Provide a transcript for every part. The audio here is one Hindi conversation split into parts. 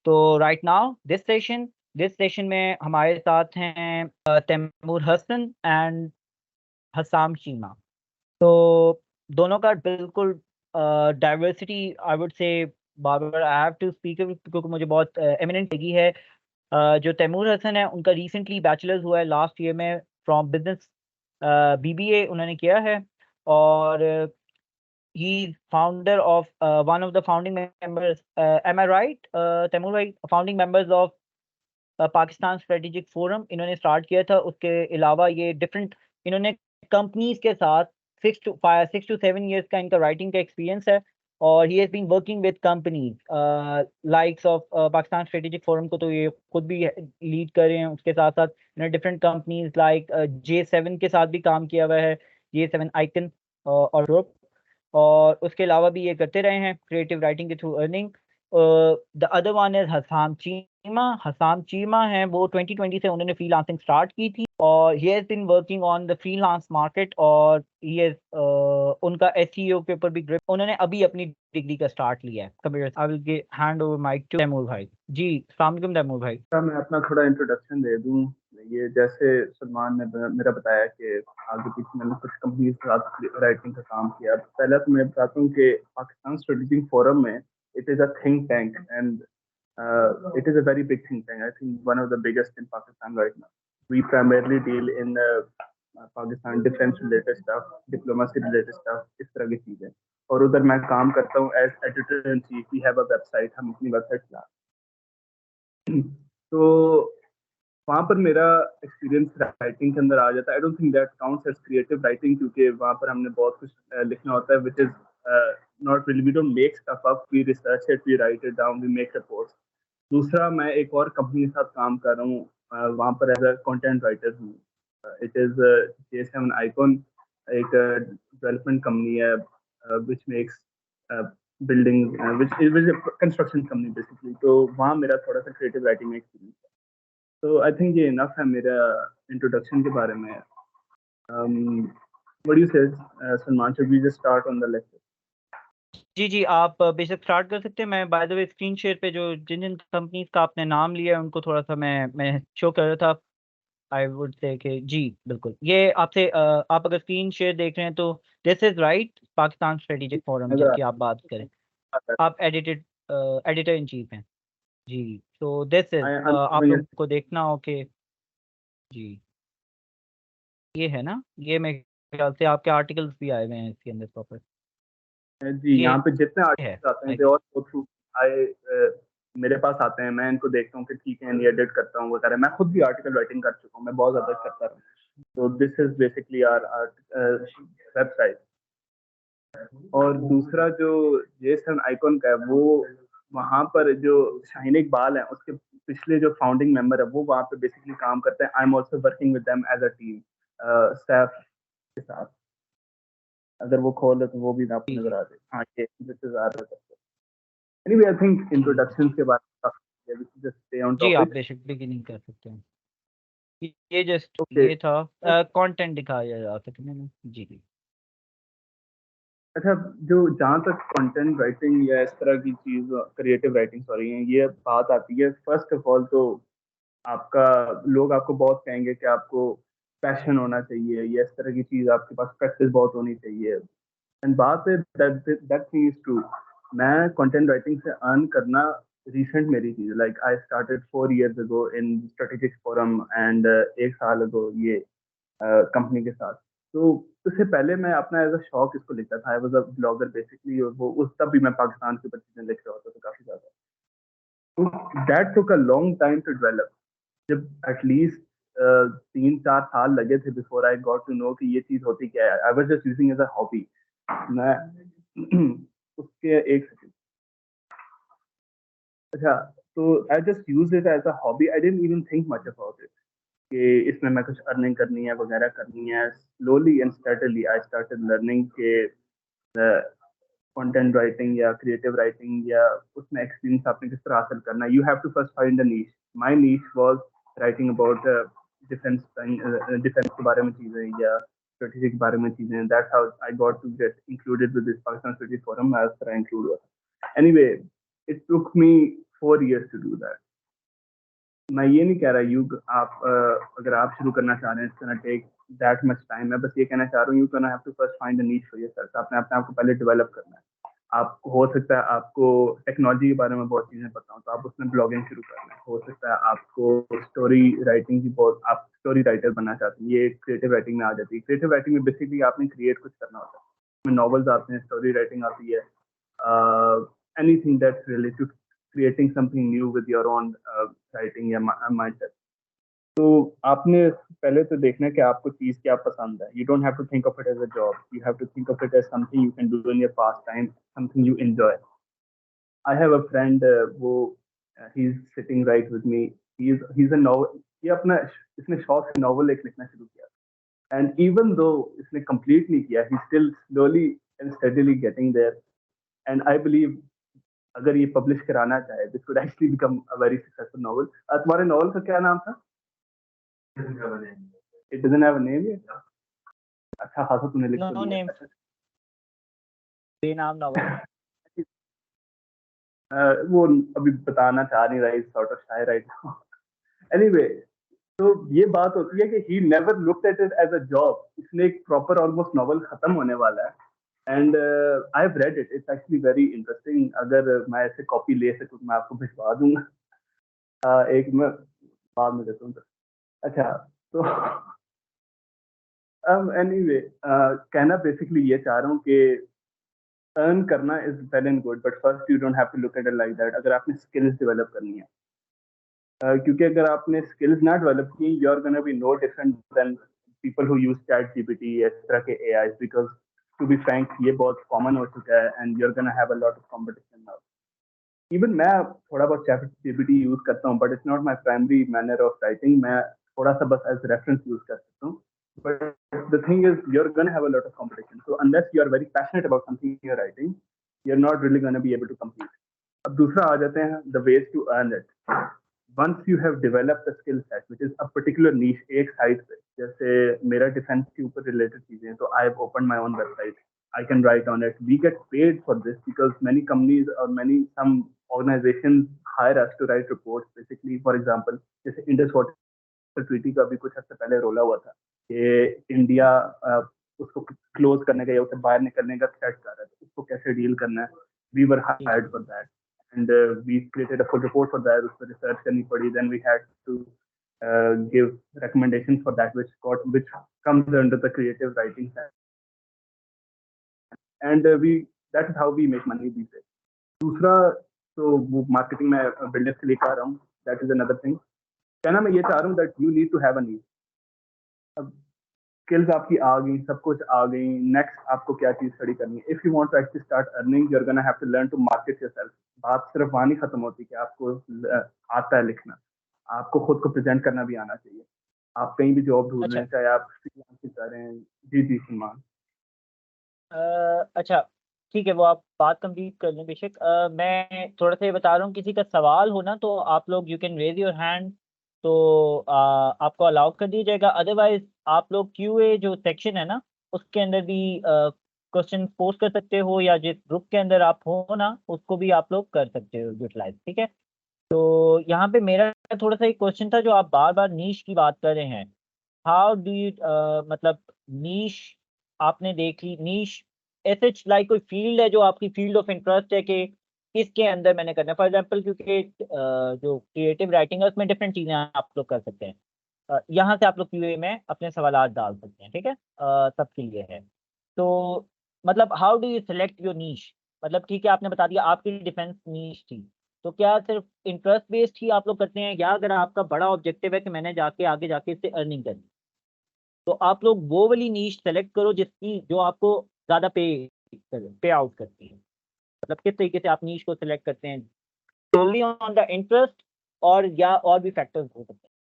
तो राइट नाउ दिस सेशन में हमारे साथ हैं तैमूर हसन एंड हसाम चीमा। तो दोनों का बिल्कुल diversity I would say Babar I have to speak क्योंकि मुझे बहुत एमिनेंट लगी है। जो तैमूर हसन है उनका रिसेंटली बैचलर्स हुआ है लास्ट ईयर में फ्रॉम बिजनेस बीबीए उन्होंने किया है। और he founder of one of the founding members, am I right, Taimur भाई, founding members of Pakistan strategic forum इन्होंने स्टार्ट किया था। उसके अलावा ये डिफरेंट इन्होंने कंपनीज के साथ 6 to 7 years का इनका राइटिंग का एक्सपीरियंस है। और he has been working with companies likes of Pakistan strategic forum को तो ये खुद भी लीड कर रहे हैं। उसके साथ साथ इन्होंने डिफरेंट कंपनीज लाइक J7 के साथ भी काम किया हुआ है, J7 आइकन और ग्रुप। और उसके अलावा भी ये करते रहे हैं क्रिएटिव राइटिंग के through earning. The other one is Hasam Cheema है, वो 2020 से उन्होंने फ्रीलांसिंग स्टार्ट की थी और he has been working on the freelance market. और ही हैज उनका एसईओ के ऊपर भी ग्रिप, उन्होंने अभी अपनी डिग्री का स्टार्ट लिया है computer. I will hand over mic to Taimur भाई। जी अस्सलाम वालेकुम तैमूर भाई। मैं अपना थोड़ा इंट्रोडक्शन दे दूं। ये जैसे सलमान ने मेरा बताया कि आगे पीछे मैंने कुछ कंपनी के साथ राइटिंग का काम किया। पहला तो मैं बताता हूँ कि पाकिस्तान स्ट्रेटेजिक फोरम में it is a think tank and it is a very big think tank. I think one of the biggest in Pakistan right now. We primarily deal in Pakistan defense related stuff, diplomacy related stuff, इस तरह की चीजें। और उधर मैं काम करता हूँ as editor in chief. We have a website, हम अपनी वेबसाइट चला। तो वहाँ पर मेरा एक्सपीरियंस राइटिंग के अंदर आ जाता है। I don't think that counts as creative writing, क्योंकि वहाँ पर हमने बहुत कुछ लिखना होता है which is not really, we don't make stuff up, we research it, we write it down, we make reports. दूसरा, मैं एक और कंपनी के साथ काम कर रहा हूँ, वहाँ पर एज अ कंटेंट राइटर हूँ। इट इज J7 आइकॉन, एक डेवलपमेंट कंपनी है which makes building, which construction company basically. तो वहाँ मेरा थोड़ा सा क्रिएटिव राइटिंग में एक्सपीरियंस है। तो आई थिंक ये इनफ है मेरा इंट्रोडक्शन के बारे में। What do you say Salman, should we just start on the lecture? जी आप बेशक स्टार्ट कर सकते हैं। मैं by the way screen share पे जो जिन जिन कंपनीज का आपने नाम लिया है उनको थोड़ा सा मैं शो कर रहा था। आई वुड से कि जी बिल्कुल ये आपसे आप अगर स्क्रीन शेयर देख रहे हैं तो this is right Pakistan strategic forum नजर जिसकी आप बात करें। आता है? आप एडिटर इन चीफ हैं। जी तो दिस इज आई आप लोगों को देखना हो कि जी ये है ना, ये मेरे ख्याल से आपके आर्टिकल्स भी आए हुए हैं इसके अंदर प्रॉपर। जी, ये यहाँ पे जितने है आर्टिकल्स आते हैं आई दे गेस। ऑल गो थ्रू आई, मेरे पास आते हैं, मैं इनको देखता हूँ कि ठीक है, इन्हें एडिट करता हूँ वगैरह। मैं खुद भी आर्टिकल राइटिंग कर चुका हूँ, मैं बहुत ज्यादा करता रहा हूँ। तो this is basically our website. और दूसरा जो जेसन आइकॉन का है, वो वहाँ पर जो शाहीन इकबाल है उसके पिछले जो फाउंडिंग मेंबर है वो वहाँ पे बेसिकली काम करते हैं। I am also working with them as a team, Saif के साथ। अगर वो खोल तो वो भी आपको जी नजर जी आ जाए। हाँ, ये this is our. Anyway, I think जी इंट्रोडक्शन के बारे में जस्ट स्टे ऑन जी आप टॉपिक। बेशक बिगिनिंग कर सकते हैं। ये जस्ट ओके। ये था कंटेंट दिखाया जा सकने में। जी जी अच्छा, जो जहाँ तक कंटेंट राइटिंग या इस तरह की चीज, क्रिएटिव राइटिंग सॉरी, ये बात आती है, फर्स्ट ऑफ ऑल तो आपका, लोग आपको बहुत कहेंगे कि आपको पैशन होना चाहिए या इस तरह की चीज, आपके पास प्रैक्टिस बहुत होनी चाहिए। एंड बात है, दैट थिंग इज ट्रू। मैं कंटेंट राइटिंग से अर्न करना रिसेंट मेरी चीज। Like I started 4 years ago in strategic forum and 1 साल अगो ये कंपनी के साथ। तो उससे पहले मैं अपना एज अ शौक इसको लिखता था। I was a blogger basically, और वो उस तब भी मैं पाकिस्तान के ऊपर चीजें लिख रहा होता था काफी ज्यादा। तो that took a long time to develop. जब एटलीस्ट 3-4 साल लगे थे before I got to know कि ये चीज होती क्या है। I was just using as a hobby. मैं उसके एक सेकंड, अच्छा, तो I just use it as a hobby. I didn't even think much about it कि इसमें मैं कुछ अर्निंग करनी है वगैरह करनी है। Slowly and steadily I started learning के कंटेंट राइटिंग या क्रिएटिव राइटिंग या उसमें एक्सपीरियंस आपने किस तरह हासिल करना है। You have to first find the niche. My niche was writing about defence, defence के बारे में चीजें या स्ट्रेटेजी के बारे में चीजें। That's how I got to get included with this Pakistan strategy forum, एज पर इंक्लूड हुआ। Anyway, it took me 4 years to do that. मैं ये नहीं कह रहा आप अगर आप शुरू करना चाह रहे हैं, it's gonna take that much time. मैं बस ये कहना चाह रहा हूँ, you gonna have to first find a niche for yourself. आपने अपने आप को पहले डेवलप करना है. आपको हो सकता है आपको टेक्नोलॉजी के बारे में बहुत चीजें पता हो, तो आप उसमें ब्लॉगिंग शुरू करना है. हो सकता है आपको स्टोरी राइटिंग की बहुत, आप स्टोरी राइटर बनना चाहते हैं, ये क्रिएटिव राइटिंग में आ जाती है. क्रिएटिव राइटिंग में बेसिकली आपने क्रिएट कुछ करना होता है. उसमें नॉवेल्स आते हैं, स्टोरी राइटिंग आती है, anything that's related creating something new with your own writing या mindset. तो आपने पहले तो देखना है कि आपको चीज क्या पसंद है. You don't have to think of it as a job. You have to think of it as something you can do in your pastime, something you enjoy. I have a friend वो he's sitting right with me. He's a novel. ये अपना इसने शौक से नॉवल लिखना शुरू किया. And even though इसने complete नहीं किया, he's still slowly and steadily getting there. And I believe अगर ये पब्लिश कराना चाहे, this could actually become a very successful novel. तुम्हारे नॉवल का क्या नाम था? It doesn't have a name yet. अच्छा खासा तूने लिख No name. बेनाम नॉवल. वो अभी बताना चाह नहीं रहा, sort of shy right now. Anyway, तो ये बात होती है कि he never looked at it as a job. इसने एक proper almost novel खत्म होने वाला है. And I've read it. It's actually very interesting. अगर मैं ऐसे कॉपी ले सकूँ तो मैं आपको भिजवा दूंगा. एक मैं बाद में देता हूँ. अच्छा, तो anyway, कहना बेसिकली ये चाह रहा हूँ कि अर्न करना is well and good, but first you don't have to look at it like that. अगर आपने स्किल्स डेवलप करनी है, क्योंकि अगर आपने स्किल्स ना डेवलप की, you are gonna be no different than people who use chat GPT, इस तरह के AI, because to be frank ये बहुत कॉमन हो चुका है and you are gonna have a lot of competition now. Even मैं थोड़ा बहुत चैट जीपीटी यूज करता हूँ, but it's not my primary manner of writing. मैं थोड़ा सा बस एज रेफरेंस यूज कर सकता हूँ. But the thing is, you're going to have a lot of competition. So unless you are very passionate about something you're writing, you're not really going to be able to compete. अब दूसरा आ जाते हैं the ways to earn it. Once you have developed a skill set, which is a particular niche, एक साइड पे, जैसे मेरा डिफेंस के ऊपर रिलेटेड चीजें हैं, तो I have opened my own website. I can write on it. We get paid for this because many companies or some organizations hire us to write reports. Basically, for example, जैसे Indus Water Treaty का भी कुछ हफ्ते पहले रोला हुआ था कि इंडिया उसको क्लोज करने का या उसे बाहर निकलने का थ्रेट कर रहा है, तो उसको कैसे डील करना है. We were hired for that and we created a full report for that. उस पर रिसर्च करनी पड़ी. Then we had to give recommendations for that which comes under the creative writing side. And that is how we make money these days. दूसरा तो वो मार्केटिंग में बिजनेस के लिए कर रहा हूँ. That is another thing. कहना मैं ये चाह रहा हूँ that you need to have a need. अब स्किल्स आपकी आ गई, सब कुछ आ गई, नेक्स्ट आपको क्या चीज स्टडी करनी है. If you want to actually start earning, you are gonna have to learn to market yourself. बात सिर्फ वहां नहीं खत्म होती कि आपको आता है लिखना, आपको खुद को प्रेजेंट करना भी आना चाहिए. आप कहीं भी जॉब ढूंढ रहे हैं, चाहे आप फ्रीलांसिंग कर रहे हैं. जी जी सलमान. अच्छा ठीक है, वो आप बात कंप्लीट कर लें बेशक. मैं थोड़ा सा ये बता रहा हूँ, किसी का सवाल हो ना तो आप लोग you can raise your hand, तो आपको अलाउ कर दिया जाएगा. अदरवाइज आप लोग क्यूए जो सेक्शन है ना उसके अंदर भी क्वेश्चन पोस्ट कर सकते हो, या जिस ग्रुप के अंदर आप हो ना उसको भी आप लोग कर सकते हो यूटिलाइज. ठीक है, तो यहाँ पे मेरा थोड़ा सा एक क्वेश्चन था, जो आप बार बार नीश की बात कर रहे हैं. हाउ डू यू मतलब नीश आपने देख ली, नीश ऐसे लाइक कोई फील्ड है जो आपकी फील्ड ऑफ इंटरेस्ट है कि इसके अंदर मैंने करना है. फॉर एग्जांपल क्योंकि जो क्रिएटिव राइटिंग है उसमें डिफरेंट चीज़ें आप लोग कर सकते हैं. यहाँ से आप लोग क्यूए में अपने सवालात डाल सकते हैं. ठीक है, सबके लिए है. तो मतलब how do you select your niche. मतलब ठीक है, आपने बता दिया आपकी डिफेंस नीश थी, तो क्या सिर्फ इंटरेस्ट बेस्ड ही आप लोग करते हैं, या अगर आपका बड़ा ऑब्जेक्टिव है कि मैंने जाके आगे जाके इससे अर्निंग करनी, तो आप लोग वो वाली नीश सेलेक्ट करो जिसकी जो आपको ज़्यादा पे आउट करती है. मतलब किस तरीके से आप नीश को सिलेक्ट करते हैं, सोनली ऑन द इंटरेस्ट और या और भी फैक्टर्स हो सकते हैं.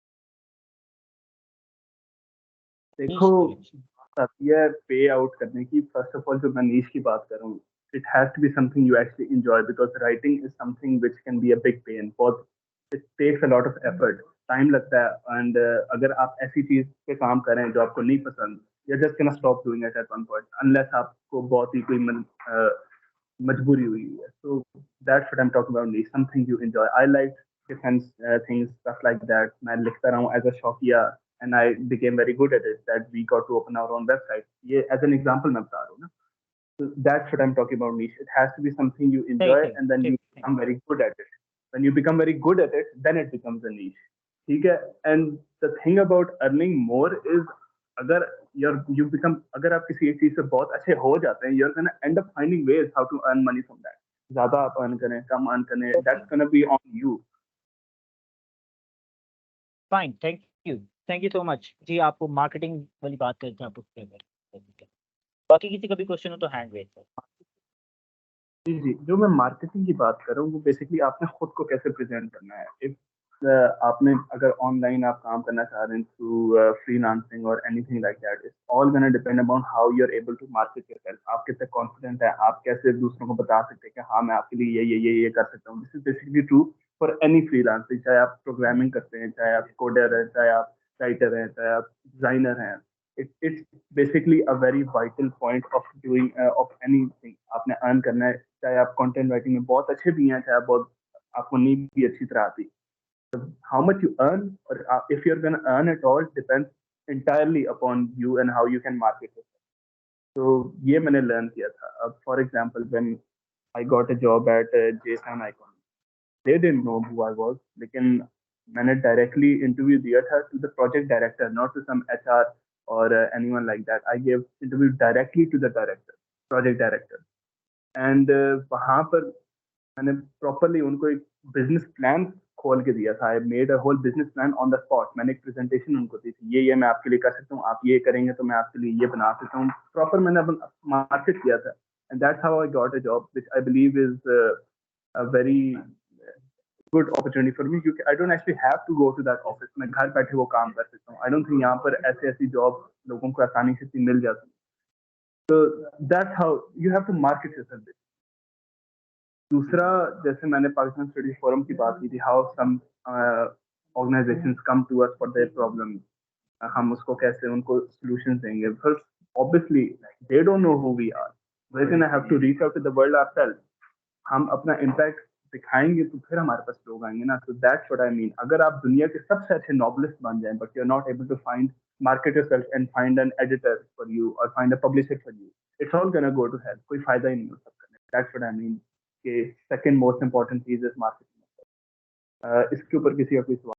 देखो बात आती है पे आउट करने की. फर्स्ट ऑफ ऑल जो मैं नीश की बात कर रहा हूँ, it has to be something you actually enjoy, because writing is something which can be a big pain. बहुत it takes a lot of effort, time लगता है. एंड अगर आप ऐसी चीज पे काम कर रहे हैं जो आपको नहीं पसंद, you're just gonna stop doing it at one point, unless आपको बहुत ही कोई मजबूरी हुई है. So that's what I'm talking about. Niche, something you enjoy. I like defense things, stuff like that. मैं लिखता रहा हूँ as a शौकिया, and I became very good at it. That we got to open our own website. ये as an example मैं बता रहा हूँ ना. So that's what I'm talking about. Niche. It has to be something you सही enjoy, सही and then you ठीक ठीक। become very good at it. When you become very good at it, then it becomes a niche. ठीक है. And the thing about earning more is, अगर you become, अगर आप किसी एक चीज से बहुत अच्छे हो जाते हैं, you're gonna end up finding ways how to earn money from that. ज्यादा आप earn करें, कम earn करें, that's gonna be on you. फाइन, थैंक यू सो मच जी। आपको मार्केटिंग वाली बात करते हैं, आप उस पर बाकी किसी का भी क्वेश्चन हो तो हैंड रेज कर। जी जी, जो मैं मार्केटिंग की बात कर रहा हूँ वो बेसिकली आपने खुद को कैसे प्रेजेंट करना है. इफ आपने अगर ऑनलाइन आप काम करना चाह रहे हैं थ्रू फ्रीलांसिंग और anything like that, it's all gonna depend upon how you are able to market yourself. आप कितने कॉन्फिडेंट है, आप कैसे दूसरों को बता सकते हैं कि हाँ मैं आपके लिए ये कर सकता हूँ. This is basically true for any freelancing, चाहे आप प्रोग्रामिंग करते हैं, चाहे आप कोडर हैं, चाहे आप राइटर हैं, चाहे आप डिजाइनर हैं. It's basically a very vital point of doing of anything. आपने earn करना है, चाहे आप कंटेंट राइटिंग में बहुत अच्छे भी हैं, चाहे आप बहुत, आपको नींद भी अच्छी तरह आती. How much you earn, or if you're going to earn at all, depends entirely upon you and how you can market it. So ये मैंने learn किया था. अब for example, when I got a job at JSON Icon, they didn't know who I was, लेकिन मैंने directly interview दिया था to the project director, not to some HR or anyone like that. I gave interview directly to the director, project director. And वहाँ पर मैंने प्रॉपरली उनको एक बिजनेस प्लान खोल के दिया था. I made a whole business plan on the spot. मैंने एक प्रेजेंटेशन उनको दी थी, ये मैं आपके लिए कर सकता हूँ, आप ये करेंगे तो मैं आपके लिए ये बना सकता हूँ. प्रॉपर मैंने अपन मार्केट किया था. And that's how I got a job which I believe is a very good opportunity for me, क्योंकि I don't actually have to go to that office. मैं घर बैठे वो काम कर सकता हूँ. आई डोंट थिंक यहाँ पर ऐसी जॉब लोगों को आसानी से मिल जाती. तो that's how you have to market yourself. दूसरा, जैसे मैंने पाकिस्तान स्टडीज फोरम की बात की थी, how some organisations come to us for their problem, हम उसको कैसे उनको सॉल्यूशंस देंगे. फिर obviously they don't know who we are, we can have to reach out to the world ourselves. हम अपना इम्पैक्ट दिखाएंगे तो फिर हमारे पास लोग आएंगे ना. तो दैट्स व्हाट आई मीन. अगर आप दुनिया के सबसे अच्छे नॉवलिस्ट बन जाएं but you are not able to find market yourself and find an editor for you और find a publisher for you, it's all gonna go to help. कोई फायदा ही नहीं हो सकता. दैट्स व्हाट आई मीन कि सेकंड मोस्ट इंपॉर्टेंट चीज इज मार्केटिंग. इसके ऊपर किसी का कोई सवाल?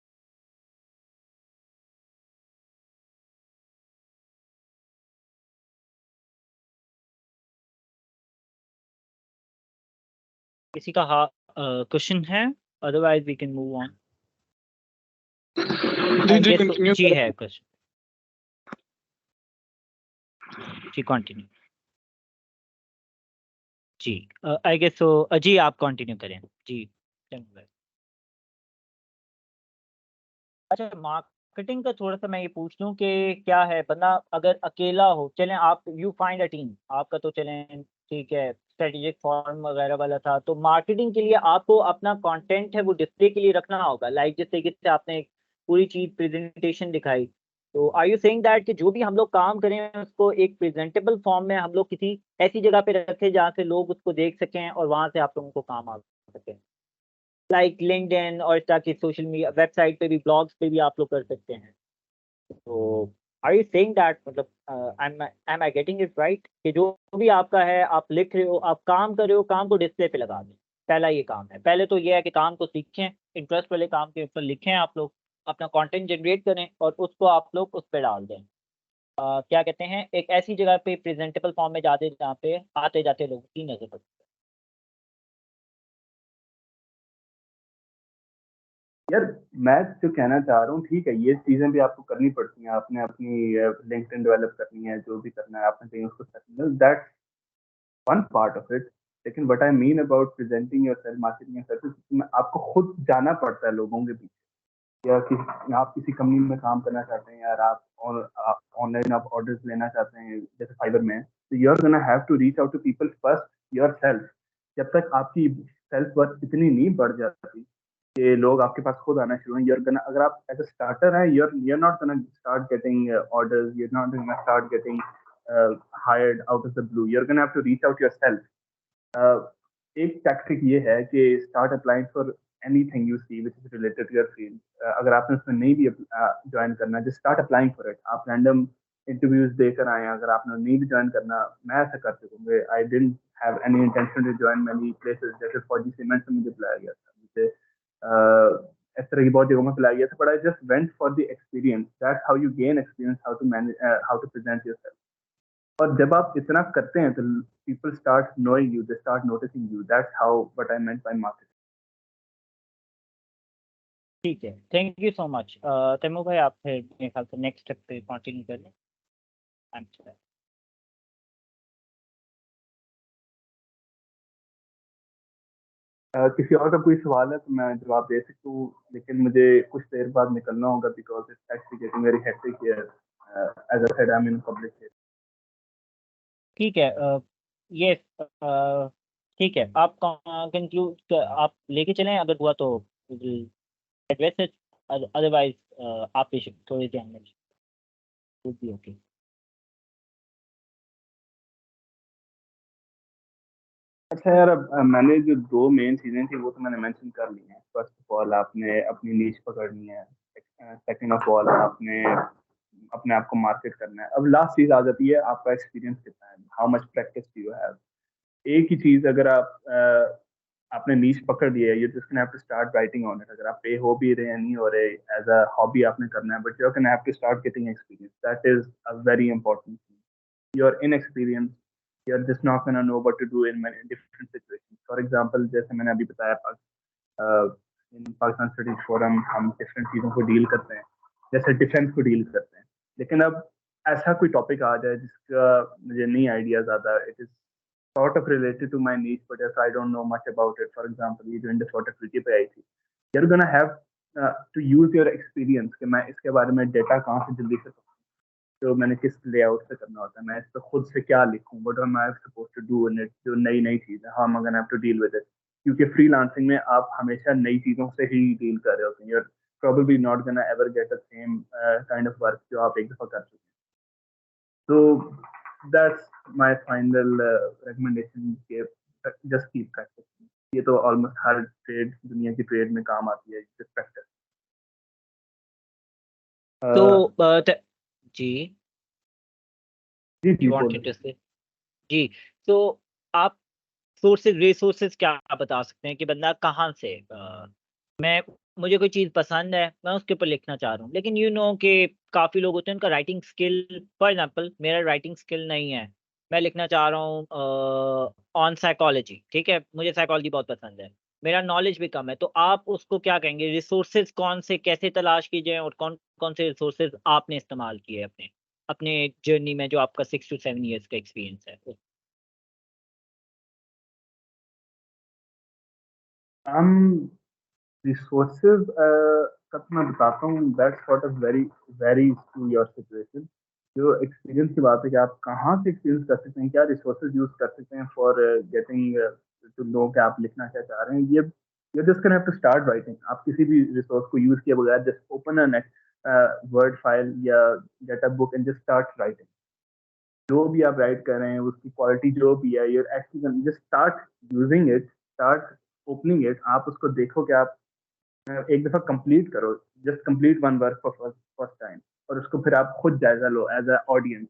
किसी का क्वेश्चन है? Otherwise we can move on. जी कंटिन्यू जी है क्वेश्चन, जी कंटिन्यू. जी आई गेस सो. जी आप कंटिन्यू करें जी. अच्छा, मार्केटिंग का थोड़ा सा मैं ये पूछ लूँ कि क्या है, बंदा अगर अकेला हो, चलें आप यू फाइंड अ टीम, आपका तो चलें ठीक है स्ट्रेटेजिक फॉर्म वगैरह वाला था, तो मार्केटिंग के लिए आपको अपना कंटेंट है वो डिस्प्ले के लिए रखना होगा. लाइक जिस तरीके से आपने एक पूरी चीज प्रेजेंटेशन दिखाई, तो आर यू सेइंग दैट कि जो भी हम लोग काम करें उसको एक प्रेजेंटेबल फॉर्म में हम लोग किसी ऐसी जगह पे रखें जहाँ से लोग उसको देख सकें और वहां से आप लोगों को काम आ सकें, लाइक लिंक्डइन और इस तरह की सोशल मीडिया वेबसाइट पे भी, ब्लॉग्स पे भी आप लोग कर सकते हैं. तो आर यू सेइंग दैट, मतलब am I getting it right कि जो भी आपका है, आप लिख रहे हो, आप काम कर रहे हो, काम को डिस्प्ले पे लगा दें. पहला ये काम है. पहले तो ये है कि काम को सीखें, इंटरेस्ट वाले काम के ऊपर लिखें, आप लोग अपना कंटेंट जनरेट करें और उसको आप लोग उस पर डाल दें. क्या कहते हैं, एक ऐसी जगह पे प्रेजेंटेबल फॉर्म में जाते जहाँ पे आते जाते लोगों की नजर पड़ती है. यार मैं जो कहना चाह रहा हूँ, ठीक है ये चीजें भी आपको करनी पड़ती हैं. आपने अपनी लिंक्डइन डेवलप करनी है, जो भी करना है आपने कहीं उसको करना है, that's one part of it. लेकिन what I mean about presenting yourself, marketing yourself, आपको खुद जाना पड़ता है लोगों के पीछे. या आप किसी कंपनी में काम करना चाहते हैं, यार आप ऑनलाइन आप ऑर्डर्स लेना चाहते हैं जैसे फाइवर में, तो you are gonna have to reach out to people first yourself. जब तक आपकी सेल्फ वर्थ इतनी नहीं बढ़ जाती कि लोग आपके पास खुद आना शुरू हैं, अगर आप एज अ स्टार्टर हैं, you're not gonna start getting orders, you're not gonna start getting hired out of the blue. You're gonna have to reach out yourself. एक टैक्टिक ये है कि start applying for anything you see which is related to your field. अगर आपने उसमें नहीं भी ज्वाइन करना, just start applying for it. आप रैंडम इंटरव्यूज देकर आए, अगर आपने नहीं भी ज्वाइन करना, मैं ऐसा कर सकूंगा। I didn't have any intention to join many places, जैसे फौजी सीमेंट से मुझे बुलाया गया था, मुझे इस तरह की बहुत जगहों में बुलाया गया था, but I just went for the experience. That's how you gain experience, how to manage, how to present yourself. और जब आप इतना करते हैं तो people start knowing you, they start noticing you. That's how what I meant by marketing. ठीक है, thank you so much. Taimur भाई, आप फिर मेरे ख्याल से नेक्स्ट स्टेप पे कंटिन्यू कर लें। किसी और का कोई सवाल है तो मैं जवाब दे सकता हूँ, लेकिन मुझे कुछ देर बाद निकलना होगा because it's actually getting very hectic here. As I said, I am in public. ठीक है। ये ठीक है, आप कंक्लूड आप लेके चलें, अगर हुआ तो एड्रेस, अदरवाइज आप भी थोड़ी ध्यान में भी ओके। अच्छा यार, अब मैंने जो दो मेन चीजें थी वो तो मैंने मेंशन कर ली हैं। फर्स्ट ऑफ ऑल आपने अपनी नीश पकड़नी है, सेकंड ऑफ ऑल आपने अपने आप को मार्केट करना है। अब लास्ट चीज आ जाती है आपका एक्सपीरियंस कितना है, how much practice do you have. एक ही चीज, अगर आप आपने नीश पकड़ लिया है, you just can have to start writing on it. अगर आप पे हो भी रहे हैं नहीं हो रहे, एज अ हॉबी आपने करना है, but you can have to start getting experience. That is a very important thing. You are inexperience, you are just not gonna know what to do in many different situations. For example, जैसे मैंने अभी बताया, इन पाकिस्तान स्टडीज फोरम हम डिफरेंट चीज़ों को डील करते हैं, जैसे डिफेंस को डील करते हैं। लेकिन अब ऐसा कोई टॉपिक आ जाए जिसका मुझे नहीं आइडिया ज़्यादा, it is sort of related to my niche, but if I don't know much about it, for example, ये जो इंडस वाटर ट्रीटी पे आई थी, you're gonna have to use your experience कि मैं इसके बारे में डेटा कहाँ से जल्दी से, तो मैंने किस लेआउट से करना होता है, मैं इस पर खुद से क्या लिखूं, what am I suppose to do in it, जो नई नई चीज़ है, how am gonna have to deal with it. क्योंकि फ्रीलांसिंग में आप हमेशा नई चीज़ों से ही डील कर रहे होते हैं। you're probably not gonna ever get the same kind of work जो आप एक दफ़ा कर चुके हैं। So that's my final recommendation कि just keep practicing। ये तो almost हर ट्रेड, दुनिया की ट्रेड में काम आती है, just practice। तो जी, जी यू जी वांटेड बोलो। टू से जी, तो आप सोर्सेज रिसोर्सेज क्या बता सकते हैं कि बंदा कहाँ से मैं मुझे कोई चीज़ पसंद है, मैं उसके ऊपर लिखना चाह रहा हूँ, लेकिन यू नो कि काफ़ी लोग होते हैं उनका राइटिंग स्किल, फॉर एग्जांपल मेरा राइटिंग स्किल नहीं है, मैं लिखना चाह रहा हूँ ऑन साइकोलॉजी, ठीक है, मुझे साइकोलॉजी बहुत पसंद है, मेरा नॉलेज भी कम है, तो आप उसको क्या कहेंगे, रिसोर्सेज कौन से कैसे तलाश कीजिए और कौन कौन से रिसोर्सेज आपने इस्तेमाल किए अपने अपने जर्नी में, जो आपका 6 to 7 years का एक्सपीरियंस है? हम रिसोर्सेज का तो मैं बताता हूँ, that sort of very varies to your situation. जो एक्सपीरियंस की बात है कि आप कहाँ से एक्सपीरियंस कर सकते हैं, क्या रिसोर्सेज यूज कर सकते हैं फॉर गेटिंग टू नो कि आप लिखना क्या चाह रहे हैं, ये you just can have to start writing. आप किसी भी रिसोर्स को यूज किए बगैर just open a net word file या get a book and just start writing. जो भी आप राइट कर रहे हैं उसकी क्वालिटी जो भी है, you're actually just start using it, start opening it. आप उसको देखो कि आप एक दफा कंप्लीट करो, just complete one work for first time, और उसको फिर आप खुद जायजा लो एज अ ऑडियंस।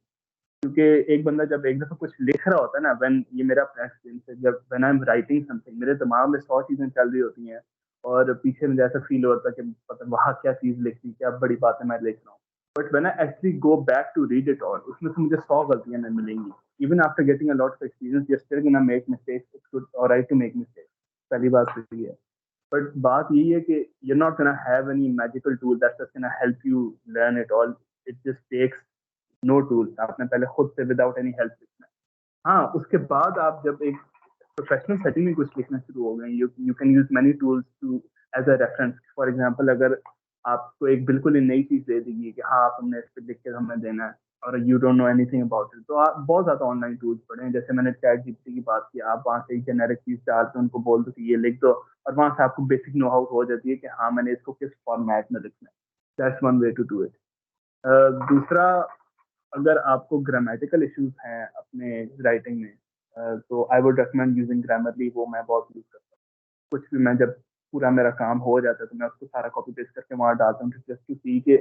क्योंकि एक बंदा जब एक दफा कुछ लिख रहा होता है ना, व्हेन, ये मेरा अपना एक्सपीरियंस है, जब when I am writing something, मेरे दिमाग में 100 चीजें चल रही होती हैं, और पीछे मुझे ऐसा फील होता है कि पता वहाँ क्या चीज लिख दी, क्या बड़ी बातें मैं लिख रहा हूँ। But when I actually go back to read it all, उसमें से मुझे 100 गलतियां नहीं मिलेंगी। Even after getting a lot of experience, you are still gonna make mistakes, it's good alright to make mistakes. पहली बात तो ये है। बट बात यही है कि you're not gonna have any magical tool that's just gonna help you learn it all। It just takes no tools। आपने पहले खुद से विदाउट एनी हेल्प सीखना है। हाँ, उसके बाद आप जब एक प्रोफेशनल सेटिंग में कुछ लिखना शुरू हो गए, you can use many tools to as a reference. For example, अगर आपको एक बिल्कुल ही नई चीज दे देगी कि हाँ आप हमने इस पर लिख के हमें देना है, और you don't know anything about it, तो आप बहुत ज्यादा ऑनलाइन टूल्स पढ़े हैं। जैसे मैंने चैट जीपीटी की बात की, आप वहाँ से एक जेनेरिक चीज डाल के उनको बोल दो कि ये लिख दो, और वहां से आपको बेसिक नो हाउ हो जाती है कि हाँ मैंने इसको किस फॉर्मेट में लिखना है। That's one way to do it. दूसरा, अगर आपको ग्रामेटिकल इश्यूज हैं अपने राइटिंग में, तो I would recommend using Grammarly, वो मैं बहुत यूज करता हूँ। कुछ भी मैं जब पूरा मेरा काम हो जाता है तो मैं उसको सारा कॉपी पेस्ट करके वहाँ डालता हूँ जस्ट टू सी के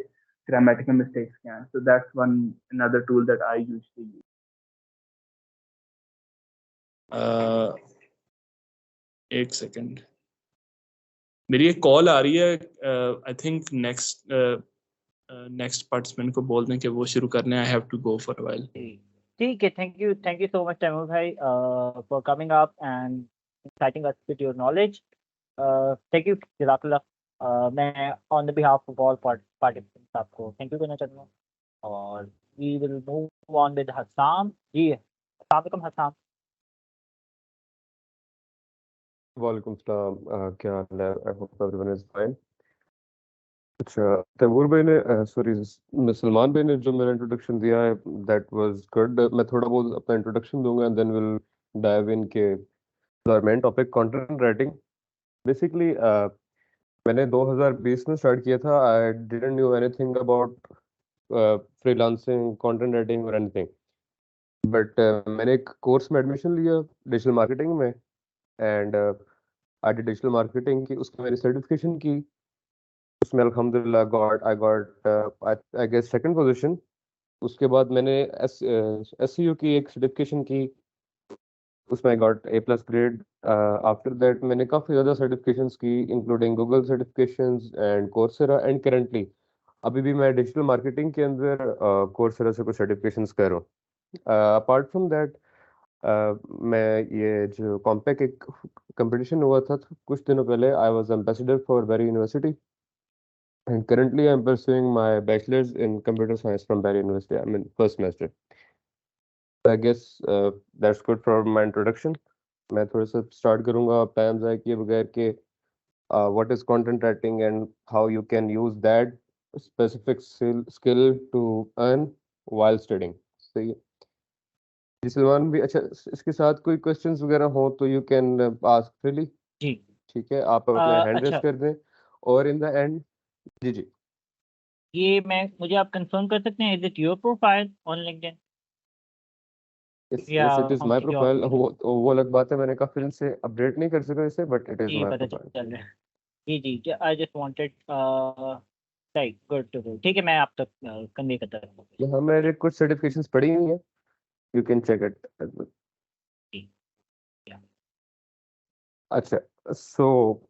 ग्रामेटिकल मिस्टेक्स क्या हैं। So that's one another tool that I usually use. एक सेकेंड, मेरी एक कॉल आ रही है। आई थिंक नेक्स्ट पार्टिसिपेंट को बोल दें कि वो शुरू करने। I have to go for a while. ठीक है, thank you so much Taimur भाई for coming up and exciting us with your knowledge. Thank you जज़ाकल्लाह। मैं on the behalf of all participants आपको थैंक यू कहना चाहूँगा। और we will move on with Hassam ji. अस्सलाम वालेकुम हसाम। वालेकुम सलाम। क्या हाल है? I hope everyone is fine. अच्छा, तैमूर भाई ने सॉरी सलमान भाई ने जो मेरा इंट्रोडक्शन दिया है दैट वाज गुड। मैं थोड़ा बहुत अपना इंट्रोडक्शन दूंगा and then will dive in के main topic content writing. Basically मैंने 2020 में स्टार्ट किया था। I didn't knew anything about freelancing, content writing और एनीथिंग, बट मैंने एक कोर्स में एडमिशन लिया डिजिटल मार्केटिंग में and I did digital marketing की। उसकी मैंने सर्टिफिकेशन की, उसमें अल्हम्दुलिल्लाह I got I guess second position. उसके बाद मैंने एसईओ की एक सर्टिफिकेशन की, उसमें I got A+ grade. After that मैंने काफ़ी ज़्यादा सर्टिफिकेशंस की including Google certifications and Coursera, and currently अभी भी मैं डिजिटल मार्केटिंग के अंदर कोर्सेरा से कुछ सर्टिफिकेशंस कर रहा हूँ। अपार्ट फ्रॉम दैट मैं ये जो कॉम्पेक एक कंपटीशन हुआ था कुछ दिनों पहले, I was ambassador for Barry university and currently I'm pursuing my bachelor's in computer science from Barry University. I'm in first semester. I guess that's good for my introduction. मैं थोड़ा सा स्टार्ट करूंगा टाइम ज़ाया किए बगैर के what is content writing and how you can use that specific skill to earn while studying. सही है जी सलमान भी। अच्छा, इसके साथ कोई क्वेश्चंस वगैरह हो तो यू कैन आस्क फ्रीली। जी ठीक है, आप अपना हैंड रेज अच्छा, कर दें और इन द एंड जी जी ये मुझे आप कंफर्म कर सकते हैं, is it your profile on LinkedIn yes या यस इट इज हम माय किसी और प्रोफाइल। को? वो अलग बात है, मैंने काफी दिन से अपडेट नहीं कर सका इसे, बट इट इज जी माय पता प्रोफाइल। चल रहा है। जी जी, आई जस्ट वांटेड सही, गुड टू गो। ठीक है, मैं आप तक कन्वे करता रहूँगा। यहाँ मेरे कुछ सर्टिफिकेशंस पड़ी हुई हैं, यू कैन चेक इट। जी या अच्छा, सो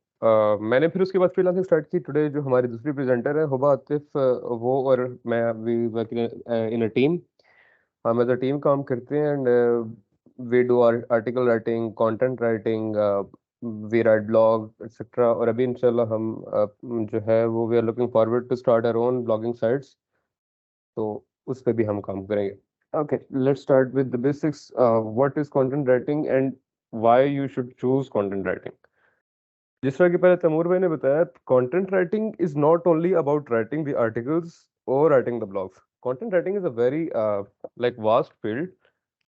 मैंने फिर उसके बाद फ्रीलांसिंग स्टार्ट की। टुडे जो हमारी दूसरी प्रेजेंटर है हुबा आतिफ, वो और मैं we work in a team. हम एज अ टीम काम करते हैं and we do article writing, content writing, we write blog et cetera. और अभी इंशाल्लाह हम जो है वो we are looking forward to start our own blogging sites, तो उस पे भी हम काम करेंगे। Okay, let's start with the basics. What is content writing and why you should choose content writing. जिस तरह कि पहले तैमूर भाई ने बताया, content writing is not only about writing the articles और writing the blogs. Content writing is a very like vast field.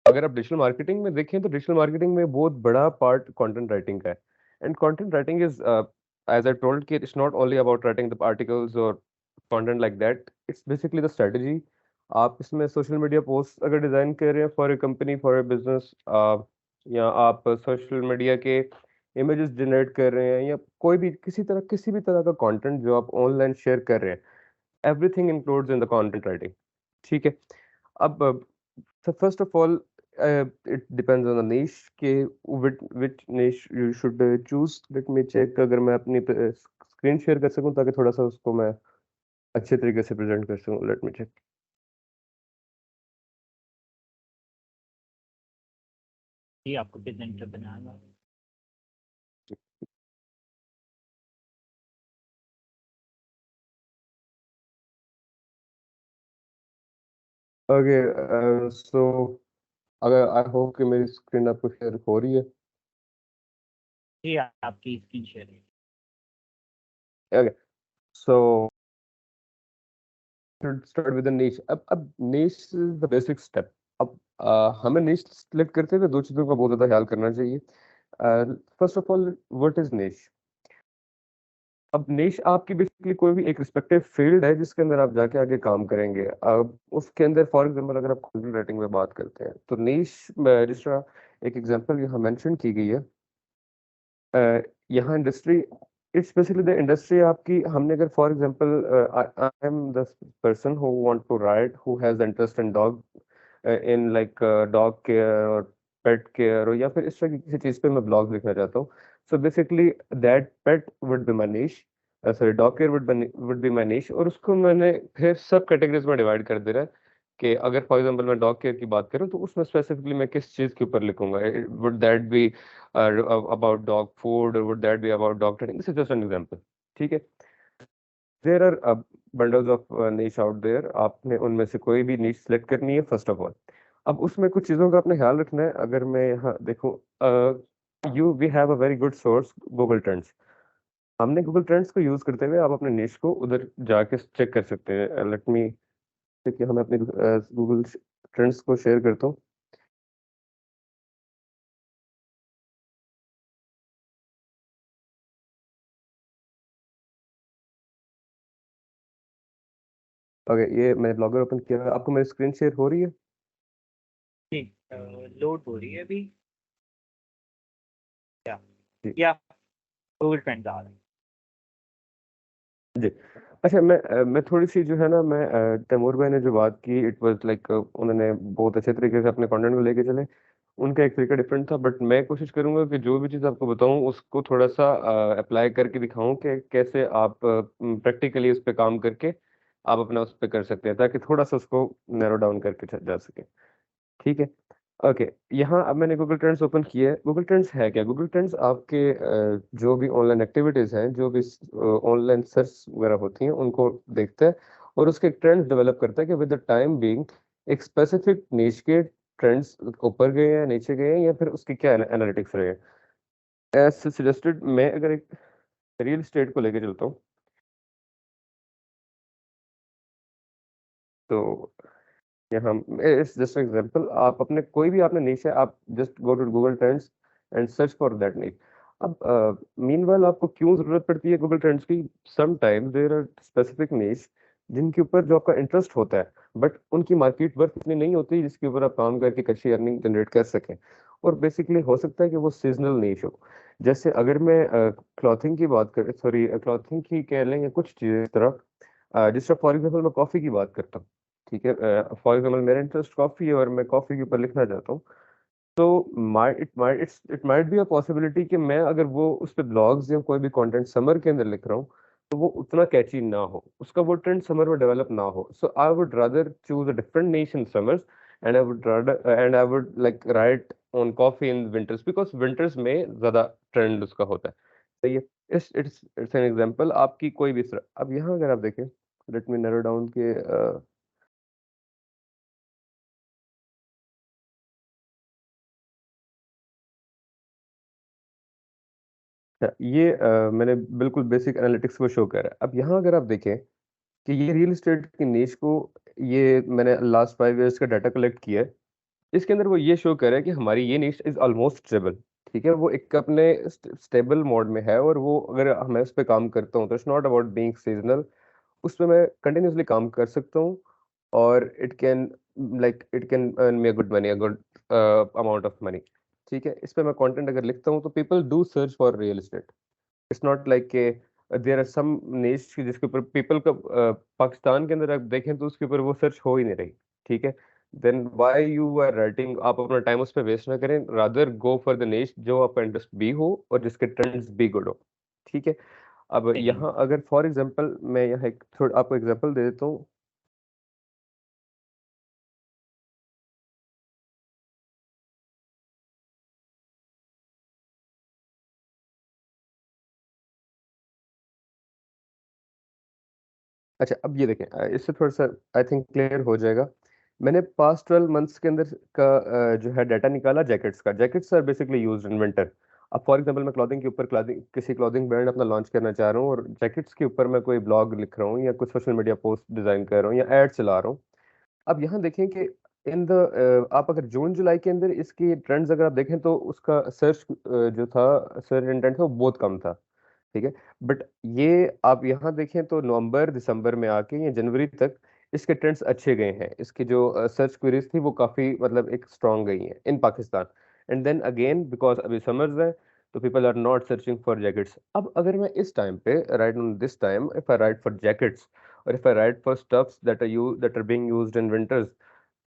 अगर आप डिजिटल मार्केटिंग में देखें तो डिजिटल मार्केटिंग में बहुत बड़ा पार्ट कंटेंट राइटिंग का है। And content writing is as I told कि it's not only about writing the articles और content like that, it's basically the strategy. आप इसमें सोशल मीडिया पोस्ट अगर डिजाइन कर रहे हैं for a company, for a business, या आप सोशल मीडिया के इमेजेस जनरेट कर रहे हैं, या कोई भी किसी भी तरह का कंटेंट जो आप ऑनलाइन शेयर कर रहे हैं, everything includes in the content writing. ठीक है। अब so first of all, it depends on the niche कि which niche you should choose. Let me check अगर मैं अपनी स्क्रीन शेयर कर सकूं ताकि थोड़ा सा उसको मैं अच्छे तरीके से प्रेजेंट कर सकूं। Let me check. जी, आपको प्रेजेंटर बनाना। Okay, so अगर आई होप कि मेरी स्क्रीन आपको शेयर हो रही है। जी, आपकी स्क्रीन शेयर है। Okay, so should start with the niche. अब niche is the basic step. अब हमें niche select करते हुए दो चीज़ों का बहुत ज़्यादा ख्याल करना चाहिए। First of all, what is niche? अब निश आपकी बेसिकली कोई भी एक रिस्पेक्टिव फील्ड है जिसके अंदर आप जाके आगे काम करेंगे। अब उसके अंदर फॉर एग्जांपल अगर आप कंटेंट राइटिंग में बात करते हैं तो निश जिस तरह एक एग्जांपल यहाँ मेंशन की गई है। यहाँ industry, it's basically the industry आपकी, हमने अगर for example I am the person who want to write, who has interest in dog, in like dog care और पेट केयर, और या फिर इस तरह की किसी चीज़ पे मैं ब्लॉग लिखना चाहता हूँ। So basically that pet would be my niche, sorry dog care would be my niche, और उसको मैंने फिर सब कैटेगरीज में डिवाइड कर दे रहा है कि अगर फॉर एग्जांपल मैं डॉग केयर की बात करूं तो उसमें स्पेसिफिकली मैं किस चीज़ के ऊपर लिखूंगा, would that be about dog food, or would that be about dog training? This is just an example. ठीक है, there are bundles of niche out there. आपने उनमें से कोई भी niche select करनी है फर्स्ट ऑफ ऑल। अब उसमें कुछ चीज़ों का अपने ख्याल रखना है। अगर मैं यहाँ देखूँ, we have a very good source Google trends. हमने गूगल ट्रेंड्स को यूज़ करते हुए आप अपने निश को उधर जाके चेक कर सकते हैं। लेट मी, देखिए हम अपने गूगल ट्रेंड्स को शेयर करता हूँ। ओके, ये मैंने ब्लॉगर ओपन किया है। आपको मेरी स्क्रीन शेयर हो रही है? जी, लोड हो रही है अभी। जी। या गूगल ट्रेंड्स आ रहे हैं। जी। अच्छा, मैं थोड़ी सी जो है ना, मैं तैमूर भाई ने जो बात की, इट वाज लाइक उन्होंने बहुत अच्छे तरीके से अपने कंटेंट को लेके चले। उनका एक तरीका डिफरेंट था, बट मैं कोशिश करूंगा कि जो भी चीज़ आपको बताऊं उसको थोड़ा सा अप्लाई करके दिखाऊं कि कैसे आप प्रैक्टिकली उस पर काम करके आप अपना उस पर कर सकते हैं, ताकि थोड़ा सा उसको नैरो डाउन करके जा सके। ठीक है, ओके। यहाँ अब मैंने गूगल ट्रेंड्स ओपन किया है। गूगल ट्रेंड्स है क्या? गूगल ट्रेंड्स आपके जो भी ऑनलाइन एक्टिविटीज़ हैं, जो भी ऑनलाइन सर्च वगैरह होती हैं, उनको देखता है और उसके ट्रेंड्स डेवलप करता है कि विद द टाइम बीइंग एक स्पेसिफिक निश के ट्रेंड्स ऊपर गए हैं, नीचे गए हैं, या फिर उसके क्या एनालिटिक्स रहे हैं। एज सजेस्टेड, मैं अगर एक रियल एस्टेट को लेके चलता हूँ, तो यहाँ इट्स जस्ट एग्जांपल। आप अपने कोई भी आपने निश है, आप just go to Google trends and search for that niche. अब मीनवाइल आपको क्यों जरूरत पड़ती है गूगल ट्रेंड्स की? Some time there are specific niche जिनके ऊपर जो आपका इंटरेस्ट होता है, बट उनकी मार्केट वर्थ इतनी नहीं होती जिसके ऊपर आप काम करके एक अच्छी अर्निंग जनरेट कर सकें। और बेसिकली हो सकता है कि वो सीजनल निश हो। जैसे अगर मैं क्लॉथिंग की बात कर, सॉरी क्लॉथिंग की कह लें, या कुछ चीज़ें इस तरह, जिस तरह फॉर एग्जाम्पल मैं कॉफ़ी की बात करता हूँ। ठीक है, फॉर एग्जाम्पल मेरा इंटरेस्ट कॉफ़ी है और मैं कॉफ़ी के ऊपर लिखना चाहता हूँ, तो it might be a possibility कि मैं अगर वो उस पे ब्लॉग्स या कोई भी कंटेंट समर के अंदर लिख रहा हूँ, तो वो उतना कैची ना हो, उसका वो ट्रेंड समर में डेवलप ना हो। So I would rather choose a different niche in summers, and I would like write on coffee in winters, because winters में ज्यादा ट्रेंड उसका होता है। सही है, इट्स एन एग्जांपल आपकी कोई भी अब यहाँ अगर आप देखें, लेट मी नैरो डाउन के अच्छा, ये मैंने बिल्कुल बेसिक एनालिटिक्स को शो करा है। अब यहाँ अगर आप देखें कि ये रियल एस्टेट की नीश को, ये मैंने लास्ट 5 इयर्स का डाटा कलेक्ट किया है। इसके अंदर वो ये शो कर रहा है कि हमारी ये नीश इज ऑलमोस्ट स्टेबल। ठीक है, वो एक अपने स्टेबल मोड में है, और वो अगर मैं उस पर काम करता हूँ तो it's not about being seasonal. उस पर मैं कंटिन्यूसली काम कर सकता हूँ, और it can earn me a good money, a good amount of money. ठीक है, इस पे मैं कंटेंट अगर लिखता हूँ तो people do search for real estate. It's not like के देयर आर सम निश जिसके ऊपर पीपल का पाकिस्तान के अंदर आप देखें तो उसके ऊपर वो सर्च हो ही नहीं रही। ठीक है, then why you are writing? आप अपना टाइम उस पर वेस्ट ना करें, रादर गो फॉर द निश जो आपका इंटरेस्ट भी हो और जिसके ट्रेंड्स भी गुड हो। ठीक है, अब सही। यहाँ अगर फॉर एग्जांपल मैं यहाँ एक थोड़ा आपको एग्जांपल दे देता हूँ। अच्छा, अब ये देखें, इससे थोड़ा सा आई थिंक क्लियर हो जाएगा। मैंने पास्ट 12 मंथ्स के अंदर का जो है डाटा निकाला जैकेट्स का। Jackets are basically used in winter. अब फॉर एग्जांपल मैं क्लॉथिंग के ऊपर किसी क्लॉथिंग ब्रांड अपना लॉन्च करना चाह रहा हूँ, और जैकेट्स के ऊपर मैं कोई ब्लॉग लिख रहा हूँ या कुछ सोशल मीडिया पोस्ट डिजाइन कर रहा हूँ या एड चला रहा हूँ। अब यहाँ देखें कि इन द आप अगर जून जुलाई के अंदर इसकी ट्रेंड्स अगर आप देखें तो उसका सर्च जो था, सर्च इंटेंट था, वो बहुत कम था। ठीक है, बट ये आप यहाँ देखें तो नवंबर दिसंबर में आके या जनवरी तक इसके ट्रेंड्स अच्छे गए हैं। इसकी जो सर्च क्वेरीज थी वो काफ़ी मतलब एक स्ट्रांग गई हैं in Pakistan. And then again because अभी समर्स है तो people are not searching for jackets. अब अगर मैं इस टाइम पे write on this time if I write for jackets और if I write for stuffs that are being used in winters,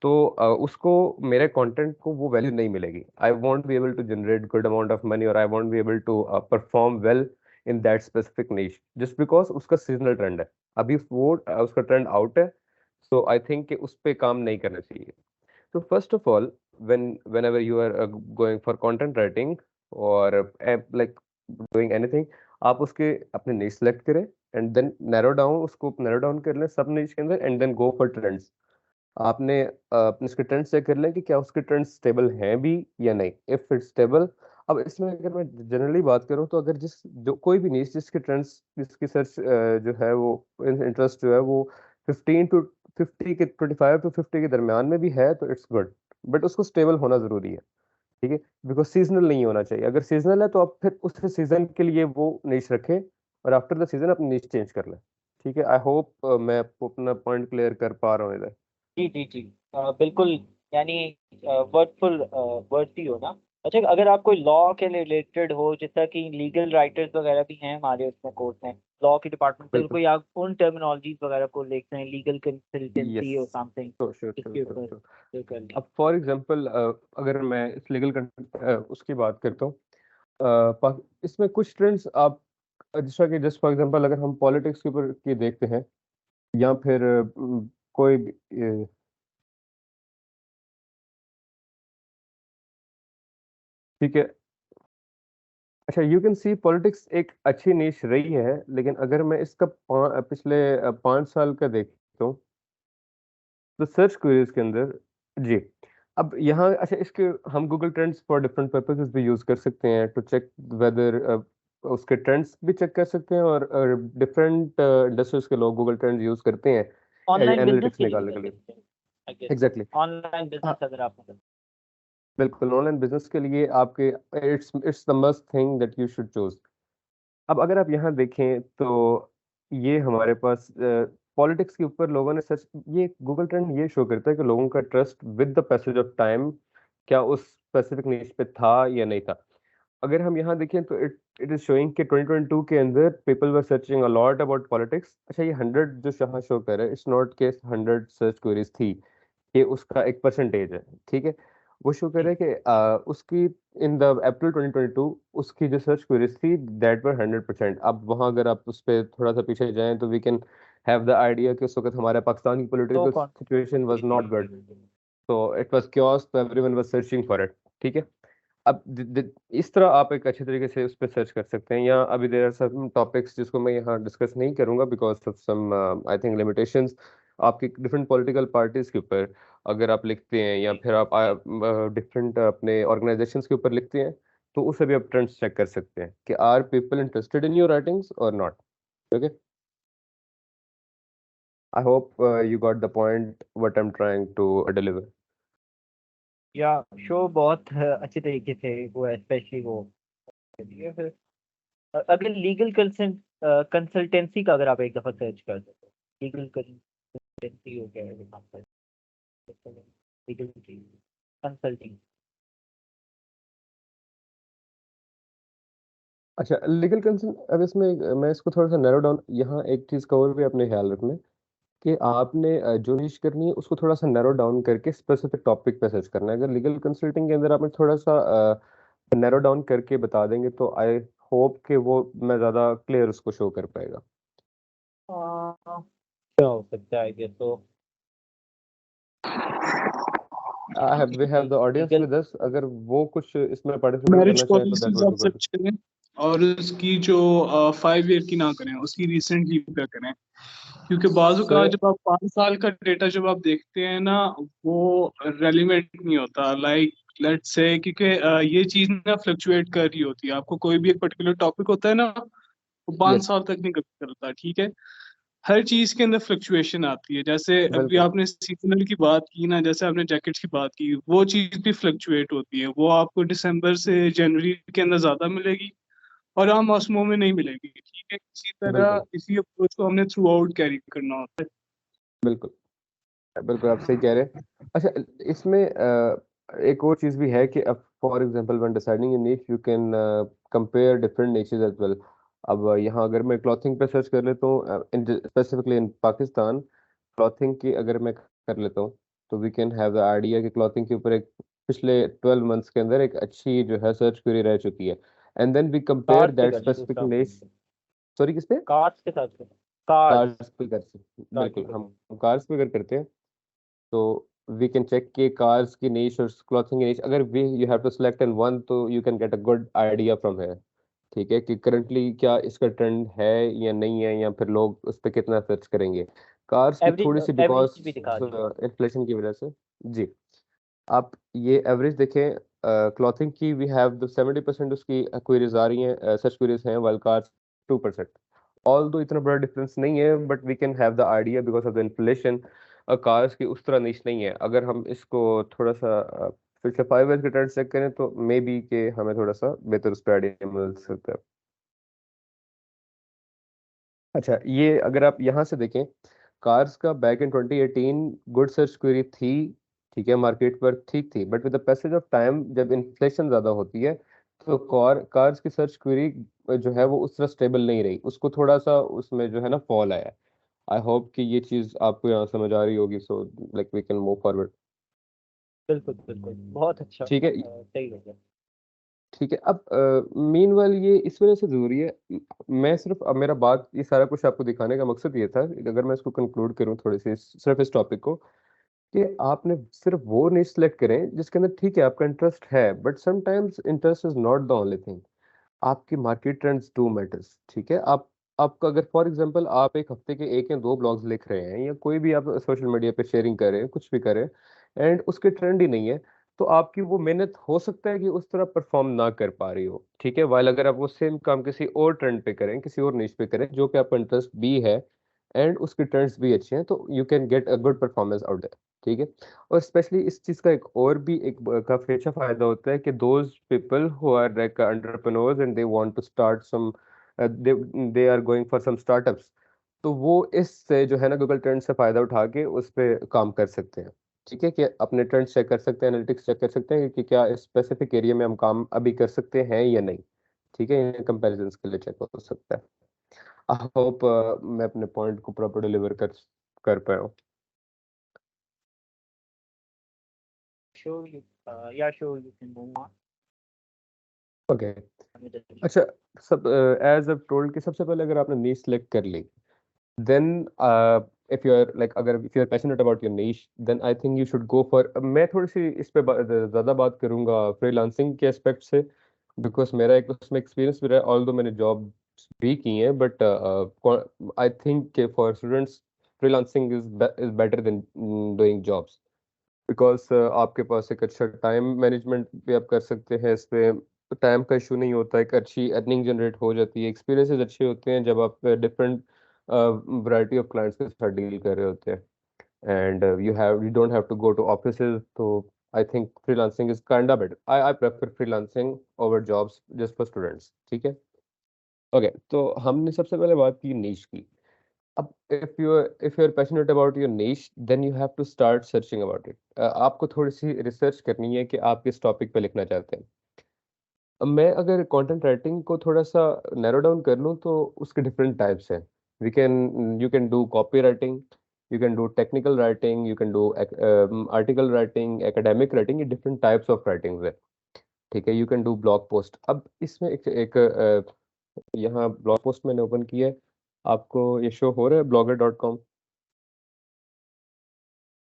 तो उसको मेरे कंटेंट को वो वैल्यू नहीं मिलेगी। I won't be able to generate good amount of money और I won't be able to perform well in that specific niche just because उसका सीजनल ट्रेंड है। अभी वो उसका ट्रेंड आउट है, सो आई थिंक कि उस पे काम नहीं करना चाहिए। So first of all, whenever you are going for content writing or like doing anything, आप उसके अपने niche select करें and then उसको narrow down कर लें सब niche के अंदर and then go for trends। आपने अपने उसके ट्रेंड्स चेक कर लें कि क्या उसके ट्रेंड्स स्टेबल हैं भी या नहीं। इफ इट्स स्टेबल, अब इसमें अगर मैं जनरली बात करूं तो अगर जो कोई भी नीश जिसके ट्रेंड्स जिसकी सर्च जो है वो इंटरेस्ट जो है वो 15 टू 50 के 25 टू 50 के दरमियान में भी है तो इट्स गुड, बट उसको स्टेबल होना जरूरी है। ठीक है, बिकॉज सीजनल नहीं होना चाहिए। अगर सीजनल है तो आप फिर उस सीजन के लिए वो नीश रखें और आफ्टर द सीजन अपनी नीश चेंज कर लें। ठीक है, आई होप मैं आपको अपना पॉइंट क्लियर कर पा रहा हूँ इधर। जी जी जी, बिल्कुल। यानी वर्डफुल वर्ड्स ही हो ना। अच्छा, अगर आप कोई लॉ के रिलेटेड हो, जैसा कि लीगल राइटर्स वगैरह भी हैं हमारे उसमें कोर्स में, लॉ के डिपार्टमेंट से, बिल्कुल। कोई आप उन टर्मिनोलॉजीज वगैरह को देखते हैं, लीगल कंसल्टेंसी और यस, समथिंग, श्योर इसके ऊपर जो कर लें। अब फॉर एग्जांपल अगर मैं इस लीगल उसकी बात करता हूँ, इसमें कुछ ट्रेंड्स आप जैसा कि जस्ट फॉर एग्जांपल अगर हम पॉलिटिक्स के ऊपर की देखते हैं या फिर कोई भी, ठीक है। अच्छा, यू कैन सी पॉलिटिक्स एक अच्छी नीश रही है, लेकिन अगर मैं इसका पिछले 5 साल का देखता हूँ तो सर्च क्वेरीज के अंदर, जी, अब यहाँ अच्छा इसके हम Google trends for different purposes भी यूज कर सकते हैं टू चेक वेदर, उसके ट्रेंड्स भी चेक कर सकते हैं और डिफरेंट इंडस्ट्रीज के लोग गूगल ट्रेंड्स यूज करते हैं ऑनलाइन बिजनेस एनालिटिक्स के लिए भी निकालने कर के लिए। सकते हैं, I guess। Exactly, online business अगर आप बिल्कुल ऑनलाइन बिजनेस के लिए आपके it's the must thing that you should choose. अब अगर आप यहाँ देखें तो ये हमारे पास पॉलिटिक्स के ऊपर लोगों ने सच, ये गूगल ट्रेंड ये शो करता है कि लोगों का trust with the passage of time क्या उस स्पेसिफिक निश पे था या नहीं था। अगर हम यहाँ देखें तो इट इट इज शोइंग कि 2022 के अंदर people were searching a lot about politics. अच्छा, ये 100 जो यहाँ शो कर रहा है, इट्स नॉट के 100 सर्च क्वेरीज थी, ये उसका एक परसेंटेज है। ठीक है, वो शो कर रहा है कि उसकी इन द अप्रैल 2022 उसकी जो सर्च क्वेरीज थी दैट वर 100%। अब वहाँ अगर आप उस पर थोड़ा सा पीछे जाएं तो we can have the idea कि उस वक्त हमारे पाकिस्तान की तो पॉलिटिकल कौन सिचुएशन वाज नॉट गुड, तो इट वाज क्योस, तो everyone was searching for it. ठीक है, अब इस तरह आप एक अच्छे तरीके से उस पर सर्च कर सकते हैं। या अभी देयर आर सम टॉपिक्स जिसको मैं यहाँ डिस्कस नहीं करूंगा because of some I think limitations. आपकी डिफरेंट पॉलिटिकल पार्टीज के ऊपर अगर आप लिखते हैं या फिर आप डिफरेंट अपने ऑर्गेनाइजेशंस के ऊपर लिखते हैं तो उसे भी आप ट्रेंड्स चेक कर सकते हैं कि are people interested in your writings और not. Okay, I hope you got the point what I am trying to deliver. या शो बहुत अच्छे तरीके से वो, स्पेशली वो ये फिर अगर लीगल कंसल्टेंसी का अगर आप एक दफ़ा सर्च कर दो, लीगल कंसल्टेंसी हो गया, लीगल कंसल्टिंग। अच्छा, लीगल कंसर्न, अब इसमें मैं इसको थोड़ा सा नैरो डाउन, यहाँ एक चीज़ का और भी अपने ख्याल रखना है कि आपने जो निश करनी है उसको थोड़ा सा नैरो डाउन करके स्पेसिफिक टॉपिक पे सर्च करना है। अगर लीगल कंसल्टिंग के अंदर आपने थोड़ा सा नैरो डाउन करके बता देंगे तो आई होप कि वो मैं ज़्यादा क्लियर उसको शो कर पाएगा। क्या हो सकता है ये तो we have the audience legal with us, अगर वो कुछ इसमें पार्टिसिपेट मैरिज करना चाहें तो दैट पॉलिसीज वुड आप बी गुड। सर्च करें और उसकी जो 5 ईयर की ना करें, उसकी रिसेंटली पे करें, क्योंकि बाजू का सर, जब आप 5 साल का डेटा जब आप देखते हैं ना, वो रेलिवेंट नहीं होता। लाइक लेट्स से, क्योंकि ये चीज ना फ्लक्चुएट कर रही होती है। आपको कोई भी एक पर्टिकुलर टॉपिक होता है ना, वो 5 साल तक नहीं करता। ठीक है, हर चीज के अंदर फ्लक्चुएशन आती है। जैसे अभी बिल्कुल आपने सीजनल की बात की ना, जैसे आपने जैकेट्स की बात की, वो चीज भी फ्लक्चुएट होती है। वो आपको दिसंबर से जनवरी के अंदर ज्यादा मिलेगी और आम मौसमों में नहीं मिलेगी। ठीक है, इसी तरह बिल्कुल इसी अप्रोच को हमने थ्रू आउट कैरी करना होता है। बिल्कुल बिल्कुल आप सही कह रहे हैं। अच्छा, इसमें एक और चीज़ भी है कि अब for example when deciding a niche you can compare different niches as well. अब यहाँ अगर मैं क्लॉथिंग पे सर्च कर लेता हूँ स्पेसिफिकली इन पाकिस्तान, क्लॉथिंग की अगर मैं कर लेता हूँ, तो we can have the idea कि क्लॉथिंग के ऊपर एक पिछले 12 मंथ्स के अंदर एक अच्छी जो है सर्च क्वेरी रह चुकी है। And then we compare cars पे दैट कर लें स्पेसिफिक दूसरा निश। सॉरी, किस पे? कार्स के साथ कार्स कार्स पे कर सकते, कार की बिल्कुल कर हम लें। कार्स पे अगर करते हैं तो वी कैन चेक के कार्स की niche और क्लॉथिंग की niche, अगर we you have to select in one तो you can get a good idea from here. ठीक है, कि करंटली क्या इसका ट्रेंड है या नहीं है, या फिर लोग उस पर कितना सर्च करेंगे। कार्स की एवरेज थोड़ी सी बिकॉज एवरेज भी दिखा दीजिए। इन्फ्लेशन की वजह से। जी, आप ये एवरेज देखें, क्लॉथिंग की वी हैव द 70% उसकी क्वेरीज आ रही हैं, सर्च क्वेरीज हैं, वाइल कार्स 2%। ऑल दो इतना बड़ा डिफरेंस नहीं है, but we can have the idea because of the inflation. Cars की उस तरह नीच नहीं है। अगर हम इसको थोड़ा सा पिछले 5 ईयर्स के ट्रेंड चेक करें तो मे बी के हमें थोड़ा सा बेहतर उस पर आइडिया मिल सकता है। अच्छा, ये अगर आप यहाँ से देखें, कार्स का back in 2018 good search query थी। ठीक है, मार्केट पर ठीक थी, but with the passage of time जब इन्फ्लेशन ज़्यादा होती है तो कार्स की सर्च क्वेरी जो है वो उस तरह स्टेबल नहीं रही, उसको थोड़ा सा उसमें जो है ना फॉल आया है। आई होप कि ये चीज़ आपको यहाँ समझ आ रही होगी, so like we can move forward. बिल्कुल बिल्कुल बहुत अच्छा ठीक है। सही हो गया। ठीक है, अब मीनवाइल ये इस वजह से ज़रूरी है। मैं सिर्फ अब मेरा बात ये सारा कुछ आपको दिखाने का मकसद ये था, अगर मैं इसको कंक्लूड करूँ थोड़ी सी सिर्फ इस टॉपिक को, कि आपने सिर्फ वो नहीं सिलेक्ट करें जिसके अंदर ठीक है आपका इंटरेस्ट है, but sometimes interest is not the only thing. आपकी मार्केट ट्रेंड्स डू मैटर्स। ठीक है, आप आपका अगर फॉर एग्जांपल आप एक हफ्ते के 1 या 2 ब्लॉग्स लिख रहे हैं, या कोई भी आप सोशल मीडिया पे शेयरिंग कर रहे हैं, कुछ भी कर रहे हैं, एंड उसके ट्रेंड ही नहीं है, तो आपकी वो मेहनत हो सकता है कि उस तरह परफॉर्म ना कर पा रही हो। ठीक है, वाइल अगर आप वो सेम काम किसी और ट्रेंड पे करें, किसी और निश पे करें जो कि आपका इंटरेस्ट भी है एंड उसके ट्रेंड्स भी अच्छे हैं, तो you can get a good performance out there. ठीक है, और स्पेशली इस चीज़ का एक और भी एक काफ़ी अच्छा फायदा होता है कि those people who are like entrepreneurs and they want to start some, they they are going for some startups, तो वो इससे जो है ना गूगल ट्रेंड से फायदा उठा के उस पे काम कर सकते हैं। ठीक है, कि अपने ट्रेंड चेक कर सकते हैं, एनालिटिक्स चेक कर सकते हैं कि क्या इस स्पेसिफिक एरिया में हम काम अभी कर सकते हैं या नहीं। ठीक है, ये कंपैरिजंस के लिए चेक हो सकता है। आई होप मैं अपने पॉइंट को प्रॉपर डिलीवर कर पाया हूँ। Sure you yeah sure you can move on okay. अच्छा, सब एज अब टोल्ड कि सबसे पहले अगर आपने नीश सेलेक्ट कर ली, then if you are like अगर if you are passionate about your niche, then I think you should go for, मैं थोड़ी सी इस पे ज़्यादा बात करूंगा फ्रीलांसिंग के एस्पेक्ट से, बिकॉज मेरा एक उसमें एक्सपीरियंस भी रहा है, ऑल्दो मैंने जॉब भी की है, but I think for students freelancing is better than doing jobs, because आपके पास एक अच्छा टाइम मैनेजमेंट भी आप कर सकते हैं इस पे, टाइम का इशू नहीं होता, एक अच्छी अर्निंग जनरेट हो जाती है, एक्सपीरियंसेस अच्छे होते हैं जब आप डिफरेंट वैरायटी ऑफ क्लाइंट्स के साथ डील कर रहे होते हैं, and you don't have to go to offices, तो I think freelancing is kind of better. I prefer freelancing over jobs just for students. ठीक है, ओके, तो हमने सबसे पहले बात की नीश की। अब if you're passionate about your niche, then you have to start searching about it. आपको थोड़ी सी रिसर्च करनी है कि आप किस टॉपिक पे लिखना चाहते हैं। अब मैं अगर कंटेंट राइटिंग को थोड़ा सा नैरो डाउन कर लूँ तो उसके डिफरेंट टाइप्स हैं। You can do copy writing, you can do technical writing, you can do article writing, academic writing, ये डिफरेंट टाइप्स ऑफ राइटिंग्स है। ठीक है, you can do blog post. अब इसमें यहाँ ब्लॉग पोस्ट मैंने ओपन किया है, आपको ये शो हो रहा है blogger.com?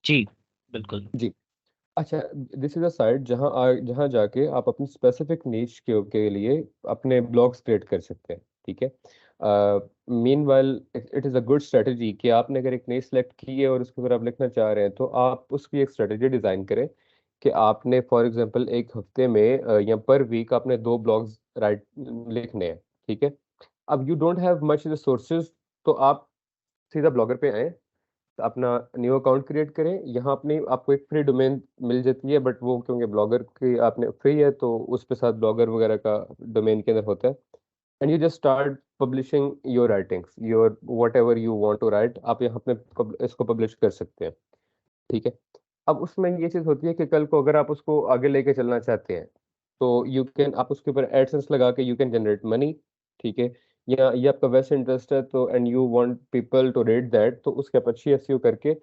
जी बिल्कुल। जी। अच्छा, दिस इज अ साइट जहाँ जाके आप अपनी स्पेसिफिक नीच के लिए अपने ब्लॉग्स क्रिएट कर सकते हैं। ठीक है, meanwhile it is a good strategy कि आपने अगर एक नीच सेलेक्ट की है और उसके ऊपर आप लिखना चाह रहे हैं, तो आप उसकी एक स्ट्रेटजी डिज़ाइन करें कि आपने फॉर एग्जांपल एक हफ्ते में या पर वीक आपने 2 ब्लॉग्स राइट लिखने हैं। ठीक है, अब you don't have much resources, तो आप सीधा ब्लॉगर पे आए, अपना न्यू अकाउंट क्रिएट करें, यहाँ अपनी आपको एक फ्री डोमेन मिल जाती है, बट वो क्योंकि ब्लॉगर की आपने फ्री है तो उस पे साथ ब्लॉगर वगैरह का डोमेन के अंदर होता है, and you just start publishing your writings, your whatever you want to write, आप यहाँ अपने इसको पब्लिश कर सकते हैं। ठीक है, अब उसमें ये चीज़ होती है कि कल को अगर आप उसको आगे लेके चलना चाहते हैं तो यू कैन, आप उसके ऊपर एडसेंस लगा के यू कैन जनरेट मनी, ठीक है। या ये आपका वेस्ट इंटरेस्ट है तो and you want people to rate that, तो उसके आप अच्छी एसईओ करके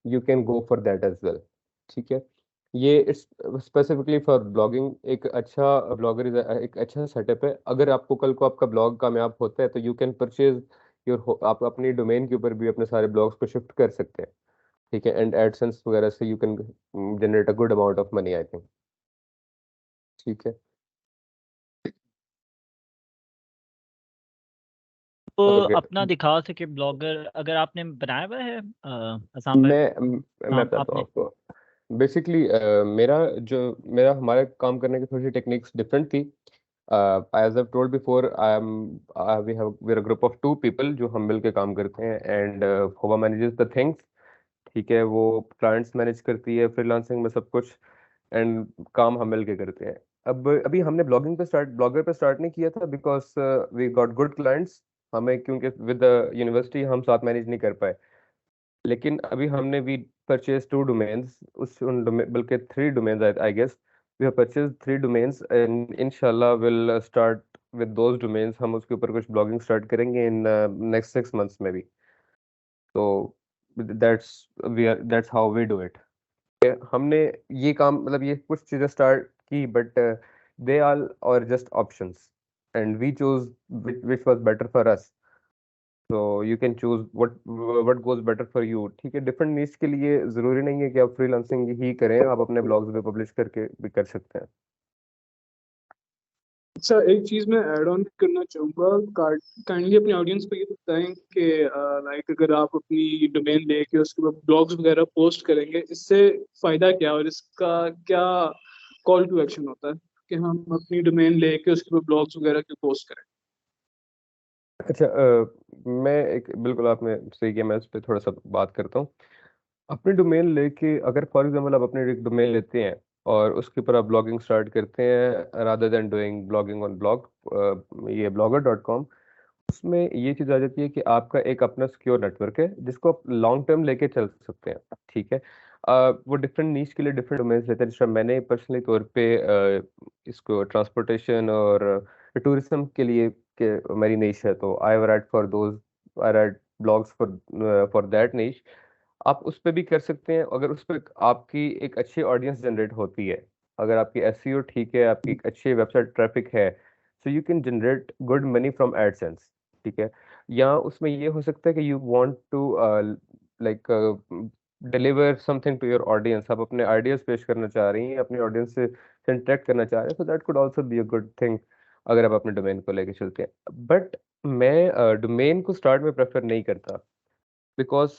you can go for that as well, ठीक है। ये इट्स स्पेसिफिकली फॉर ब्लॉगिंग, एक अच्छा ब्लॉगर इज एक अच्छा सेटअप है। अगर आपको कल को आपका ब्लॉग कामयाब होता है तो यू कैन परचेज योर, आप अपनी डोमेन के ऊपर भी अपने सारे ब्लॉग्स को शिफ्ट कर सकते हैं, ठीक है। एंड एडसेंस वगैरह से you can generate a good amount of money I think, ठीक है। तो ओके, अपना दिखा सके ब्लॉगर, अगर आपने बनाया हुआ है असाम भाई, मैं नाम बताता हूँ आपने? आपको। बेसिकली मेरा हमारे काम करने की थोड़ी सी टेक्निक्स डिफरेंट थी। As I told before, I am we are group of 2 people जो हम मिल के काम करते हैं। एंड होवा मैनेजेस द थिंग्स, ठीक है। वो क्लाइंट्स मैनेज करती है फ्रीलांसिंग में सब कुछ, एंड काम हम मिल के करते हैं। अब अभी हमने ब्लॉगर पे स्टार्ट नहीं किया था because we got good clients. हमें क्योंकि विद द यूनिवर्सिटी हम साथ मैनेज नहीं कर पाए। लेकिन अभी हमने वी परचेज 2 डोमेन्स, बल्कि 3 domains I guess. We have purchase 3 domains and इंशाल्लाह will start with those domains. हम उसके ऊपर कुछ ब्लॉगिंग स्टार्ट करेंगे इन नेक्स्ट 6 मंथ्स में भी। तो that's how we do it. हमने ये काम, मतलब ये कुछ चीजें स्टार्ट की, बट दे आर और just options and we choose which was better for us. So you can choose what goes better for you, ठीक है। डिफरेंट नीश के लिए जरूरी नहीं है कि आप फ्रीलांसिंग ही करें, आप अपने ब्लॉग्स पे पब्लिश करके भी कर सकते हैं। अच्छा, एक चीज मैं ऐड ऑन करना चाहूंगा। काइंडली अपने ऑडियंस को ये बताएं कि लाइक अगर आप अपनी डोमेन लेके उसके बाद ब्लॉग्स वगैरह पोस्ट करेंगे, इससे फायदा क्या है और इसका क्या कॉल टू एक्शन होता है कि हम अपनी डोमेन लेके उसके बाद ब्लॉग्स वगैरह क्यों पोस्ट करें? अच्छा, मैं एक बिल्कुल आपने सही किया, मैं इस पे थोड़ा सा बात करता हूँ। अपने डोमेन लेके अगर फॉर एग्जांपल आप अपने एक डोमेन लेते हैं और उसके ऊपर आप ब्लॉगिंग स्टार्ट करते हैं rather than doing blogging on blog, ये blogger.com, उसमें ये चीज़ आ जाती है कि आपका एक अपना सिक्योर नेटवर्क है जिसको आप लॉन्ग टर्म लेके चल सकते हैं, ठीक है। वो डिफरेंट नीश के लिए डिफरेंट डोमेन्स लेते हैं। जैसे मैंने पर्सनली तौर पे इसको ट्रांसपोर्टेशन और टूरिज्म के लिए के मेरी नीश है, तो I write for those, I write blogs for that niche. आप उस पे भी कर सकते हैं अगर उस पर आपकी एक अच्छी ऑडियंस जनरेट होती है। अगर आपकी एसईओ ठीक है, आपकी एक अच्छी वेबसाइट ट्रैफिक है, so you can generate good money from AdSense, ठीक है। या उसमें ये हो सकता है कि you want to like deliver something to your audience, आप अपने आइडियाज पेश करना चाह रही हैं, अपनी ऑडियंस से इंटरेक्ट करना चाह रहे हैं, so that could also be a good thing अगर आप अपने डोमेन को लेके चलते हैं। बट मैं डोमेन को स्टार्ट में प्रेफर नहीं करता बिकॉज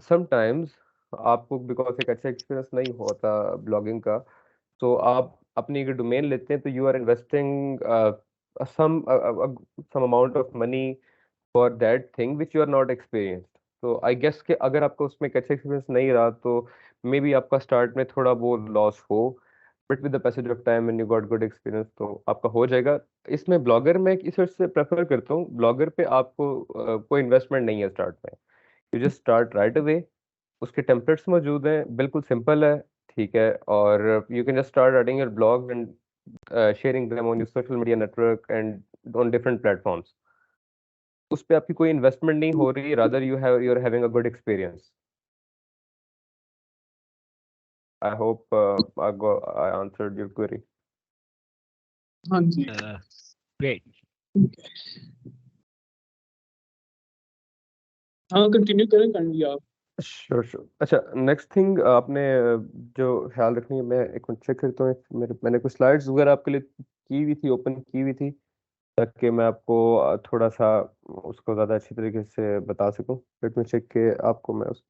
समटाइम्स आपको बिकॉज एक अच्छा एक्सपीरियंस नहीं होता ब्लॉगिंग का, तो आप अपनी अगर डोमेन लेते हैं तो you are investing some some amount of money for that thing which you are not experienced. तो आई गेस कि अगर आपका उसमें एक अच्छा एक्सपीरियंस नहीं रहा तो मे बी आपका स्टार्ट में थोड़ा वो लॉस हो, but with the passage of time and you got good experience तो आपका हो जाएगा। इसमें ब्लॉगर मैं इस वजह से प्रेफर करता हूँ, ब्लॉगर पे आपको कोई इन्वेस्टमेंट नहीं है स्टार्ट में, you just start right away. उसके टेम्पलेट्स मौजूद हैं, बिल्कुल सिंपल है, ठीक है। और you can just start writing your blog and sharing them on your social media network and on different platforms. उस पे आपकी कोई इन्वेस्टमेंट नहीं हो रही, rather you are having a good experience. I hope I answered your query. हाँ जी, ग्रेट। हाँ कंटिन्यू करें काइंडली आप। Sure sure. अच्छा, नेक्स्ट थिंग आपने जो ख्याल रखनी है, मैं एक मिनट चेक करता हूँ। मैंने कुछ स्लाइड्स वगैरह आपके लिए की हुई थी, ओपन की हुई थी, ताकि मैं आपको थोड़ा सा उसको ज़्यादा अच्छी तरीके से बता सकूं। लेट मी चेक के आपको मैं उस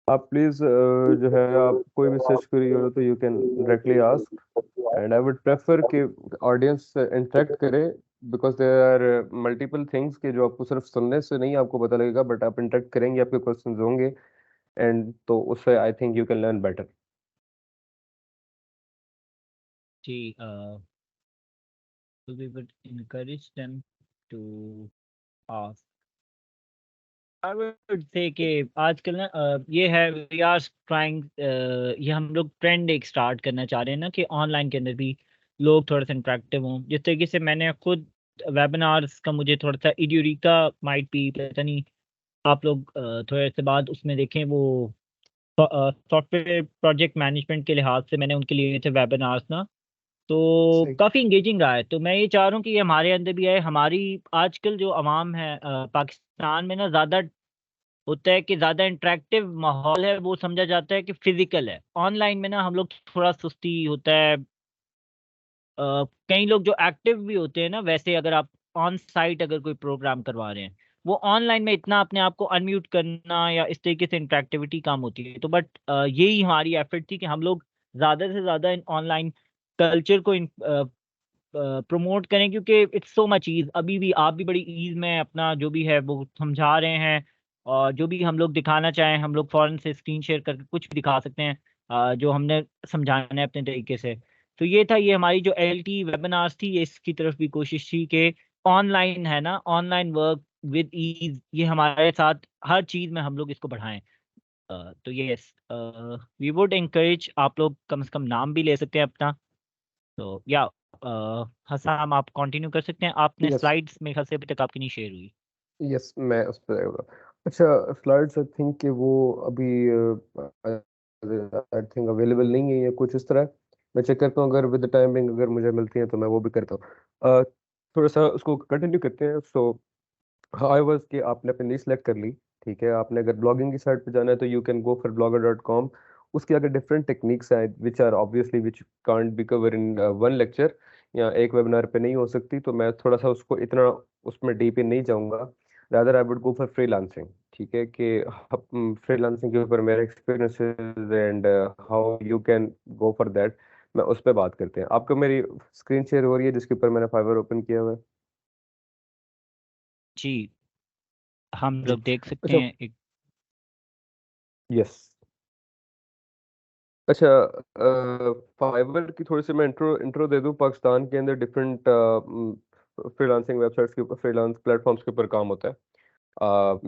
आप प्लीज़ जो है आप कोई भी सर्च करी हो तो you can directly ask, and I would prefer कि ऑडियंस इंटरेक्ट करे because there are multiple things के जो आपको सिर्फ सुनने से नहीं आपको पता लगेगा, बट आप इंटरेक्ट करेंगे, आपके क्वेश्चंस होंगे, एंड तो उससे I think you can learn better. जी so we would encourage them to ask. I would say कि आजकल ना ये है वी आर ट्राइंग, ये हम लोग ट्रेंड एक स्टार्ट करना चाह रहे हैं ना कि ऑनलाइन के अंदर भी लोग थोड़ा सा इंटरेक्टिव हों। जिस तरीके से मैंने खुद वेबिनार्स का मुझे थोड़ा सा इड्यूरिका माइट भी पता नहीं, आप लोग थोड़े से बाद उसमें देखें वो सॉफ्टवेयर प्रोजेक्ट मैनेजमेंट के लिहाज से मैंने उनके लिए थे वेबिनार्स ना, तो सही। काफ़ी इंगेजिंग रहा है। तो मैं ये चाह रहा हूँ कि ये हमारे अंदर भी आए। हमारी आजकल जो आवाम है पाकिस्तान में ना ज़्यादा होता है कि ज़्यादा इंटरेक्टिव माहौल है, वो समझा जाता है कि फिजिकल है। ऑनलाइन में ना हम लोग थोड़ा सुस्ती होता है। कई लोग जो एक्टिव भी होते हैं ना, वैसे अगर आप ऑन साइट अगर कोई प्रोग्राम करवा रहे हैं, वो ऑनलाइन में इतना अपने आप को अनम्यूट करना या इस तरीके से इंटरेक्टिविटी कम होती है। तो बट यही हमारी एफर्ट थी कि हम लोग ज़्यादा से ज़्यादा इन ऑनलाइन कल्चर को प्रमोट करें, क्योंकि इट्स सो मच ईज़। अभी भी आप भी बड़ी ईज़ में अपना जो भी है वो समझा रहे हैं, और जो भी हम लोग दिखाना चाहें हम लोग फ़ौरन से स्क्रीन शेयर करके कुछ भी दिखा सकते हैं, जो हमने समझाना है अपने तरीके से। तो ये था, ये हमारी जो एलटी वेबिनार्स थी, ये इसकी तरफ भी कोशिश थी कि ऑनलाइन है ना, ऑनलाइन वर्क विद ईज़, ये हमारे साथ हर चीज़ में हम लोग इसको बढ़ाएँ। तो येस, वी वुड एनकरेज, आप लोग कम से कम नाम भी ले सकते हैं अपना। तो या हसाम आप कंटिन्यू कर सकते हैं। आपने यस स्लाइड्स मेरे ख्याल से अभी तक आपकी नहीं शेयर हुई। यस, मैं उस पर आऊँगा। अच्छा, स्लाइड्स आई थिंक कि वो अभी आई थिंक अवेलेबल नहीं है या कुछ इस तरह। मैं चेक करता हूँ, अगर विद द टाइमिंग अगर मुझे मिलती है तो मैं वो भी करता हूँ। थोड़ा सा उसको कंटिन्यू करते हैं। सो हाउ आई वाज कि आपने अपनी niche सेलेक्ट कर ली, ठीक है। आपने अगर ब्लॉगिंग की साइड पे जाना है तो you can go for blogger.com। उसकी अगर डिफरेंट टेक्निक्स हैं which are obviously which can't be cover in one lecture या एक वेबिनार पे नहीं हो सकती, तो मैं थोड़ा सा उसको इतना उसमें डीप इन नहीं जाऊंगा। Rather I would go for freelancing, ठीक है, कि फ्रीलांसिंग के ऊपर मेरे experiences and how you can go for that, मैं उस पर बात करते हैं। आपको मेरी स्क्रीन शेयर हो रही है जिसके ऊपर मैंने फाइवर ओपन किया हुआ है? जी, हम जी। लोग देख सकते अच्छा। हैं एक। यस। अच्छा, फाइवर की थोड़ी सी मैं इंट्रो इंट्रो दे दूं। पाकिस्तान के अंदर डिफरेंट फ्रीलांसिंग वेबसाइट्स के ऊपर, फ्रीलांस प्लेटफॉर्म्स के ऊपर काम होता है,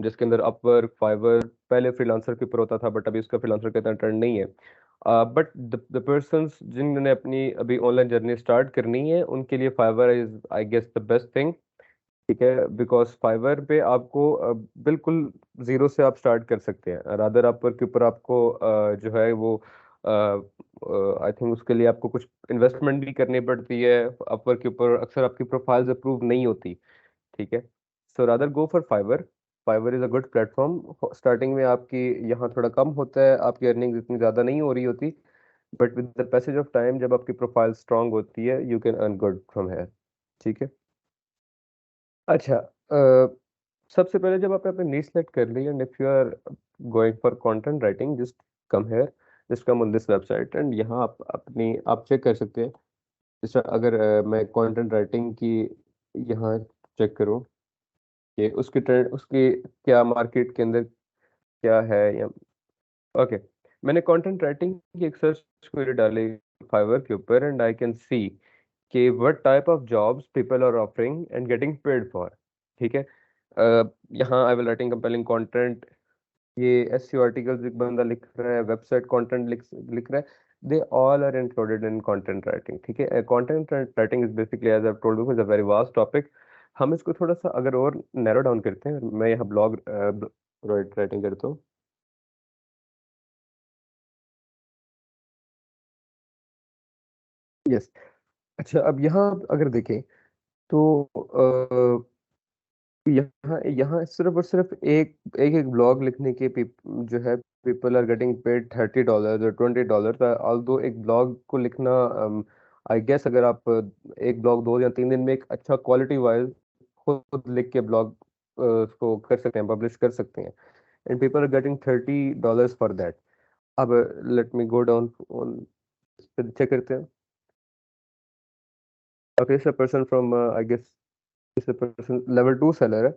जिसके अंदर अपवर्क, फाइवर पहले फ्रीलांसर के ऊपर होता था, बट अभी उसका फ्रीलांसर का इतना ट्रेंड नहीं है। बट द पर्सन्स जिन्होंने अपनी अभी ऑनलाइन जर्नी स्टार्ट करनी है उनके लिए Fiverr is I guess the best thing, ठीक है। बिकॉज फाइवर पे आपको बिल्कुल जीरो से आप स्टार्ट कर सकते हैं। रादर अपवर्क के ऊपर आपको जो है वो आई थिंक उसके लिए आपको कुछ इन्वेस्टमेंट भी करनी पड़ती है। अपवर्क के ऊपर अक्सर आपकी प्रोफाइल्स अप्रूव नहीं होती, ठीक है। So rather go for Fiverr. Fiverr is a good platform. Starting में आपकी यहाँ थोड़ा कम होता है, आपकी अर्निंग इतनी ज़्यादा नहीं हो रही होती, but with the passage of time जब आपकी प्रोफाइल स्ट्रांग होती है you can earn good from here, ठीक है। अच्छा, सबसे पहले जब आपने अपनी नीड सेलेक्ट कर ली and if you are going for content writing, just come here, just come on this website and यहाँ आप अपनी आप चेक कर सकते हैं। जैसे अगर मैं कंटेंट राइटिंग की यहाँ चेक करूँ कि उसकी ट्रेंड, उसकी क्या मार्केट के अंदर क्या है, या ओके, मैंने कंटेंट राइटिंग की एक सर्च क्वेरी डाली फाइवर के ऊपर एंड आई कैन सी कि what type of jobs people are offering and getting paid for, ठीक है। यहाँ I will writing compelling content, ये एसईओ आर्टिकल्स एक बंदा लिख रहा है, वेबसाइट कंटेंट लिख रहा है, they all are included in content writing, ठीक है। Content writing is basically as I told you is a very vast topic. हम इसको थोड़ा सा अगर और नैरो डाउन करते हैं, मैं यहाँ ब्लॉग राइटिंग करता हूँ। यस। अच्छा, अब यहाँ अगर देखें तो यहाँ यहाँ सिर्फ और सिर्फ एक एक एक ब्लॉग लिखने के जो है पीपल आर गेटिंग पेड $30 और $20। ऑल्दो एक ब्लॉग को लिखना, आई गेस अगर आप एक ब्लॉग 2 या 3 दिन में एक अच्छा क्वालिटी वाइज खुद लिख के ब्लॉग उसको कर सकते हैं, पब्लिश कर सकते हैं, and people are getting $30 for that. अब let me go down on, check करते हैं। Okay, sir person from I guess जैसे पर्सन लेवल 2 सेलर है,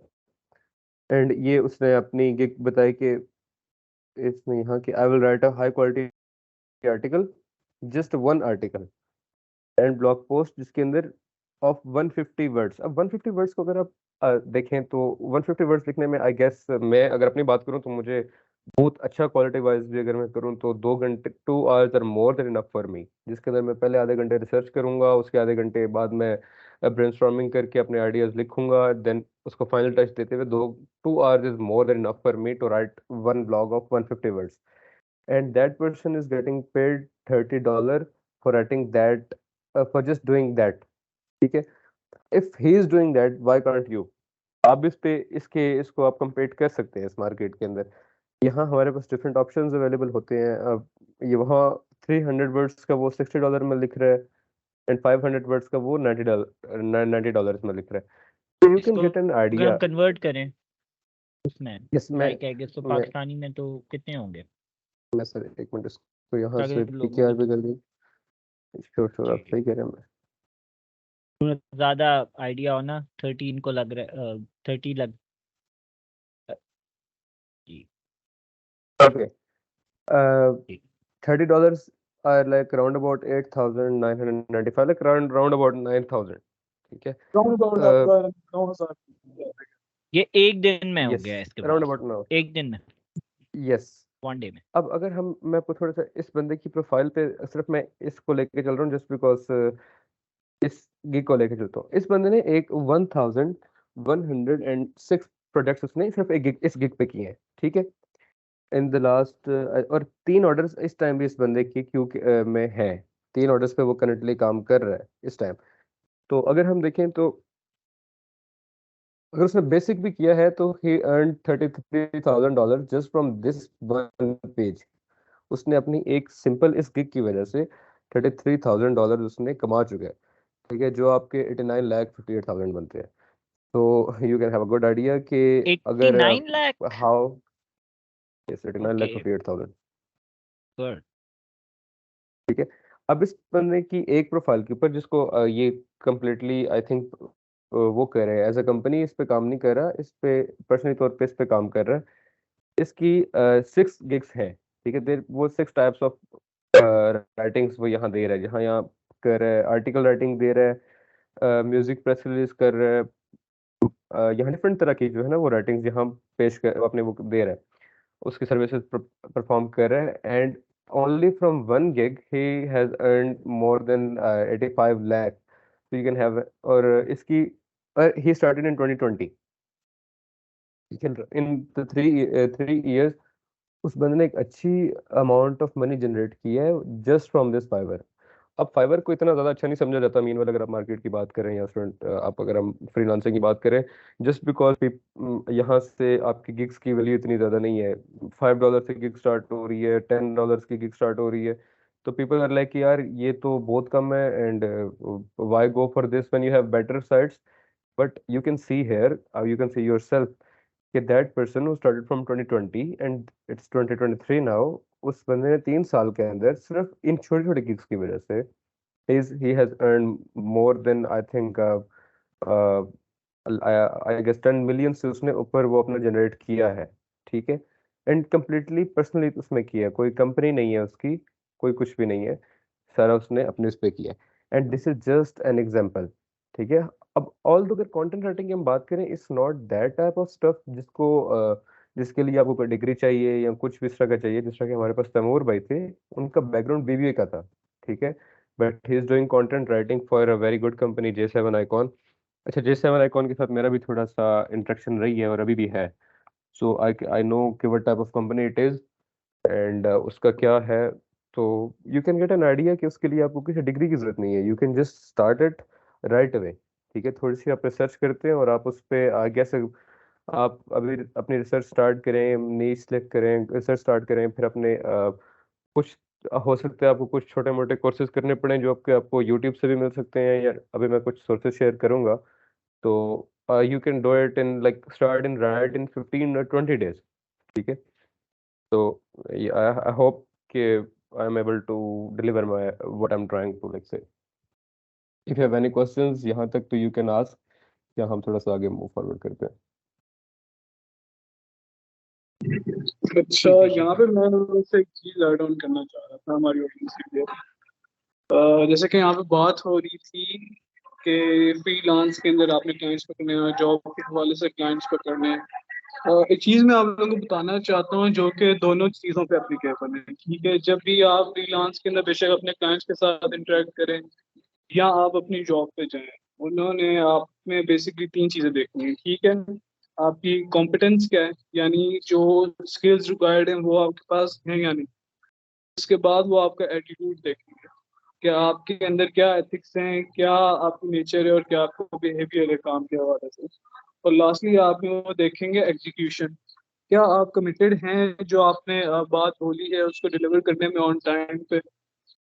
एंड ये उसने अपनी गिग बताई कि इसमें यहाँ कि I will write a high quality article, just one article and blog post जिसके अंदर ऑफ 150 वर्ड्स। अब 150 वर्ड्स को अगर आप देखें तो 150 वर्ड्स लिखने में आई गेस, मैं अगर अपनी बात करूं तो मुझे बहुत अच्छा क्वालिटी वाइज भी अगर मैं करूं तो 2 घंटे 2 hours are more than enough for me, जिसके अंदर मैं पहले आधे घंटे रिसर्च करूंगा, उसके आधे घंटे बाद मैं ब्रेनस्टॉर्मिंग करके अपने आइडियाज लिखूंगा, देन उसको फाइनल टच देते हुए 2 hours is more than enough for me to write one blog of 150 words, and that person is getting paid $30 for writing that, for just doing that, ठीक है। if he is doing that, why can't you? आप इस पे इसको आप compete कर सकते हैं इस मार्केट के अंदर। यहाँ हमारे पास डिफरेंट ऑप्शंस अवेलेबल होते हैं। अब ये वहाँ 300 वर्ड्स का वो $60 में लिख रहा है, एंड 500 वर्ड्स का वो $90 में लिख रहा है, तो यू कैन इसको गेट एन अगर आइडिया। हम कन्वर्ट करें उसमें यस, लाइक आई गेस तो मैं पाकिस्तानी में तो कितने होंगे सर एक मिनट इसको यहाँ ताकि से लोगों PKR को पे कर दें। श्योर आप जी सही कह रहे हैं। ज्यादा आइडिया हो ना 13 को लग रहा है 30 लग जी Okay. Ji $30 are like around about 8,995, like round about 9,000, ठीक है। राउंड अबाउट Uh, आपका 9,000। ये एक दिन में हो yes, गया इसके round बाद about now, एक दिन में yes। वन डे में अब अगर मैं आपको थोड़ा सा इस बंदे की प्रोफाइल पे, सिर्फ मैं इसको लेके चल रहा हूँ जस्ट बिकॉज इस गिग को लेके चलता हूँ। इस बंदे ने एक 1,106 प्रोडक्ट्स उसने सिर्फ इस गिग पे किए हैं, ठीक है। इन द लास्ट, और 3 ऑर्डर्स इस टाइम भी इस बंदे की क्यू में है, 3 ऑर्डर्स पे वो करंटली काम कर रहा है इस टाइम। तो अगर हम देखें तो अगर उसने बेसिक भी किया है तो he earn $33,000 just from this one page. उसने अपनी एक सिंपल इस गिग की वजह से $33,000 उसने कमा चुका है, ठीक है, जो आपके 89,58,000 बनते हैं। तो you can have a good idea कि अगर 89 lakh how, yes, okay 89,58,000, good ठीक है। अब इस बंदे की एक प्रोफाइल के ऊपर जिसको ये कम्प्लीटली आई थिंक वो कर रहे हैं एज अ कंपनी, इस पे काम नहीं कर रहा, इस पे पर्सनली तौर पे इस पे काम कर रहा है। इसकी 6 गिग्स हैं, ठीक है। वो 6 टाइप्स ऑफ राइटिंग्स वो यहाँ दे रहा है, जहाँ यहाँ कर रहा है आर्टिकल राइटिंग दे रहा है, म्यूजिक प्रेस रिलीज कर रहा है, यहाँ डिफरेंट तरह की जो है ना वो राइटिंग्स यहाँ पेश कर अपने वो दे रहा है, उसकी सर्विसेज परफॉर्म कर रहा है, and only from one gig he has earned more than 85 lakh, so you can have, और इसकी he started in 2020, in the 3 years उस बंदे ने एक अच्छी अमाउंट ऑफ मनी जनरेट की है जस्ट फ्रॉम दिस फाइवर। अब फाइवर को इतना ज़्यादा अच्छा नहीं समझा जाता मीन वाला, अगर आप मार्केट की बात करें या स्टूडेंट आप अगर हम फ्रीलांसिंग की बात करें, जस्ट बिकॉज यहाँ से आपकी गिग्स की वैल्यू इतनी ज़्यादा नहीं है। $5 से गिग स्टार्ट हो रही है, $10 की गिग स्टार्ट हो रही है, तो पीपल आर लाइक यार ये तो बहुत कम है, and why go for this when you have better sites. But you can see here, you can see yourself कि that person who started from 2020 and it's 2023 now, उस बंदे ने 3 साल के अंदर सिर्फ इन छोटे छोटे गिग्स की वजह से he has earned more than I think uh, I guess 10 million से उसने ऊपर वो अपना जनरेट किया है, ठीक है। एंड कम्प्लीटली पर्सनली उसमें किया है, कोई कंपनी नहीं है उसकी, कोई कुछ भी नहीं है, सारा उसने अपने इस पे किया है, and this is just an example, ठीक है। अब ऑल अगर कंटेंट राइटिंग की हम बात करें, it's not that type of stuff जिसको जिसके लिए आपको कोई डिग्री चाहिए या कुछ भी इस तरह का चाहिए। जिस तरह के हमारे पास तैमूर भाई थे, उनका बैकग्राउंड BBA का था, ठीक है, but he is doing content writing for a very good company J7 icon. अच्छा, J7 आइकॉन के साथ मेरा भी थोड़ा सा इंटरेक्शन रही है और अभी भी है, सो आई नो कि what type of company it is, and उसका क्या है। तो you can get an idea कि उसके लिए आपको किसी डिग्री की जरूरत नहीं है, you can just start it right away, ठीक है। थोड़ी सी आप रिसर्च करते हैं और आप उस पर आई गेस आप अभी अपनी रिसर्च स्टार्ट करें, नीश सिलेक्ट करें, रिसर्च स्टार्ट करें, फिर अपने कुछ हो सकता है आपको कुछ छोटे मोटे कोर्सेज करने पड़े जो आपको यूट्यूब से भी मिल सकते हैं, या अभी मैं कुछ सोर्सेज शेयर करूंगा। तो you can do it in like start in right in 15 or 20 days, ठीक है। तो आई होप कि I am able to deliver my what I am trying to like say. If you have any questions यहाँ तक तो यू कैन आस्क, या हम थोड़ा सा आगे मूव फॉरवर्ड करते हैं? अच्छा, यहाँ पे मैं से एक चीज ऐड ऑन करना चाह रहा था हमारी ऑडियंस के लिए। जैसे कि यहाँ पे बात हो रही थी कि फ्रीलांस के अंदर आपने क्लाइंट्स पकड़ने हैं, जॉब के हवाले से क्लाइंट्स पकड़ने हैं। एक चीज मैं आप लोगों को बताना चाहता हूँ जो कि दोनों चीजों पे एप्लीकेबल है। ठीक है, जब भी आप फ्रीलांस के अंदर बेशक अपने क्लाइंट्स के साथ इंटरेक्ट करें या आप अपनी जॉब पे जाएं, उन्होंने आप में बेसिकली तीन चीजें देखनी है। ठीक है, आपकी कॉम्पिटेंस क्या है, यानी जो स्किल्स रिक्वायर्ड हैं वो आपके पास हैं या नहीं। उसके बाद वो आपका एटीट्यूड देखेंगे, क्या आपके अंदर क्या एथिक्स हैं, क्या आपकी नेचर है और क्या आपका बिहेवियर है काम के हवाले से। और लास्टली आप में वो देखेंगे एग्जीक्यूशन, क्या आप कमिटेड हैं, जो आपने बात बोली है उसको डिलीवर करने में ऑन टाइम पे।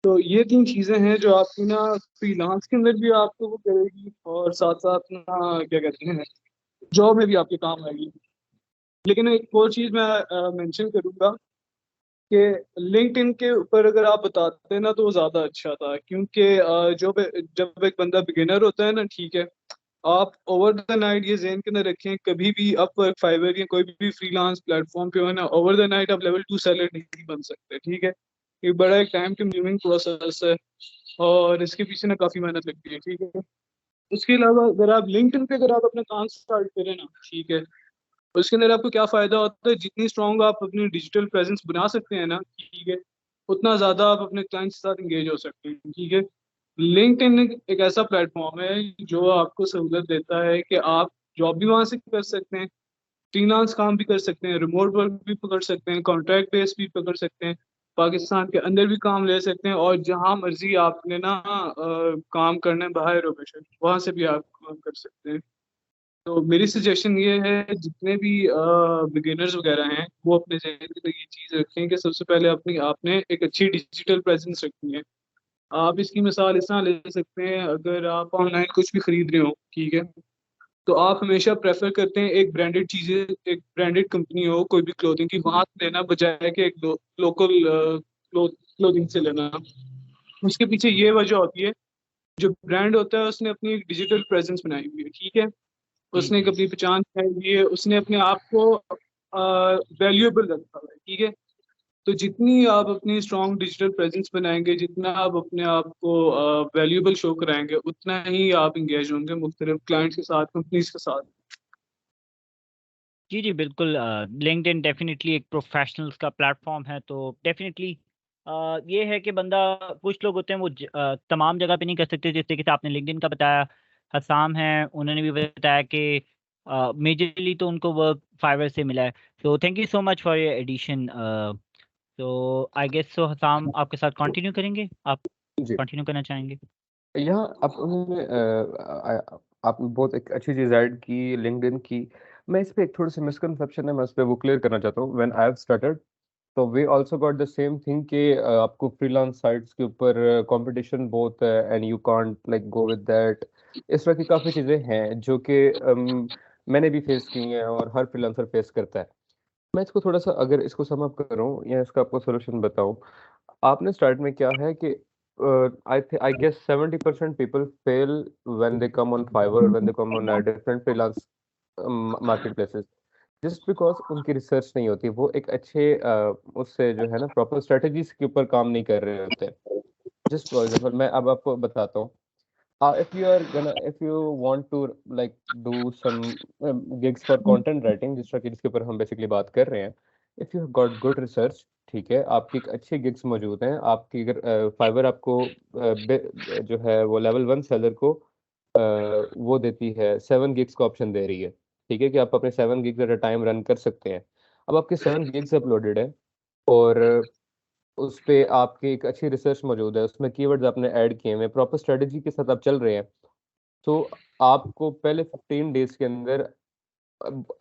तो ये तीन चीजें हैं जो आपकी ना फ्रीलांस के अंदर भी आपको वो करेगी और साथ साथ ना क्या कहते हैं जॉब में भी आपके काम आएगी। लेकिन एक और चीज मैं मेंशन करूंगा कि लिंक्डइन के ऊपर अगर आप बताते हैं ना तो वो ज्यादा अच्छा था, क्योंकि जब एक बंदा बिगिनर होता है ना, ठीक है, आप ओवर द नाइट ये ज़हन के अंदर रखें, कभी भी अपवर्क, फाइवर या कोई भी फ्रीलांस प्लेटफॉर्म पे हो ना, ओवर द नाइट आप लेवल 2 सेलर नहीं बन सकते। ठीक है, ये बड़ा एक टाइम कंज्यूमिंग प्रोसेस है और इसके पीछे ना काफी मेहनत लगती है। ठीक है, उसके अलावा अगर आप लिंक्डइन पे अगर आप अपना काम स्टार्ट करें ना, ठीक है, उसके अंदर आपको क्या फायदा होता है, जितनी स्ट्रांग आप अपनी डिजिटल प्रेजेंस बना सकते हैं ना, ठीक है, उतना ज्यादा आप अपने क्लाइंट्स के साथ इंगेज हो सकते हैं। ठीक है, लिंक्डइन एक ऐसा प्लेटफॉर्म है जो आपको सहूलत देता है कि आप जॉब भी वहां से कर सकते हैं, फ्रीलांस काम भी कर सकते हैं, रिमोट वर्क भी पकड़ सकते हैं, कॉन्ट्रैक्ट बेस भी पकड़ सकते हैं, पाकिस्तान के अंदर भी काम ले सकते हैं, और जहां मर्जी आपने ना काम करना है बाहर हो बेशक, वहां से भी आप काम कर सकते हैं। तो मेरी सजेशन ये है, जितने भी बिगिनर्स वगैरह हैं वो अपने जहन के अंदर ये चीज़ रखें कि सबसे पहले अपनी आपने एक अच्छी डिजिटल प्रेजेंस रखनी है। आप इसकी मिसाल इस तरह ले सकते हैं, अगर आप ऑनलाइन कुछ भी खरीद रहे हो, ठीक है, तो आप हमेशा प्रेफर करते हैं एक ब्रांडेड चीज़ें, एक ब्रांडेड कंपनी हो कोई भी क्लोथिंग की, वहां से लेना बजाय कि एक लोकल क्लोथिंग से लेना। उसके पीछे ये वजह होती है, जो ब्रांड होता है उसने अपनी एक डिजिटल प्रेजेंस बनाई हुई है। ठीक है, उसने एक अपनी पहचान बनाई हुई है, उसने अपने आप को वैल्यूएबल रखा हुआ है। ठीक है, तो जितनी आप अपनी स्ट्रॉन्ग डिजिटल प्रेजेंस बनाएंगे, जितना आप अपने आप को वैल्यूएबल शो कराएंगे, उतना ही आप इंगेज होंगे मुख्तलिफ क्लाइंट्स के साथ, कंपनीज के साथ। जी जी बिल्कुल। लिंक्डइन डेफिनेटली एक प्रोफेशनल्स का प्लेटफॉर्म है, तो डेफिनेटली ये है कि बंदा, कुछ लोग होते हैं वो तमाम जगह पे नहीं कर सकते, जिस तरीके से आपने लिंक्डइन का बताया। हसाम है, उन्होंने भी बताया कि मेजरली तो उनको वर्क फाइवर से मिला है। तो thank you so much for your addition. तो आई गेस सो हसाम आपके साथ कंटिन्यू करेंगे, आप जी, कंटिन्यू करना चाहेंगे? यहाँ आप उन्होंने आपने बहुत एक अच्छी चीज़ ऐड की लिंक्डइन की। मैं इस पे एक थोड़ी सी मिसकंसेप्शन है, मैं उस पर वो क्लियर करना चाहता हूँ। व्हेन आई हैव स्टार्टेड, तो we also got the same thing कि आपको फ्रीलांस साइट्स के ऊपर कंपटीशन बहुत है and you can't like go with that. इस तरह की काफ़ी चीज़ें हैं जो कि मैंने भी फेस की हैं और हर फ्रीलांसर फेस करता है। मैं इसको थोड़ा सा अगर इसको सम अप करूँ या इसका आपको सोल्यूशन बताऊँ, आपने स्टार्ट में क्या है कि I guess 70% people fail when they come on Fiverr और when they come on different freelance market places, just because उनकी रिसर्च नहीं होती। वो एक अच्छे उससे जो है ना प्रॉपर स्ट्रेटजीज के ऊपर काम नहीं कर रहे होते। जस्ट फॉर एग्जांपल मैं अब आपको बताता हूँ। If you want to like do some gigs for content writing, जिस तरह की जिसके ऊपर हम बेसिकली बात कर रहे हैं, if you have got good research, ठीक है, आपकी एक अच्छी गिग्स मौजूद हैं, आपकी अगर फाइवर आपको जो है वो लेवल 1 सेलर को वो देती है, 7 गिग्स का ऑप्शन दे रही है, ठीक है, कि आप अपने 7 gigs at a time run कर सकते हैं। अब आपके 7 गिग्स अपलोडेड है और उस पे आपकी एक अच्छी रिसर्च मौजूद है, उसमें कीवर्ड्स आपने ऐड किए हुए हैं, प्रॉपर स्ट्रेटजी के साथ आप चल रहे हैं, तो आपको पहले 15 डेज के अंदर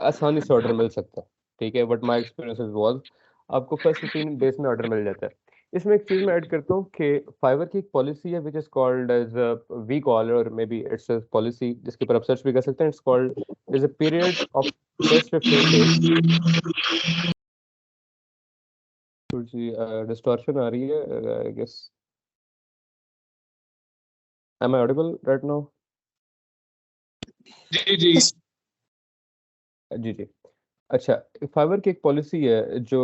आसानी से ऑर्डर मिल सकता है। ठीक है, बट माय एक्सपीरियंस वाज आपको फर्स्ट 15 डेज में ऑर्डर मिल जाता है। इसमें एक चीज मैं ऐड करता हूँ कि फाइवर की एक पॉलिसी है which is called as we call, और may be it's a policy जिसके ऊपर आप सर्च भी कर सकते हैं। It's called is a period of first 15 days. थोड़ी सी डिस्टॉर्शन आ रही है, I guess. Am I audible right now? जी जी जी जी। अच्छा, फाइवर की एक पॉलिसी है जो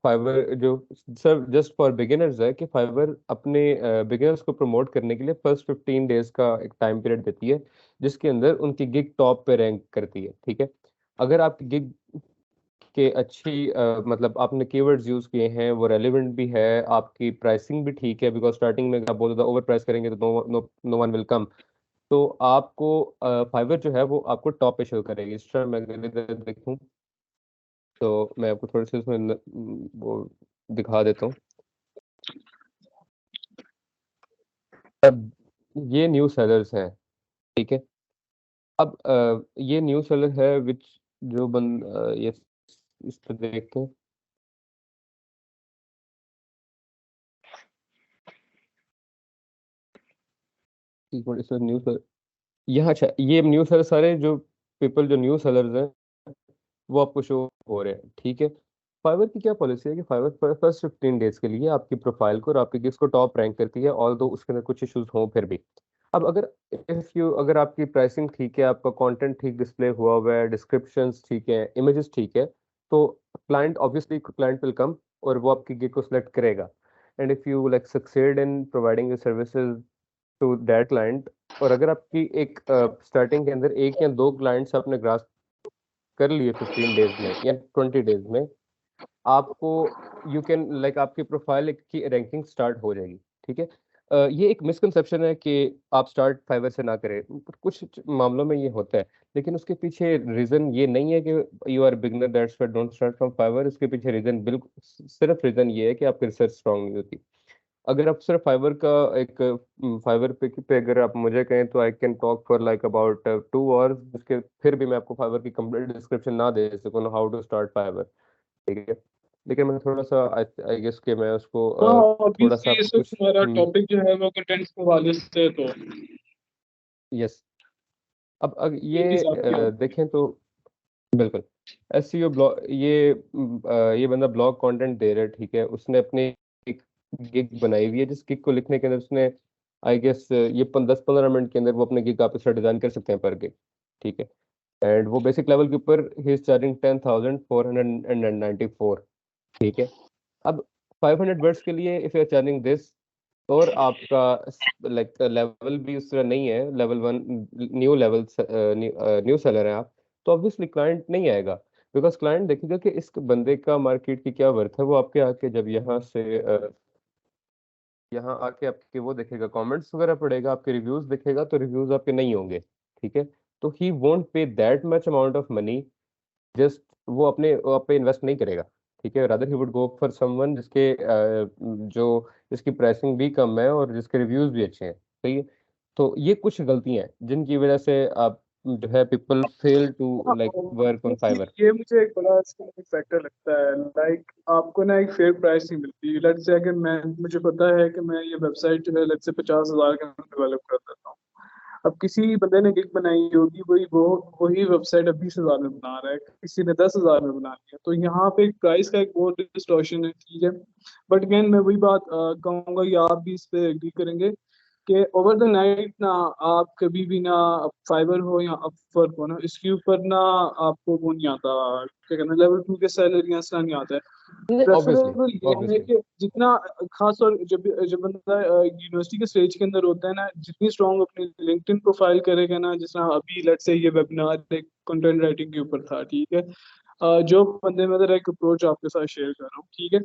फाइवर जो सर जस्ट फॉर बिगिनर्स है कि फाइवर अपने बिगिनर्स को प्रमोट करने के लिए फर्स्ट 15 डेज का एक टाइम पीरियड देती है, जिसके अंदर उनकी गिग टॉप पे रैंक करती है। ठीक है, अगर आपकी गिग के अच्छी मतलब आपने कीवर्ड्स यूज किए हैं, वो रेलिवेंट भी है, आपकी प्राइसिंग भी ठीक है, बिकॉज स्टार्टिंग में आप बहुत ज़्यादा ओवर प्राइस करेंगे तो नो वन विल कम, तो आपको फाइवर जो है वो आपको टॉप पे शो करेगी। इस तरह मैं अगर देखूं तो मैं आपको थोड़ी सी उसमें वो दिखा देता हूँ। अब ये न्यू सेलर्स हैं, ठीक है। अब ये न्यू सेलर है विच जो ये इस पर देखते हैं। एक मिनट, इसमें न्यू सेलर यहाँ, अच्छा ये न्यू सेलर सारे जो पीपल जो न्यू सेलर्स हैं वो आपको शो हो रहे हैं, ठीक है। फाइवर की क्या पॉलिसी है कि फाइवर फर्स्ट 15 डेज के लिए आपकी प्रोफाइल को और आपकी गिग्स को टॉप रैंक करती है, ऑल दो उसके अंदर कुछ इश्यूज हों फिर भी। अब अगर आपकी प्राइसिंग ठीक है, आपका कंटेंट ठीक डिस्प्ले हुआ है, डिस्क्रिप्शंस ठीक है, इमेजेस ठीक है, तो क्लाइंट विल कम और वो आपकी गिग को सिलेक्ट करेगा। And if you like succeed in providing your services to that client, और अगर आपकी एक स्टार्टिंग के अंदर एक या दो क्लाइंट्स आपने ग्रास कर लिए 15 डेज में या 20 डेज में, आपको यू कैन लाइक आपकी प्रोफाइल की रैंकिंग स्टार्ट हो जाएगी, ठीक है। ये एक मिसकंसेप्शन है कि आप स्टार्ट फाइवर से ना करें, कुछ मामलों में ये होता है, लेकिन उसके पीछे रीजन ये नहीं है कि you are beginner that's why don't start from Fiverr. इसके पीछे रीजन बिल्कुल सिर्फ रीजन ये है कि आपकी रिसर्च स्ट्रांग नहीं होती। अगर आप सिर्फ फाइवर का एक फाइवर पे अगर आप मुझे कहें तो I can talk for like about 2 hours, जिसके फिर भी मैं आपको फाइवर की कंप्लीट डिस्क्रिप्शन ना दे सकूँ हाउ टू स्टार्ट फाइवर, ठीक है। लेकिन मैं थोड़ा सा आई गेस कि मैं उसको हाँ थोड़ा सा ऑब्वियसली आपको सिर्फ कुछ हमारा टॉपिक जो है वो कंटेंट के हवाले से तो यस। अब ये एक हिसाब की देखें तो बिल्कुल एसईओ ब्लॉग ये बंदा ब्लॉग कंटेंट दे रहा है, ठीक है। उसने अपनी एक गिग बनाई हुई है, जिस गिग को लिखने के अंदर उसने आई गेस ये 10-15 मिनट के अंदर वो अपने गिग आप इस डिजाइन कर सकते हैं पर गिग, ठीक है। एंड वो बेसिक लेवल के ऊपर ही इज चार्जिंग 10,494, ठीक है। अब 500 वर्ड्स के लिए if you are charging this, और आपका लाइक लेवल भी उस तरह नहीं है, लेवल 1 न्यू सेलर है आप, तो ऑब्वियसली क्लाइंट नहीं आएगा, बिकॉज क्लाइंट देखेगा कि इस बंदे का मार्केट की क्या वर्थ है। वो आपके आके जब यहाँ आके आपके वो देखेगा, कमेंट्स वगैरह पढ़ेगा, आपके रिव्यूज देखेगा, तो रिव्यूज आपके नहीं होंगे, ठीक है। तो ही वोंट पे that much amount of money, just वो वो आप पे इन्वेस्ट नहीं करेगा, ठीक है। Rather he would go for someone जिसकी प्राइसिंग भी कम है और जिसके रिव्यूज भी अच्छे हैं, सही है। तो ये कुछ गलतियां हैं जिनकी वजह से आप जो है people fail to like work on Obviously, Fiverr. ये मुझे एक बड़ा इसका एक फैक्टर लगता है। लाइक आपको ना एक फेयर प्राइस नहीं मिलती। लेट्स से अगर मुझे पता है कि मैं ये वेबसाइट जो है लेट्स से 50,000 का डेवलप कर देता हूँ। अब किसी बंदे ने गिग बनाई होगी, वही वेबसाइट अब 20,000 में बना रहा है, किसी ने 10,000 में बना लिया, तो यहाँ पे एक प्राइस का एक बहुत डिस्टॉर्शन है, ठीक है। बट अगेन मैं वही बात कहूंगा, या आप भी इस पे एग्री करेंगे कि ओवर द नाइट ना आप कभी भी ना फाइबर हो या अपवर्क हो ना, इसके ऊपर ना आपको वो नहीं आता, क्या कहना, लेवल 2 के सैलरी ऐसा नहीं आता है। ऑब्वियसली प्रेफरेबल ये है ऑब्वियसली कि जितना खास तौर जब बंदा यूनिवर्सिटी के स्टेज के अंदर होता है ना, जितनी स्ट्रांग अपनी लिंक्डइन प्रोफाइल करेगा ना, जिस तरह अभी लेट्स से ये वेबिनार एक कंटेंट राइटिंग के ऊपर था, ठीक है। जो बंदे मैं एक अप्रोच आपके साथ शेयर कर रहा हूँ, ठीक है।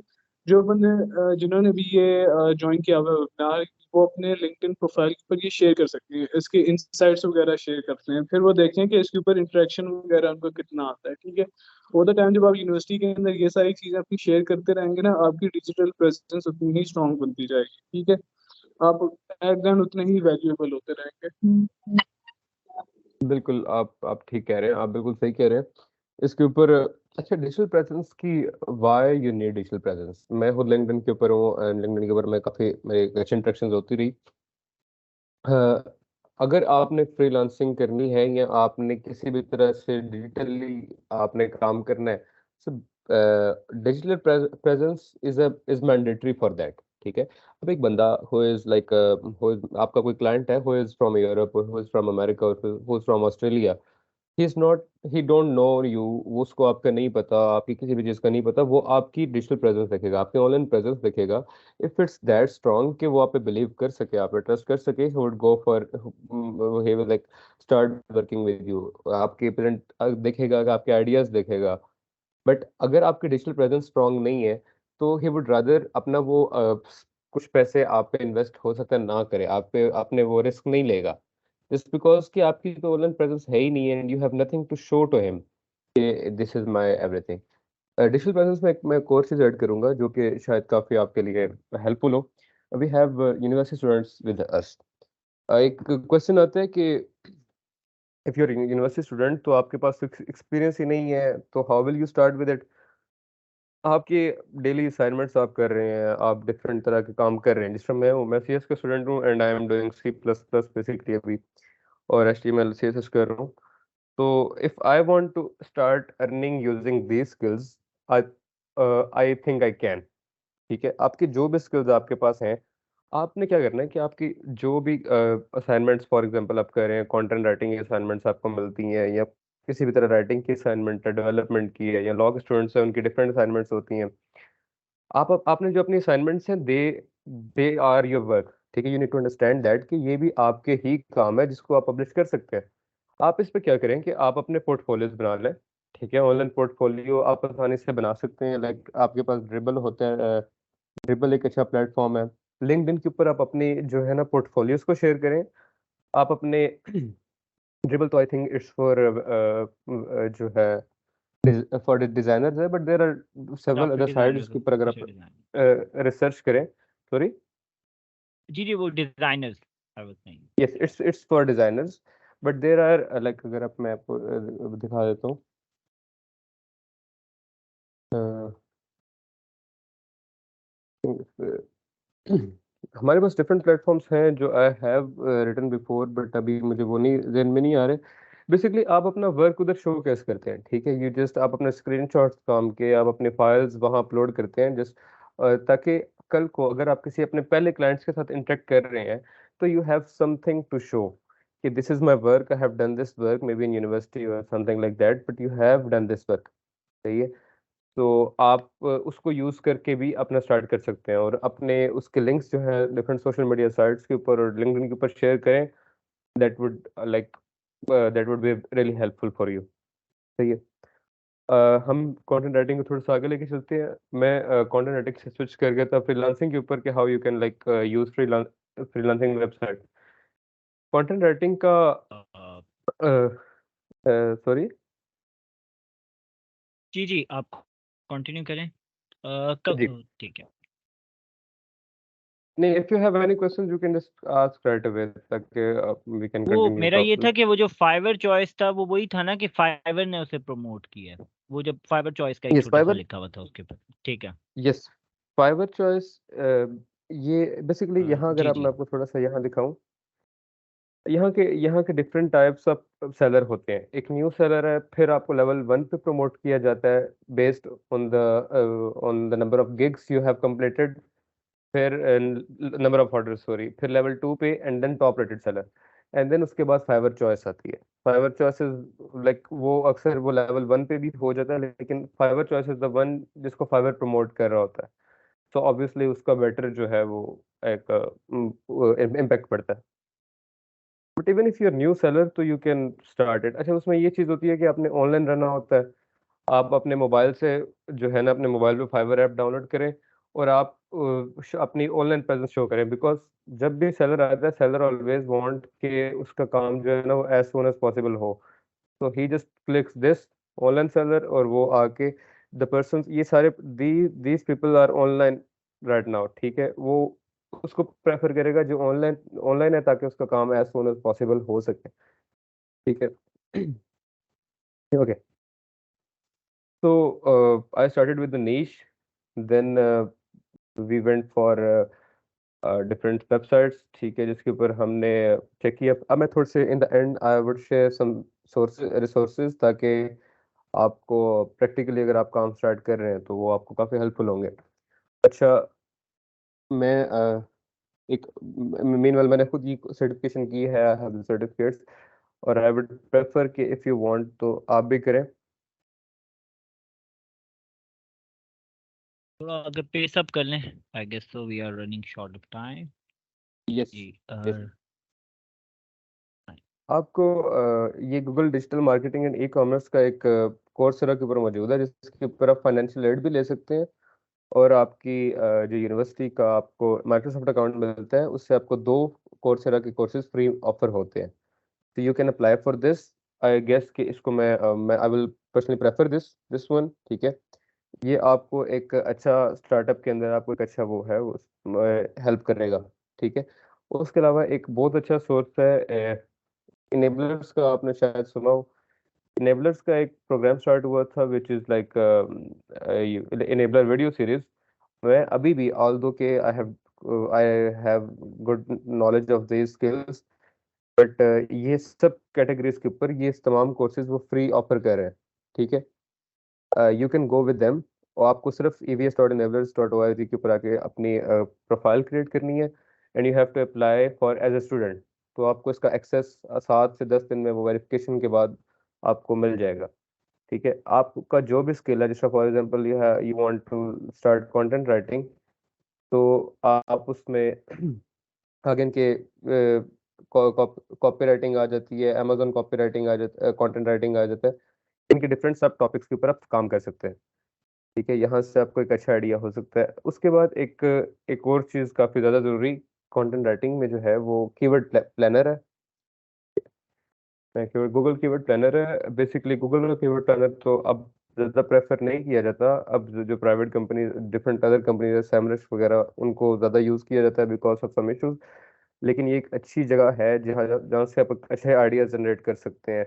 जो बंदे जिन्होंने भी ये ज्वाइन किया हुआ वेबिनार, वो अपने लिंक्डइन प्रोफाइल पर ये शेयर कर सकते हैं, इसके इंसाइट्स वगैरह शेयर करते हैं, फिर वो देखें कि इसके ऊपर इंटरेक्शन वगैरह उनको कितना आता है, ठीक है। ओवर द टाइम जब आप यूनिवर्सिटी के अंदर ये सारी चीजें अपनी शेयर करते रहेंगे ना, आपकी डिजिटल प्रेजेंस उतनी ही स्ट्रांग बनती जाएगी, ठीक है। आप एट द उतने ही वैल्यूएबल होते रहेंगे। बिल्कुल आप ठीक कह रहे हैं, आप बिल्कुल सही कह रहे हैं इसके ऊपर। अच्छा, डिजिटल प्रेजेंस की why you need digital presence. मैं खुद लिंक्डइन के ऊपर हूँ एंड लिंक्डइन के ऊपर मैं काफ़ी मेरी अच्छी इंटरेक्शन होती रही। अगर आपने फ्रीलांसिंग करनी है या आपने किसी भी तरह से डिजिटली आपने काम करना है, so digital presence is mandatory for that, ठीक है। अब एक बंदा हु इज लाइक आपका कोई क्लाइंट है who is from Europe, who is from America, who is from Australia, he is not, he don't know you, उसको आपका नहीं पता, आपकी किसी भी चीज़ का नहीं पता, वो आपकी डिजिटल प्रेजेंस देखेगा, आपकी ऑनलाइन प्रेजेंस देखेगा। इफ इट्स दैट स्ट्रांग कि वो आप पे बिलीव कर सके, आप पे ट्रस्ट कर सके, he would go for, he will like start working with you. आपके प्रेजेंट देखेगा, आपके आइडियाज देखेगा। बट अगर आपकी डिजिटल प्रेजेंस स्ट्रांग नहीं है तो ही वुड रादर अपना वो कुछ पैसे आप पे इन्वेस्ट हो सकता है ना करे, आप पे अपने वो रिस्क नहीं लेगा, जस्ट बिकॉज कि आपकी तो ऑनलाइन प्रेजेंस है ही नहीं है and you have nothing to show to him कि this is my everything. Digital presence में मैं कोर्सेज ऐड करूंगा जो कि शायद काफी आपके लिए हेल्पफुल हो। We have university students with us. एक क्वेश्चन आता है कि if you are university student तो आपके पास एक्सपीरियंस ही नहीं है तो how will you start with it. आपके डेली असाइनमेंट्स आप कर रहे हैं, आप डिफरेंट तरह के काम कर रहे हैं, जिस तरह मैं हूँ, मैं सीएस का स्टूडेंट हूँ and I am doing C plus plus basically अभी, और एचटीएमएल सीएसएस कर रहा हूँ। तो if I want to start earning using these skills, I I think I can. ठीक है, आपकी जो भी स्किल्स आपके पास हैं, आपने क्या करना है कि आपकी जो भी असाइनमेंट्स फॉर एग्जांपल आप कर रहे हैं, कंटेंट राइटिंग की असाइनमेंट्स आपको मिलती हैं या किसी भी तरह राइटिंग की असाइनमेंट है, डेवलपमेंट की है, या लॉ स्टूडेंट्स हैं उनकी डिफरेंट असाइनमेंट्स होती हैं। आपने जो अपनी असाइनमेंट्स हैं, they they are your work. ठीक है, you need to understand that कि ये भी आपके ही काम है जिसको आप पब्लिश कर सकते हैं। आप इस पे क्या करें कि आप अपने पोर्टफोलियोज बना लें। ठीक है, ऑनलाइन पोर्टफोलियो आप आसानी से बना सकते हैं, लाइक आपके पास ड्रिबल होता है, ड्रिबल एक अच्छा प्लेटफॉर्म है। लिंक्डइन के ऊपर आप अपनी जो है ना पोर्टफोलियोज को शेयर करें। आप अपने ड्रिबल तो आई थिंक इट्स फॉर जो है फॉर डिजाइनर्स है, but there are several graphic other sites designers, जिसके ऊपर अगर आप डिजाइन रिसर्च करें। सॉरी, जी वो designers I was saying. Yes, it's for designers, but there are like, अगर आप मैं आपको दिखा देता हूँ। हमारे पास डिफरेंट प्लेटफॉर्म्स हैं जो I have written before, but अभी मुझे वो नहीं ज़हन में नहीं आ रहे। बेसिकली आप अपना वर्क उधर शो कैसे करते हैं, ठीक है, यू जस्ट आप अपने स्क्रीनशॉट्स काम के, आप अपने फाइल्स वहाँ अपलोड करते हैं, जस्ट ताकि कल को अगर आप किसी अपने पहले क्लाइंट्स के साथ इंटरेक्ट कर रहे हैं तो you have something to show कि this is my work, I have done this work may be in university और something like that, but you have done this work. सही है, तो आप उसको यूज़ करके भी अपना स्टार्ट कर सकते हैं और अपने उसके लिंक्स जो है डिफरेंट सोशल मीडिया साइट्स के ऊपर और लिंक्डइन के ऊपर शेयर करें। That would like that would be really helpful for you. सही है। हम कंटेंट राइटिंग को थोड़ा सा आगे लेके चलते हैं। मैं कंटेंट राइटिंग से स्विच कर गया था फ्रीलांसिंग के ऊपर कि how you can like use freelancing website. Content writing का सॉरी, जी जी आप कंटिन्यू करें। जी ठीक है। नहीं, if you have any question you can just ask right away ताकि वी कैन वो कंटिन्यू मेरा ये प्रॉपर्ली। था कि वो जो फाइवर चॉइस था वो वही था ना कि फाइवर ने उसे प्रमोट किया है, वो जब फाइवर चॉइस का एक यस, छोटा सा फाइवर, लिखा हुआ था उसके ऊपर। ठीक है। Yes, Fiverr choice. ये बेसिकली यहाँ अगर जी आप, जी। मैं आपको थोड़ा सा यहाँ दिखाऊं, यहाँ के डिफरेंट टाइप्स ऑफ सेलर होते हैं। एक न्यू सेलर है, फिर आपको लेवल 1 पे प्रमोट किया जाता है based on the number of gigs you have completed, फिर नंबर ऑफ ऑर्डर, सॉरी, फिर लेवल 2 पे and then top rated seller, and then उसके बाद फाइवर चॉइस आती है। फाइवर चॉइस इज लाइक वो अक्सर वो लेवल 1 पे भी हो जाता है, लेकिन Fiverr choice is the one जिसको फाइवर प्रमोट कर रहा होता है, तो ऑब्वियसली उसका बेटर जो है वो एक इम्पैक्ट पड़ता है। But even if you are new seller तो यू कैन स्टार्ट इट। अच्छा, उसमें ये चीज़ होती है कि आपने ऑनलाइन रहना होता है। आप अपने मोबाइल से जो है ना, अपने मोबाइल पे फाइवर ऐप डाउनलोड करें और आप अपनी ऑनलाइन प्रेजेंस शो करें, बिकॉज जब भी सेलर आता है, सेलर ऑलवेज वांट कि उसका काम जो है ना वो एज सून एज पॉसिबल हो। तो he just clicks this online seller और वो आके द पर्सन, ये सारे these people are online right now, ठीक है, वो उसको प्रेफर करेगा जो ऑनलाइन ऑनलाइन है ताकि उसका काम एज सून एज पॉसिबल हो सके। ठीक है। Okay, so I started with the niche, then we went for different websites, ठीक है, जिसके ऊपर हमने चेक किया। अब मैं थोड़े से in the end I would share some resources ताकि आपको प्रैक्टिकली अगर आप काम स्टार्ट कर रहे हैं तो वो आपको काफ़ी हेल्पफुल होंगे। अच्छा, मैं एक मीनवाइल मैंने खुद ये सर्टिफिकेशन की है, आई हैव द सर्टिफिकेट्स, और आई वुड प्रेफर कि इफ यू वांट तो आप भी करें। थोड़ा अगर पेस अप कर लें, I guess so we are running short of time. Yes जी यस। आपको ये Google digital marketing and e commerce का एक कोर्सेरा के ऊपर मौजूद है, जिसके ऊपर आप फाइनेंशियल एड भी ले सकते हैं, और आपकी जो यूनिवर्सिटी का आपको माइक्रोसॉफ्ट अकाउंट मिलता है, उससे आपको 2 कोर्सेरा के कोर्सेज फ्री ऑफर होते हैं। तो you can apply for this. I guess कि इसको मैं I will personally prefer this one, ठीक है। ये आपको एक अच्छा स्टार्टअप के अंदर आपको एक अच्छा वो है, हेल्प करेगा, ठीक है। उसके अलावा एक बहुत अच्छा सोर्स है इनेबलर्स का, आपने शायद सुना हो। इनेबलर्स का एक प्रोग्राम स्टार्ट हुआ था which is like enabler video series. मैं अभी भी ऑल्दो के I have good knowledge of these skills, but ये सब कैटेगरीज के ऊपर ये तमाम कोर्सेज वो फ्री ऑफर कर रहे हैं, ठीक है। You can go with them, और आपको सिर्फ evs.enablers.org के ऊपर आके अपनी प्रोफाइल क्रिएट करनी है, and you have to apply for as a student. तो आपको इसका एक्सेस 7 से 10 दिन में वो वेरिफिकेशन के बाद आपको मिल जाएगा, ठीक है। आपका जो भी स्किल है, जैसे for example you want to start content writing, तो आप उसमें आगे इनके कॉपी राइटिंग आ जाती है, अमेजोन कॉपी राइटिंग आ जाता है, कंटेंट राइटिंग आ जाता है। इनके डिफरेंट सब टॉपिक्स के ऊपर आप काम कर सकते हैं, ठीक है। यहाँ से आपको एक अच्छा आइडिया हो सकता है। उसके बाद एक और चीज़ काफ़ी ज़्यादा ज़रूरी कंटेंट राइटिंग में जो है वो कीवर्ड प्लानर है। कीवर्ड गूगल कीवर्ड प्लानर है। बेसिकली गूगल का कीवर्ड प्लानर तो अब ज़्यादा प्रेफर नहीं किया जाता। अब जो private company, different other companies है, सैमरश वगैरह, उनको ज़्यादा यूज़ किया जाता है बिकॉज ऑफ सम इशूज़। लेकिन ये एक अच्छी जगह है जहाँ जहाँ से आप अच्छे आइडिया जनरेट कर सकते हैं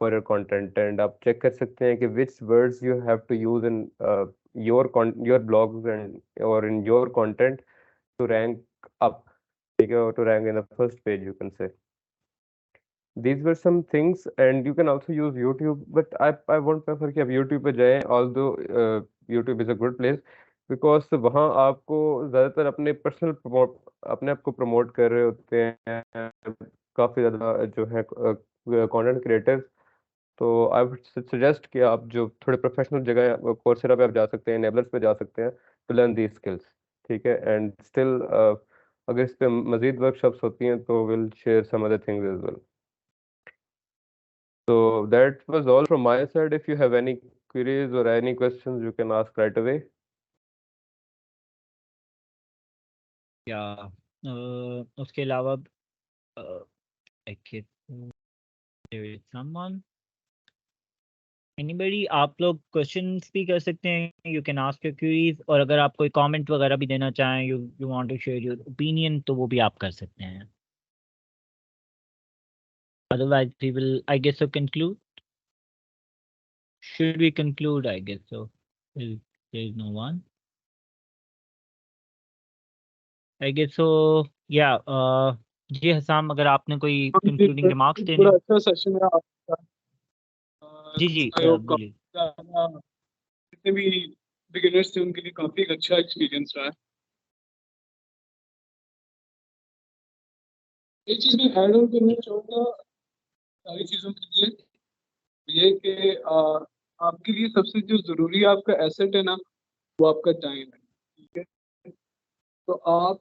फॉर योर कंटेंट, एंड आप चेक कर सकते हैं कि which words you have to use in your blogs and और in your content to rank up, ठीक है, और to rank in the first page, you can say. These were some things, and you can also use YouTube, but I won't prefer कि आप YouTube पे जाएं, although YouTube is a good place, because वहाँ आपको ज़्यादातर अपने आप को प्रमोट कर रहे होते हैं काफ़ी ज़्यादा जो है कंटेंट क्रिएटर्स। तो आई वुड सजेस्ट कि आप जो थोड़े प्रोफेशनल जगह कोर्सेरा पे आप जा सकते हैं, एनेबलर्स पे जा सकते हैं टू लर्न दीज स्किल्स, ठीक है। एंड स्टिल अगर इस पे मज़ीद वर्कशॉप्स होती हैं तो will share some other things as well. So that was all from my side. If you have any queries or any questions, you can ask right away. या उसके अलावा someone anybody, आप लोग क्वेश्चंस भी कर सकते हैं, you can ask your queries, और अगर आप कोई कमेंट वगैरह भी देना चाहें, you want to share your opinion, तो वो भी आप कर सकते हैं। Otherwise, we will, I guess so, conclude. Should we conclude? I guess so. There is no one. I guess so. Yeah. जी हसाम, अगर आपने कोई कंक्लूडिंग रिमार्क्स देने। बड़ा अच्छा सेशन है आपका। जी जी I hope बोलिए। जितने भी बिगिनर्स थे उनके लिए काफी अच्छा एक्सपीरियंस रहा है। एक चीज मैं ऐड ऑन करना चाहूँगा सारी चीजों के लिए, ये कि आपके लिए सबसे जो जरूरी आपका एसेट है ना, वो आपका टाइम है, ठीक है। तो आप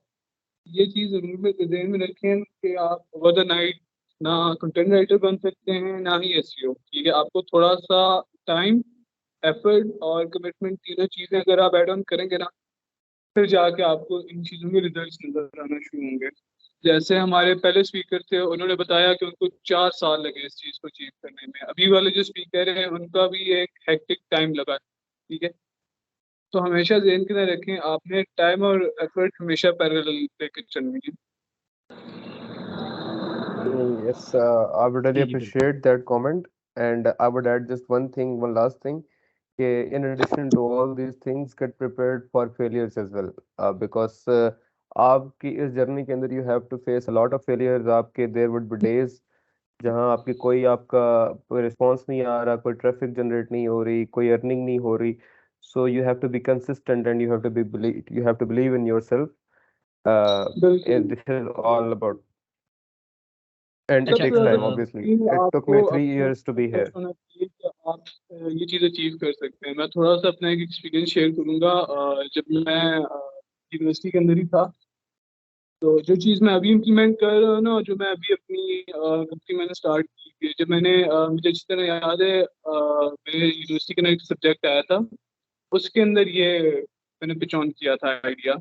ये चीज जरूर में ध्यान में रखें कि आप ओवर द नाइट ना कंटेंट राइटर बन सकते हैं, ना ही एसईओ, ठीक है। आपको थोड़ा सा टाइम, एफर्ट और कमिटमेंट, तीनों चीजें अगर आप ऐड ऑन करेंगे ना, फिर जाके आपको इन चीज़ों के रिजल्ट्स नजर आना शुरू होंगे। जैसे हमारे पहले स्पीकर थे, उन्होंने बताया कि उनको 4 साल लगे इस चीज़ को अचीव करने में। अभी वाले जो स्पीकर हैं उनका भी एक हेक्टिक टाइम लगा, ठीक है। तो हमेशा ध्यान के अंदर रखें, आपने टाइम और एफर्ट हमेशा पैरेलल लेकर चलनी है। Yes, I would really जी जी बिल्कुल। appreciate that comment, and I would add just one last thing. In addition to all these things, get prepared for failures as well, because आपकी इस जर्नी के अंदर you have to face a lot of failures. आपके there would be days जहाँ आपकी कोई आपका रिस्पॉन्स नहीं आ रहा, कोई ट्रैफिक जनरेट नहीं हो रही, कोई अर्निंग नहीं हो रही। So you have to be consistent and you have to believe in yourself. बिल्कुल। this is all about, and it अच्छा takes time. अ, Obviously, कि it took me आपको 3 अपने years to be touch here. होना चाहिए कि आप ये चीज़ अचीव कर सकते हैं। मैं थोड़ा सा अपना एक एक्सपीरियंस शेयर करूंगा। जब मैं यूनिवर्सिटी के अंदर ही था, तो जो चीज़ मैं अभी इम्प्लीमेंट कर रहा हूँ ना, जो मैं अभी अपनी कंपनी मैंने स्टार्ट की थी, जब मैंने मुझे अच्छी तरह याद है, मेरे यूनिवर्सिटी का एक सब्जेक्ट आया था, उसके अंदर ये मैंने पिच ऑन किया था आइडिया।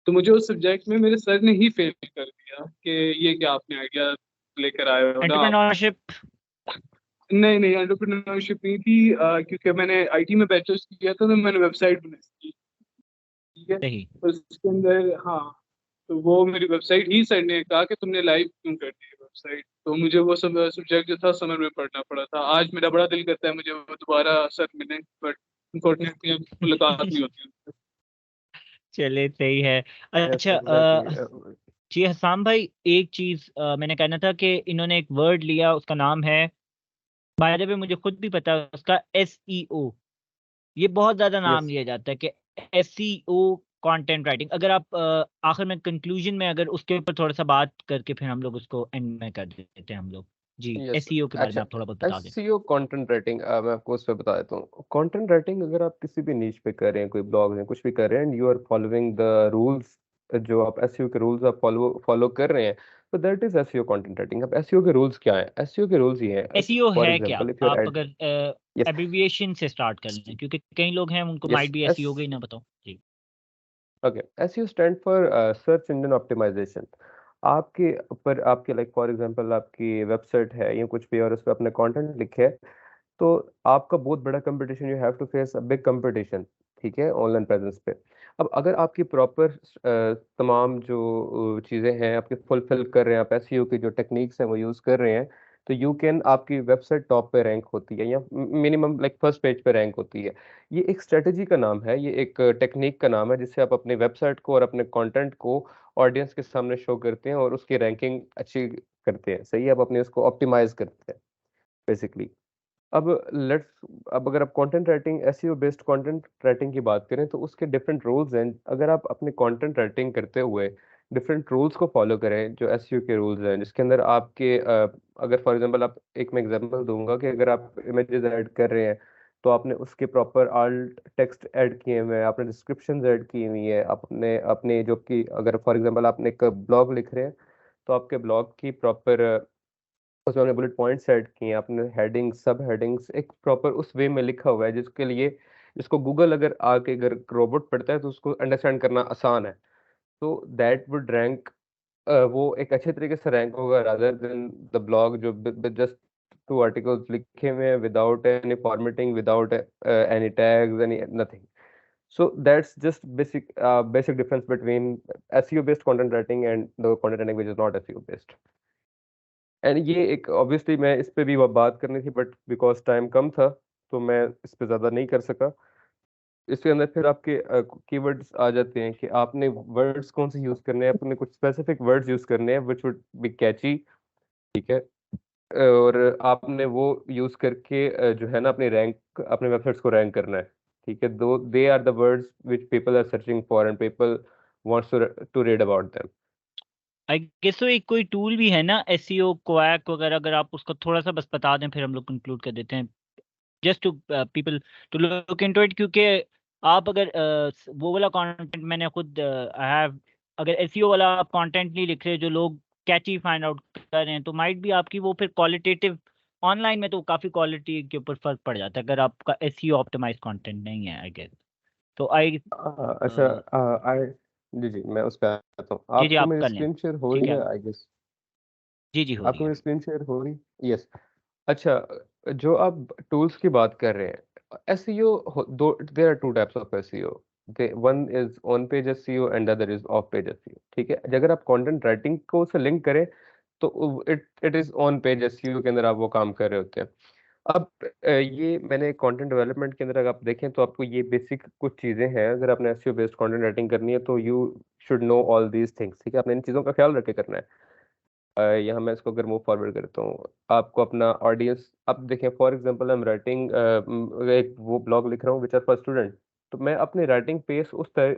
तो मुझे उस सब्जेक्ट में मेरे सर ने ही फेल कर दिया कि ये क्या आपने आइडिया लेकर आए हो ना आप। एंटरप्रेन्योरशिप। नहीं नहीं, एंटरप्रेन्योरशिप नहीं थी, क्योंकि मैंने आईटी में बैचलर्स किया था, तो मैंने वेबसाइट बनाई थी। ठीक है, सही। तो उसके अंदर हाँ, तो वो मेरी वेबसाइट ही सर ने कहा कि तुमने लाइव क्यों कर दी है वेबसाइट। तो मुझे वो सब सब्जेक्ट जो था समर में पढ़ना पड़ा था। आज मेरा बड़ा दिल करता है मुझे वो दोबारा सर मिले, बट अनफॉर्चुनेटली अब मुलाकात नहीं होती। चले सही है। Yes, अच्छा exactly. जी हसाम भाई, एक चीज मैंने कहना था कि इन्होंने एक वर्ड लिया, उसका नाम है, बाय द वे मुझे खुद भी पता है उसका, SEO। ये बहुत ज्यादा नाम Yes. लिया जाता है कि SEO कंटेंट राइटिंग। अगर आप आखिर में कंक्लूजन में अगर उसके ऊपर थोड़ा सा बात करके फिर हम लोग उसको एंड में कर देते हैं हम लोग। जी, यस। SEO के बारे में अच्छा, आप थोड़ा बहुत बता दें। एसईओ कंटेंट राइटिंग मैं आपको उस पे बता देता हूँ। कंटेंट राइटिंग अगर आप किसी भी नीच पे कर रहे हैं, कोई ब्लॉग है, कुछ भी कर रहे हैं, and you are following the rules, जो आप एसईओ के रूल्स आप फॉलो फॉलो कर रहे हैं, तो that is SEO content writing. अब एसईओ के रूल्स क्या है? एसईओ के रूल्स ये हैं, SEO फॉर है क्या? एग्जांपल इफ यू आर आप एड, अगर यस एब्रिविएशन से स्टार्ट कर लें, क्योंकि कई लोग हैं उनको यस माइट भी एस SEO का ही ना बताओ। जी। Okay, SEO stand for search engine optimization. आपके ऊपर, आपके लाइक फॉर एग्जांपल आपकी वेबसाइट है या कुछ भी और उस पर आपने कंटेंट लिखे है, तो आपका बहुत बड़ा competition, you have to face a big competition, ठीक है, ऑनलाइन प्रेजेंस पे। अब अगर आपकी प्रॉपर तमाम जो चीज़ें हैं आपके फुलफिल कर रहे हैं, आप एसईओ की जो टेक्निक्स हैं वो यूज़ कर रहे हैं, तो यू कैन, आपकी वेबसाइट टॉप पे रैंक होती है या मिनिमम लाइक फर्स्ट पेज पे रैंक होती है। ये एक स्ट्रेटजी का नाम है, ये एक टेक्निक का नाम है, जिससे आप अपनी वेबसाइट को और अपने कंटेंट को ऑडियंस के सामने शो करते हैं और उसकी रैंकिंग अच्छी करते हैं। सही है, आप अपने उसको ऑप्टिमाइज करते हैं बेसिकली। अब लेट्स, अब अगर आप content writing, SEO based content writing की बात करें, तो उसके डिफरेंट रूल्स हैं। अगर आप अपने कंटेंट राइटिंग करते हुए डिफरेंट रूल्स को फॉलो करें, जो एसईओ के रूल्स हैं, जिसके अंदर आपके अगर फॉर एग्जांपल, आप एक मैं एग्जांपल दूंगा कि अगर आप इमेजेस ऐड कर रहे हैं, तो आपने उसके प्रॉपर आल्ट टेक्स्ट ऐड किए हुए हैं, आपने डिस्क्रिप्शंस ऐड की हुई है, आपने अपने जो कि अगर फॉर एग्जांपल आपने एक ब्लॉग लिख रहे हैं, तो आपके ब्लॉग की प्रॉपर उसमें हमने बुलेट पॉइंट्स ऐड किए हैं, आपने हेडिंग सब हेडिंग्स एक प्रॉपर उस वे में लिखा हुआ है, जिसके लिए, जिसको गूगल अगर आके अगर रोबोट पढ़ता है तो उसको अंडरस्टैंड करना आसान है। तो दैट वुड रैंक, वो एक अच्छे तरीके से रैंक होगा रादर देन द ब्लॉग जो जस्ट टू आर्टिकल्स लिखे हुए हैं without any formatting, without any tags, any nothing. So that's just basic difference between SEO based content writing and the content writing which is not SEO based. And ये एक ऑब्वियसली मैं इस पे भी बात करनी थी, बट बिकॉज टाइम कम था तो मैं इस पे ज़्यादा नहीं कर सका। इसके अंदर फिर आपके कीवर्ड्स आ जाते हैं कि आपने वर्ड्स कौन से यूज़ करने हैं, आपने कुछ स्पेसिफिक वर्ड्स यूज़ करने हैं विच वुड बी कैची, ठीक है, और आपने वो यूज़ करके जो है ना अपनी रैंक, अपने वेबसाइट्स को रैंक करना है, ठीक है। Though they are the words which people are searching for and people wants to read about them. I guess तो एक कोई टूल भी है ना, SEO क्वैक वगैरह, अगर आप उसका थोड़ा सा बस बता दें फिर हम लोग कंक्लूड कर देते हैं, just to people to look into it. क्योंकि आप अगर वो वाला कंटेंट, मैंने खुद आई हैव, अगर SEO वाला आप कंटेंट नहीं लिख रहे जो लोग कैची फाइंड आउट कर रहे हैं, तो माइट भी आपकी वो फिर क्वालिटेटिव, ऑनलाइन में तो काफ़ी क्वालिटी के ऊपर फर्क पड़ जाता है अगर आपका SEO ऑप्टिमाइज कंटेंट नहीं है, आई गेस। तो आई अच्छा, आई, जी जी मैं उस पे आता हूँ। जी जी, आपको आप मेरी कर लें। स्क्रीन शेयर हो रही ठीक है, है आई गेस? जी जी, हो रही आपको है। मेरी स्क्रीन शेयर हो रही? यस। अच्छा, जो आप टूल्स की बात कर रहे हैं, SEO, though, there are two types of SEO. One is on page SEO and other is off page SEO, ठीक है। अगर आप कंटेंट राइटिंग को से लिंक करें तो it it is on page SEO के अंदर आप वो काम कर रहे होते हैं। अब ये मैंने कंटेंट डेवलपमेंट के अंदर अगर आप देखें तो आपको ये बेसिक कुछ चीज़ें हैं, अगर आपने एसईओ बेस्ड कंटेंट राइटिंग करनी है तो you should know all these things, ठीक है। आपने इन चीज़ों का ख्याल रख के करना है। यहाँ मैं इसको अगर मूव फॉरवर्ड करता हूँ, आपको अपना ऑडियंस, अब देखें for example I am writing एक वो ब्लॉग लिख रहा हूँ विच आर फॉर स्टूडेंट, तो मैं अपनी राइटिंग पेस उस तरह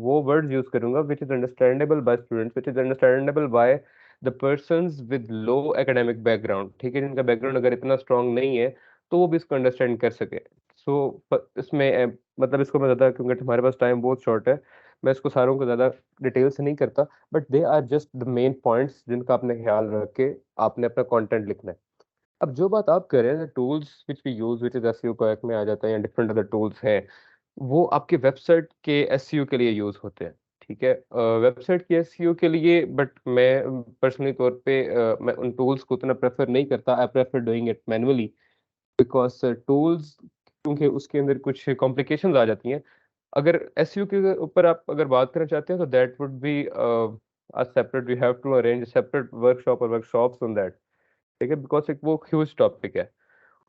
वो वर्ड्स यूज करूंगा which is understandable by students, which is understandable by the persons with low academic background, ठीक है, जिनका बैकग्राउंड अगर इतना स्ट्रांग नहीं है तो वो भी इसको अंडरस्टैंड कर सके। सो इसमें मतलब इसको मैं ज़्यादा, क्योंकि हमारे पास टाइम बहुत शॉर्ट है, मैं इसको सारों को ज़्यादा डिटेल से नहीं करता, but they are just the main points जिनका आपने ख्याल रख के आपने अपना कंटेंट लिखना है। अब जो बात आप कर रहे हैं, tools which we use which is SEO pack में आ जाता है या डिफरेंट अदर टूल्स हैं, वो आपके वेबसाइट के एसईओ के लिए यूज होते हैं, ठीक है, वेबसाइट के एसईओ के लिए। बट मैं पर्सनली तौर पे मैं उन टूल्स को उतना प्रेफर नहीं करता, I prefer doing it manually, because tools क्योंकि उसके अंदर कुछ कॉम्प्लिकेशंस आ जाती हैं। अगर एसईओ के ऊपर आप अगर बात करना चाहते हैं तो that would B a separate, we have to arrange a separate workshop or workshops on that, ठीक है, बिकॉज एक वो ह्यूज टॉपिक है।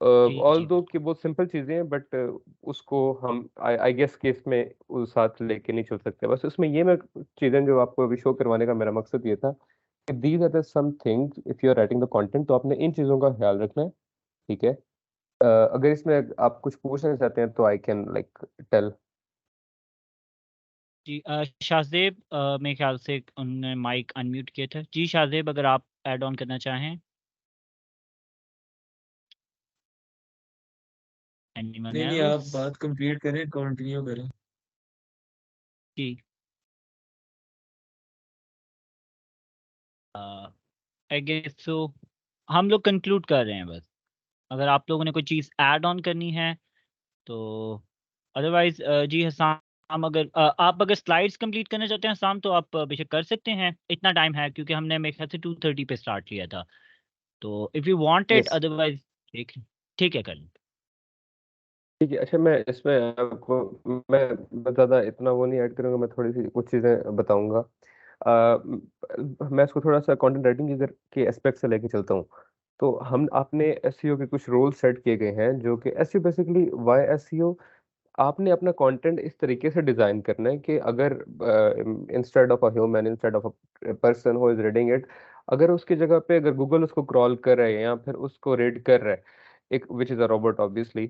जी ऑल जी दो कि बहुत सिंपल चीजें हैं, बट उसको हम आई गेस कि इसमें उस साथ लेके नहीं चल सकते। बस उसमें ये मैं चीजें जो आपको अभी शो करवाने का मेरा मकसद ये था कि these are the some things if you are writing the content, तो आपने इन चीजों का ख्याल रखना है, ठीक है। अगर इसमें आप कुछ पूछना चाहते हैं तो आई कैन लाइक टेल। जी शाहजेब मेरे ख्याल से उन्होंने माइक अनम्यूट किया था। जी शाहजेब, अगर आप ऐड ऑन करना चाहें। एनीवन नहीं नहीं, आप एल्स? बात कंप्लीट करें, कंटिन्यू करें। जी आई गेस सो हम लोग कंक्लूड कर रहे हैं बस। अगर आप लोगों ने कोई चीज़ ऐड ऑन करनी है तो अदरवाइज जी हसाम, अगर आप अगर स्लाइड्स कंप्लीट करना चाहते हैं हसाम, तो आप बेशक कर सकते हैं। इतना टाइम है क्योंकि हमने मेरे ख्याल से 2:30 पे स्टार्ट किया था। तो if you want it, yes, otherwise ठीक ठीक है, कर लें। ठीक है। अच्छा, मैं इसमें आपको मैं ज़्यादा इतना वो नहीं ऐड करूँगा, मैं थोड़ी सी कुछ चीज़ें बताऊँगा। मैं इसको थोड़ा सा कंटेंट राइटिंग के एस्पेक्ट से लेके चलता हूँ। तो हम आपने एसईओ के कुछ रूल सेट किए गए हैं, जो कि एसईओ बेसिकली वाई एसईओ, आपने अपना कंटेंट इस तरीके से डिजाइन करना है कि अगर instead of a human, instead of a person who is reading it, अगर उसकी जगह पे अगर गूगल उसको क्रॉल कर रहा है या फिर उसको रीड कर रहा है, एक which is a robot obviously,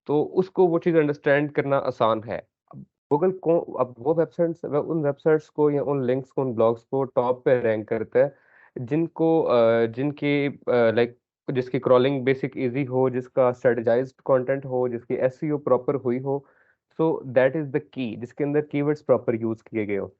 तो उसको वो चीज़ अंडरस्टैंड करना आसान है। अब गूगल को, अब वो वेबसाइट्स, उन वेबसाइट्स को या उन लिंक्स को, उन ब्लॉग्स को टॉप पे रैंक करता है जिनको जिनकी लाइक जिसकी क्रॉलिंग बेसिक इजी हो, जिसका स्ट्रेटेजाइज्ड कंटेंट हो, जिसकी एसईओ प्रॉपर हुई हो। So that is the key, जिसके अंदर कीवर्ड्स प्रॉपर यूज किए गए हो।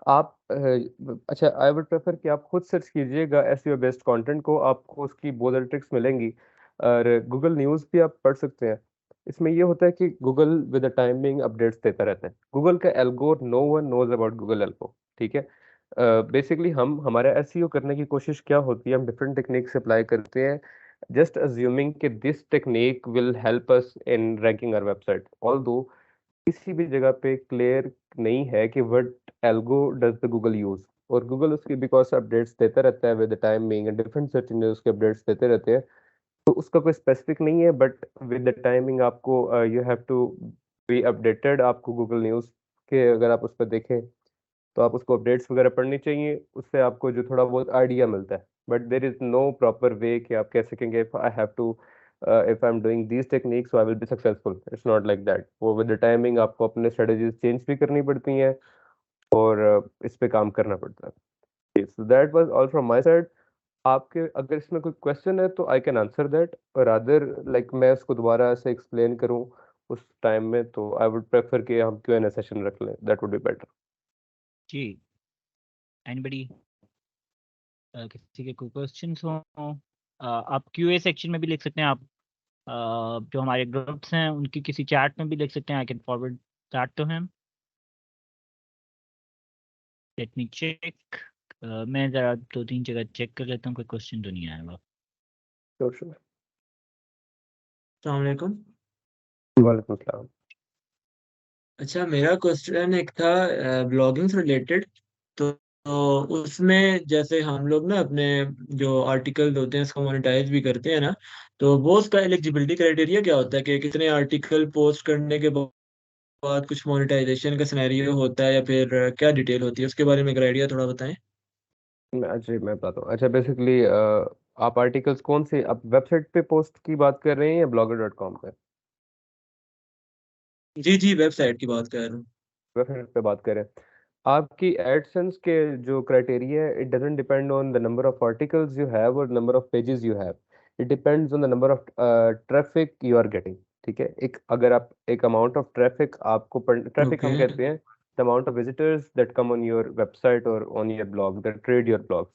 आप अच्छा, आई वुड प्रेफर कि आप खुद सर्च कीजिएगा एसईओ बेस्ड कंटेंट को, आपको उसकी बहुत सारी ट्रिक्स मिलेंगी। और गूगल न्यूज़ भी आप पढ़ सकते हैं। इसमें ये होता है कि Google with the timing updates देता रहता है। गूगल का algo, no one knows about Google algo, ठीक है। बेसिकली हम हमारा एसईओ करने की कोशिश क्या होती है, हम डिफरेंट टेक्निक्स अप्लाई करते हैं, जस्ट अज्यूमिंग कि this technique will help us in ranking our website, although किसी भी जगह पे क्लियर नहीं है कि what algo does the Google use. और गूगल उसकी बिकॉज अपडेट्स देता रहता है with the timing, different search engine उसके अपडेट्स देते रहते हैं, तो उसका कोई स्पेसिफिक नहीं है, बट विद द टाइमिंग आपको you have to be updated. आपको गूगल न्यूज़ के अगर आप उस पर देखें तो आप उसको अपडेट्स वगैरह पढ़नी चाहिए, उससे आपको जो थोड़ा बहुत आइडिया मिलता है। But there is no proper way कि आप कह सकेंगे if I have to, if I am doing these techniques so I will be successful, it's not like that. वो विद द टाइमिंग आपको अपने स्ट्रेटजीज चेंज भी करनी पड़ती हैं और इस पे काम करना पड़ता है। So that was all from my side. आपके अगर इसमें कोई क्वेश्चन है तो आई कैन आंसर दैट, और अदर लाइक मैं उसको दोबारा से एक्सप्लेन करूँ उस टाइम में, तो आई वुड प्रेफर कि हम Q&A सेशन रख लें, दैट वुड बी बेटर। जी एनीबडी, किसी के कोई क्वेश्चंस हो आप क्यूए सेक्शन में भी लिख सकते हैं। आप जो हमारे ग्रुप्स हैं उनकी किसी चैट में भी लिख सकते हैं। I can forward that to him. Let me check. मैं ज़रा 2-3 जगह चेक कर लेता हूँ, कोई क्वेश्चन तो नहीं आया हुआ। Sure sure. अस्सलाम वालेकुम। वालेकुम सलाम। अच्छा, मेरा क्वेश्चन एक था ब्लॉगिंग से रिलेटेड। तो उसमें जैसे हम लोग ना अपने जो आर्टिकल होते हैं उसको मोनेटाइज भी करते हैं ना, तो वो उसका एलिजिबिलिटी क्राइटेरिया क्या होता है कि कितने आर्टिकल पोस्ट करने के बाद कुछ मोनेटाइजेशन का सिनेरियो होता है, या फिर क्या डिटेल होती है उसके बारे में, एक आइडिया थोड़ा बताएं। अच्छा, मैं बताता हूँ। अच्छा, बेसिकली आप आर्टिकल्स कौन से, आप वेबसाइट पे पोस्ट की बात कर रहे हैं या blogger.com पे? जी जी, वेबसाइट की बात कर रहा हूँ। वेबसाइट पे बात करें, आपकी एडसेंस के जो क्राइटेरिया है, it doesn't depend on the number of articles you have और number of pages you have, it depends on the number of traffic you are getting. ठीक है, एक अगर आप एक अमाउंट ऑफ ट्रैफिक आपको ट्रैफिक ओके। हम कहते हैं the amount of visitors that come on your website और on your blog that trade your blogs.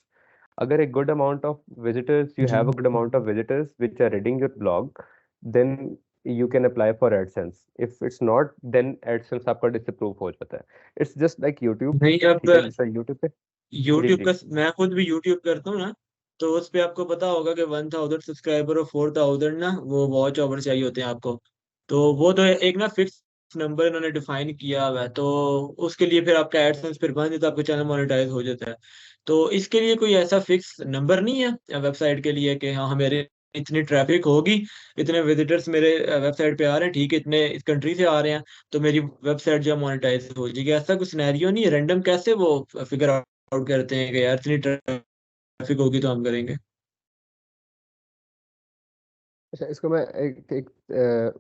अगर एक good amount of visitors you ji have a good amount of visitors which are reading your blog, then you can apply for AdSense. If it's not, then AdSense आपका disapprove हो जाता है। It's just like YouTube, नहीं, अब ठीक है, जैसा YouTube पे। जी यूट्यूब जी का मैं खुद भी यूट्यूब करता हूँ ना, तो उस पे आपको पता होगा कि 1000 सब्सक्राइबर और 4000 ना वो वॉच ओवर चाहिए होते हैं आपको। तो वो तो एक ना फिक्स नंबर इन्होंने डिफाइन किया हुआ है, तो उसके लिए फिर आपका एडसेंस फिर बंद है तो आपका चैनल मोनेटाइज हो जाता है। तो इसके लिए कोई ऐसा फिक्स नंबर नहीं है वेबसाइट के लिए कि हाँ मेरे इतनी ट्रैफिक होगी, इतने विजिटर्स मेरे वेबसाइट पे आ रहे हैं, ठीक है, इतने इस कंट्री से आ रहे हैं, तो मेरी वेबसाइट जो मोनेटाइज हो जाएगी। ऐसा कुछ सिनेरियो नहीं है, रैंडम कैसे वो फिगर आउट करते हैं कि यार इतनी ट्रैफिक होगी तो हम करेंगे। अच्छा, इसको मैं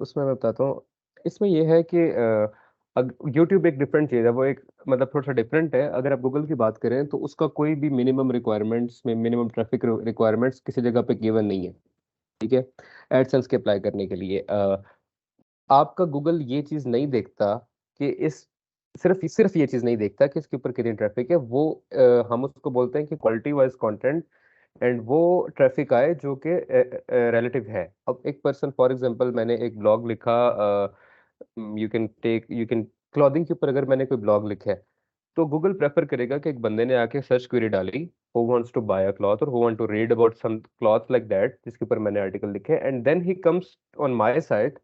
उसमें मैं बताता हूँ। इसमें ये है कि YouTube एक डिफरेंट चीज़ है, वो एक मतलब थोड़ा सा डिफरेंट है। अगर आप गूगल की बात करें तो उसका कोई भी मिनिमम रिक्वायरमेंट्स में मिनिमम ट्रैफिक रिक्वायरमेंट्स किसी जगह पे गिवन नहीं है। ठीक है, एडसेंस के अप्लाई करने के लिए आपका गूगल ये चीज़ नहीं देखता कि इस सिर्फ सिर्फ ये चीज़ नहीं देखता कि इसके ऊपर कितनी ट्रैफिक है। वो हम उसको बोलते हैं कि क्वालिटी वाइज कंटेंट, एंड वो ट्रैफिक आए जो कि रिलेटिव है। अब एक पर्सन, फॉर एग्जांपल, मैंने एक ब्लॉग लिखा, यू कैन क्लॉथिंग के ऊपर अगर मैंने कोई ब्लॉग लिखा है, तो गूगल प्रेफर करेगा कि एक बंदे ने आके सर्च क्वेरी डाली, who wants to buy a cloth और who want to read about some cloth like that, जिसके ऊपर मैंने आर्टिकल लिखे, and then he comes on my site,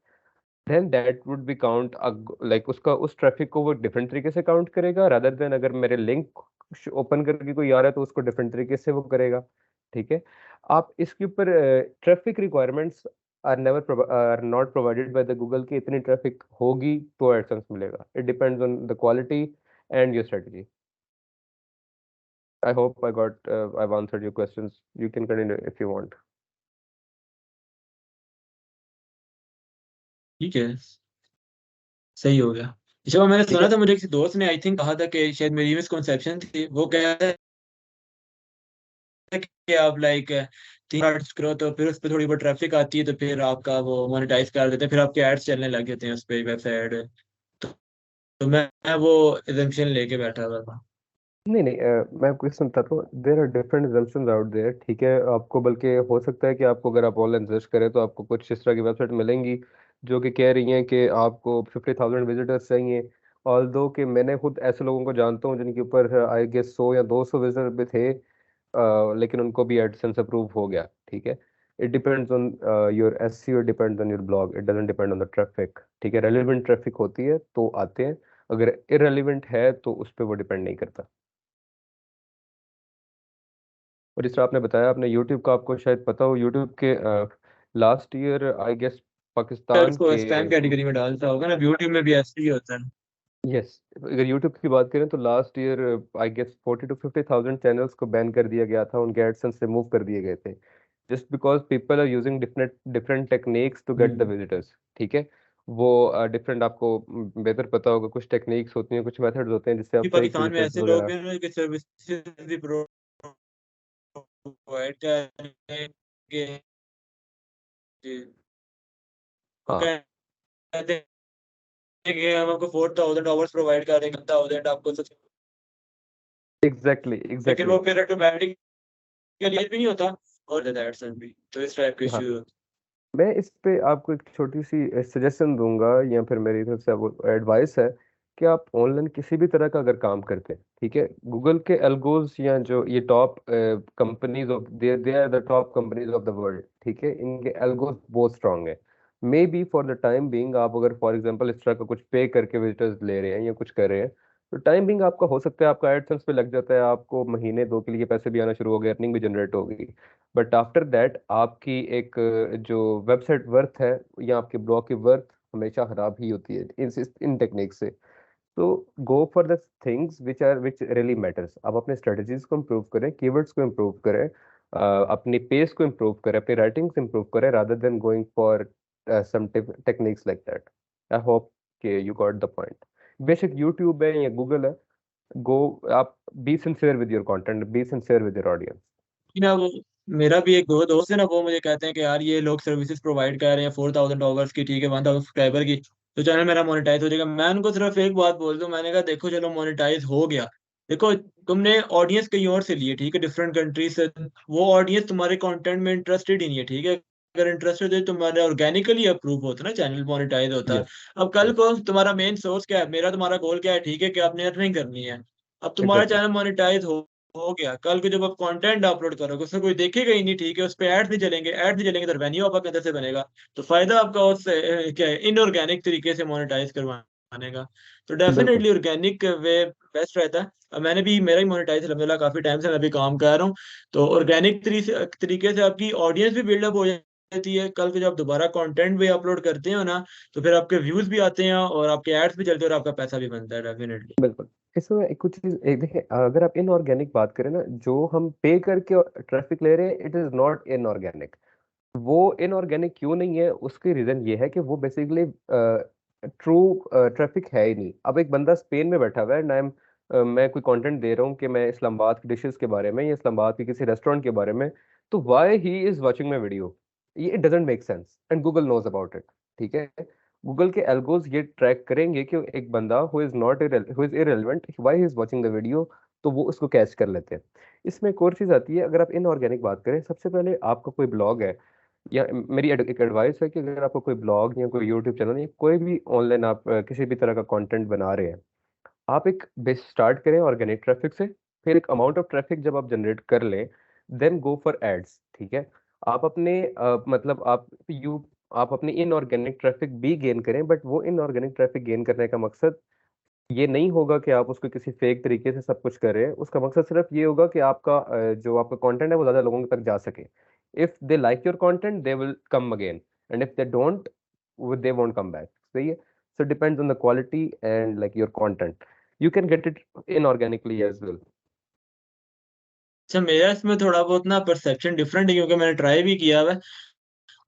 then that would be count like उसका उस ट्रैफिक को वो डिफरेंट तरीके से काउंट करेगा, रादर देन अगर मेरे लिंक ओपन करके कोई आ रहा है तो उसको डिफरेंट तरीके से वो करेगा। ठीक है, आप इसके ऊपर traffic requirements are not provided by the Google कि इतनी ट्रैफिक होगी तो एडसेंस मिलेगा। It depends on the quality and your strategy. I hope I've answered your questions. You can continue if you want. ठीक है, सही हो गया। अच्छा, वो मैंने ठीक सुना है। था, मुझे किसी दोस्त ने आई थिंक कहा था कि शायद मेरी मिसकंसेप्शन थी, वो कह रहा था कि आप लाइक 3 आर्ट्स करो तो फिर उस पर थोड़ी बहुत ट्रैफिक आती है तो फिर आपका वो मोनेटाइज कर देते हैं, फिर आपके एड्स चलने लग जाते हैं उस पर वेबसाइट। तो मैं वो एजम्पशन लेके बैठा हुआ था। नहीं नहीं, मैं आपको इसमें बताता हूँ, there are different assumptions out there. ठीक है, आपको बल्कि हो सकता है कि आपको अगर आप ऑनलाइन सर्च करें तो आपको कुछ इस तरह की वेबसाइट मिलेंगी जो कि कह रही हैं कि आपको 50,000 विजिटर्स चाहिए। ऑल्दो कि मैंने खुद ऐसे लोगों को जानता हूँ जिनके ऊपर आई गेस 100 या 200 विजिटर भी थे, लेकिन उनको भी एडसेंस अप्रूव हो गया। ठीक है, it depends on your SEO, depends on your blog, it doesn't depend on the traffic. ठीक है, रेलिवेंट ट्रैफिक होती है तो आते हैं, अगर इररेलेवेंट है तो उस पर वो डिपेंड नहीं करता। और जिस तरह आपने बताया, आपने यूट्यूब का, आपको शायद पता हो, यूट्यूब के लास्ट ईयर आई गेस फिर पाकिस्तान उसको के, स्पैम कैटेगरी में डालता होगा ना, यूट्यूब में भी ऐसे ही होता है। यस, अगर यूट्यूब की बात करें तो last year I guess 40 to 50,000 channels को बैन कर दिया गया था, उनके एडसेंस रिमूव कर दिए गए थे, just because people are using different different techniques to get the hmm. Visitors. ठीक है, वो डिफरेंट, आपको बेहतर पता होगा, कुछ टेक्निक्स होती हैं, कुछ मेथड्स होते हैं जिससे कि आप फेक पाकिस्तान में विजिटर्स ऐसे लोग वगैरह। हैं ना कि सर्विसेज भी प्रोवाइड करेंगे, वो हाँ, कहते हैं कि हम आपको 4000 आवर्स प्रोवाइड करेंगे, 1000 आपको एग्जैक्टली लेकिन एग्जैक्टली। वो फिर ऑटोमेटिकली भी नहीं होता, और ज्यादा एडसेंस भी, तो इस टाइप के हाँ, इश्यू। मैं इस पे आपको एक छोटी सी सजेशन दूंगा, या फिर मेरी तरफ से आपको एडवाइस है कि आप ऑनलाइन किसी भी तरह का अगर काम करते हैं, ठीक है, गूगल के एल्गोज या जो ये top companies of they are the top companies of the world. ठीक है, इनके एल्गोज बहुत स्ट्रांग है। Maybe for the time being आप अगर फॉर एग्जांपल इस तरह का कुछ पे करके विजिटर्स ले रहे हैं या कुछ कर रहे हैं, तो टाइम बीइंग आपका हो सकता है आपका एडसेंस पे लग जाता है, आपको महीने दो के लिए पैसे भी आना शुरू हो गए, अर्निंग भी जनरेट होगी। बट आफ्टर दैट आपकी एक जो वेबसाइट वर्थ है या आपके ब्लॉग की वर्थ हमेशा खराब ही होती है इन टेक्निक से। तो go for the things which really matters. आप अपने स्ट्रेटजीज को इम्प्रूव करें, कीवर्ड्स को इम्प्रूव करें, अपनी पेस को इम्प्रूव करें, अपनी राइटिंग्स इम्प्रूव करें, rather than going for some techniques like that. I hope कि यू गॉट द पॉइंट। बेशक यूट्यूब है या गूगल है, गो, आप be sincere with your content, be sincere with your audience. ना वो मेरा भी एक दो दोस्त है ना, वो मुझे कहते हैं कि यार ये लोग सर्विसेज प्रोवाइड कर रहे हैं 4000 डॉलर्स की, ठीक है, 1000 सब्सक्राइबर की, तो चैनल मेरा मोनेटाइज हो जाएगा। मैं उनको सिर्फ एक बात बोल दूं, मैंने कहा देखो चलो मोनेटाइज हो गया, देखो तुमने ऑडियंस कहीं और से लिए, ठीक है, डिफरेंट कंट्री से, वो ऑडियंस तुम्हारे कंटेंट में इंटरेस्टेड ही नहीं है, ठीक है। अगर इंटरेस्टेड है तुम्हारे ऑर्गेनिकली अप्रूव होता है ना, चैनल मोनेटाइज होता है। यस, अब कल को तुम्हारा मेन सोर्स क्या है, मेरा तुम्हारा गोल क्या है, ठीक है, कि आपने अर्निंग करनी है। अब तुम्हारा एग्जैक्टली, चैनल मोनेटाइज हो गया, कल को जब आप कंटेंट अपलोड करोगे उसमें कोई देखेगा ही नहीं, ठीक है, उस पर एड्स नहीं चलेंगे, एड्स नहीं चलेंगे तो रेवेन्यू आपका किधर से बनेगा। तो फायदा आपका उससे क्या है, इनऑर्गेनिक तरीके से मोनेटाइज करवाने का। तो बिल्कुल। डेफिनेटली ऑर्गेनिक वे बेस्ट रहता है। अब मैंने भी, मेरा ही मोनेटाइज अलहमदिल्ला काफी टाइम से मैं भी काम कर रहा हूँ। तो ऑर्गेनिक तरीके से आपकी ऑडियंस भी बिल्डअप हो जाती है, कल को जब आप दोबारा कंटेंट भी अपलोड करते हो ना, तो फिर आपके व्यूज भी आते हैं और आपके एड्स भी चलते हैं और आपका पैसा भी बनता है डेफिनेटली। बिल्कुल, इसमें एक कुछ चीज एक देखें, अगर आप इनऑर्गेनिक बात करें ना, जो हम पे करके ट्रैफिक ले रहे हैं, इट इज नॉट इनऑर्गेनिक। वो इनऑर्गेनिक क्यों नहीं है, उसकी रीजन ये है कि वो बेसिकली ट्रू ट्रैफिक है ही नहीं। अब एक बंदा स्पेन में बैठा हुआ है ना, मैं कोई कंटेंट दे रहा हूँ कि मैं इस्लामाबाद की डिशेस के बारे में या इस्लामाबाद के किसी रेस्टोरेंट के बारे में, तो why he is watching my video, ये it doesn't make sense and Google knows about it. ठीक है, गूगल के एल्गोज ये ट्रैक करेंगे कि एक बंदा who is irrelevant, why he is watching the video, तो वो उसको कैच कर लेते हैं। इसमें एक और चीज आती है, अगर आप इनऑर्गेनिक बात करें, सबसे पहले आपका कोई ब्लॉग है, या मेरी एक एडवाइस है कि अगर आपको कोई ब्लॉग या कोई यूट्यूब चैनल या कोई भी ऑनलाइन आप किसी भी तरह का कंटेंट बना रहे हैं, आप एक बेस स्टार्ट करें ऑर्गेनिक ट्रैफिक से। फिर एक अमाउंट ऑफ ट्रैफिक जब आप जनरेट कर लें, देन गो फॉर एड्स। ठीक है, आप अपने मतलब आप अपनी इनऑर्गेनिक ट्रैफिक भी गेन करें, बट वो इनऑर्गेनिक ट्रैफिक गेन करने का मकसद ये नहीं होगा कि आप उसको किसी फेक तरीके से सब कुछ कर रहे हैं। उसका मकसद सिर्फ ये होगा कि आपका जो आपका कंटेंट है वो ज्यादा लोगों तक जा सके। If they like your content they will come again, and if they don't, they won't come back. सही है, so depends on the quality and like your content, you can get it inorganically as well. अच्छा, मेरा इसमें थोड़ा बहुत ना परसेप्शन डिफरेंट है, क्योंकि मैंने ट्राई भी किया हुआ है।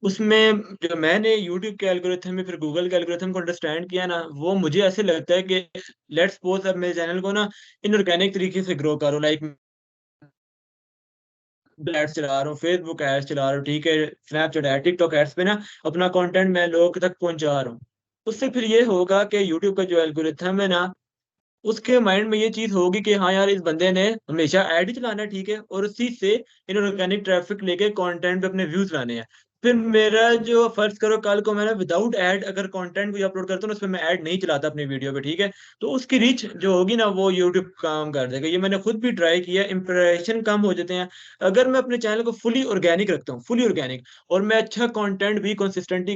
उसमें जो मैंने यूट्यूब के एल्गोरिथम में फिर गूगल के एल्गोरिथम को अंडरस्टैंड किया ना, वो मुझे ऐसे लगता है कि लेट्स सपोज अब मेरे चैनल को ना इनऑर्गेनिक तरीके से ग्रो करो, लाइक एड्स चला रहा हूँ, फेसबुक एड्स चला रहा हूँ, ठीक है, स्नैपचैट एड, टिकटॉक एड्स पे ना अपना कंटेंट मैं लोगों तक पहुंचा रहा हूँ। उससे फिर ये होगा कि यूट्यूब का जो एल्गोरिथम है ना, उसके माइंड में ये चीज होगी कि हाँ यार, इस बंदे ने हमेशा ऐड ही चलाना है, ठीक है, और उसी से इनऑर्गेनिक ट्रैफिक लेके कंटेंट पे अपने व्यूज लाने हैं। फिर मेरा जो, फर्ज करो कल को मैंने विदाउट ऐड अगर कंटेंट भी अपलोड करता हूँ ना, उसमें मैं ऐड नहीं चलाता अपनी वीडियो पे, ठीक है, तो उसकी रीच जो होगी ना, वो यूट्यूब काम कर देगा। ये मैंने खुद भी ट्राई किया, इंप्रेशन कम हो जाते हैं। अगर मैं अपने चैनल को फुली ऑर्गेनिक रखता हूँ, फुली ऑर्गेनिक, और मैं अच्छा कंटेंट भी कंसिस्टेंटली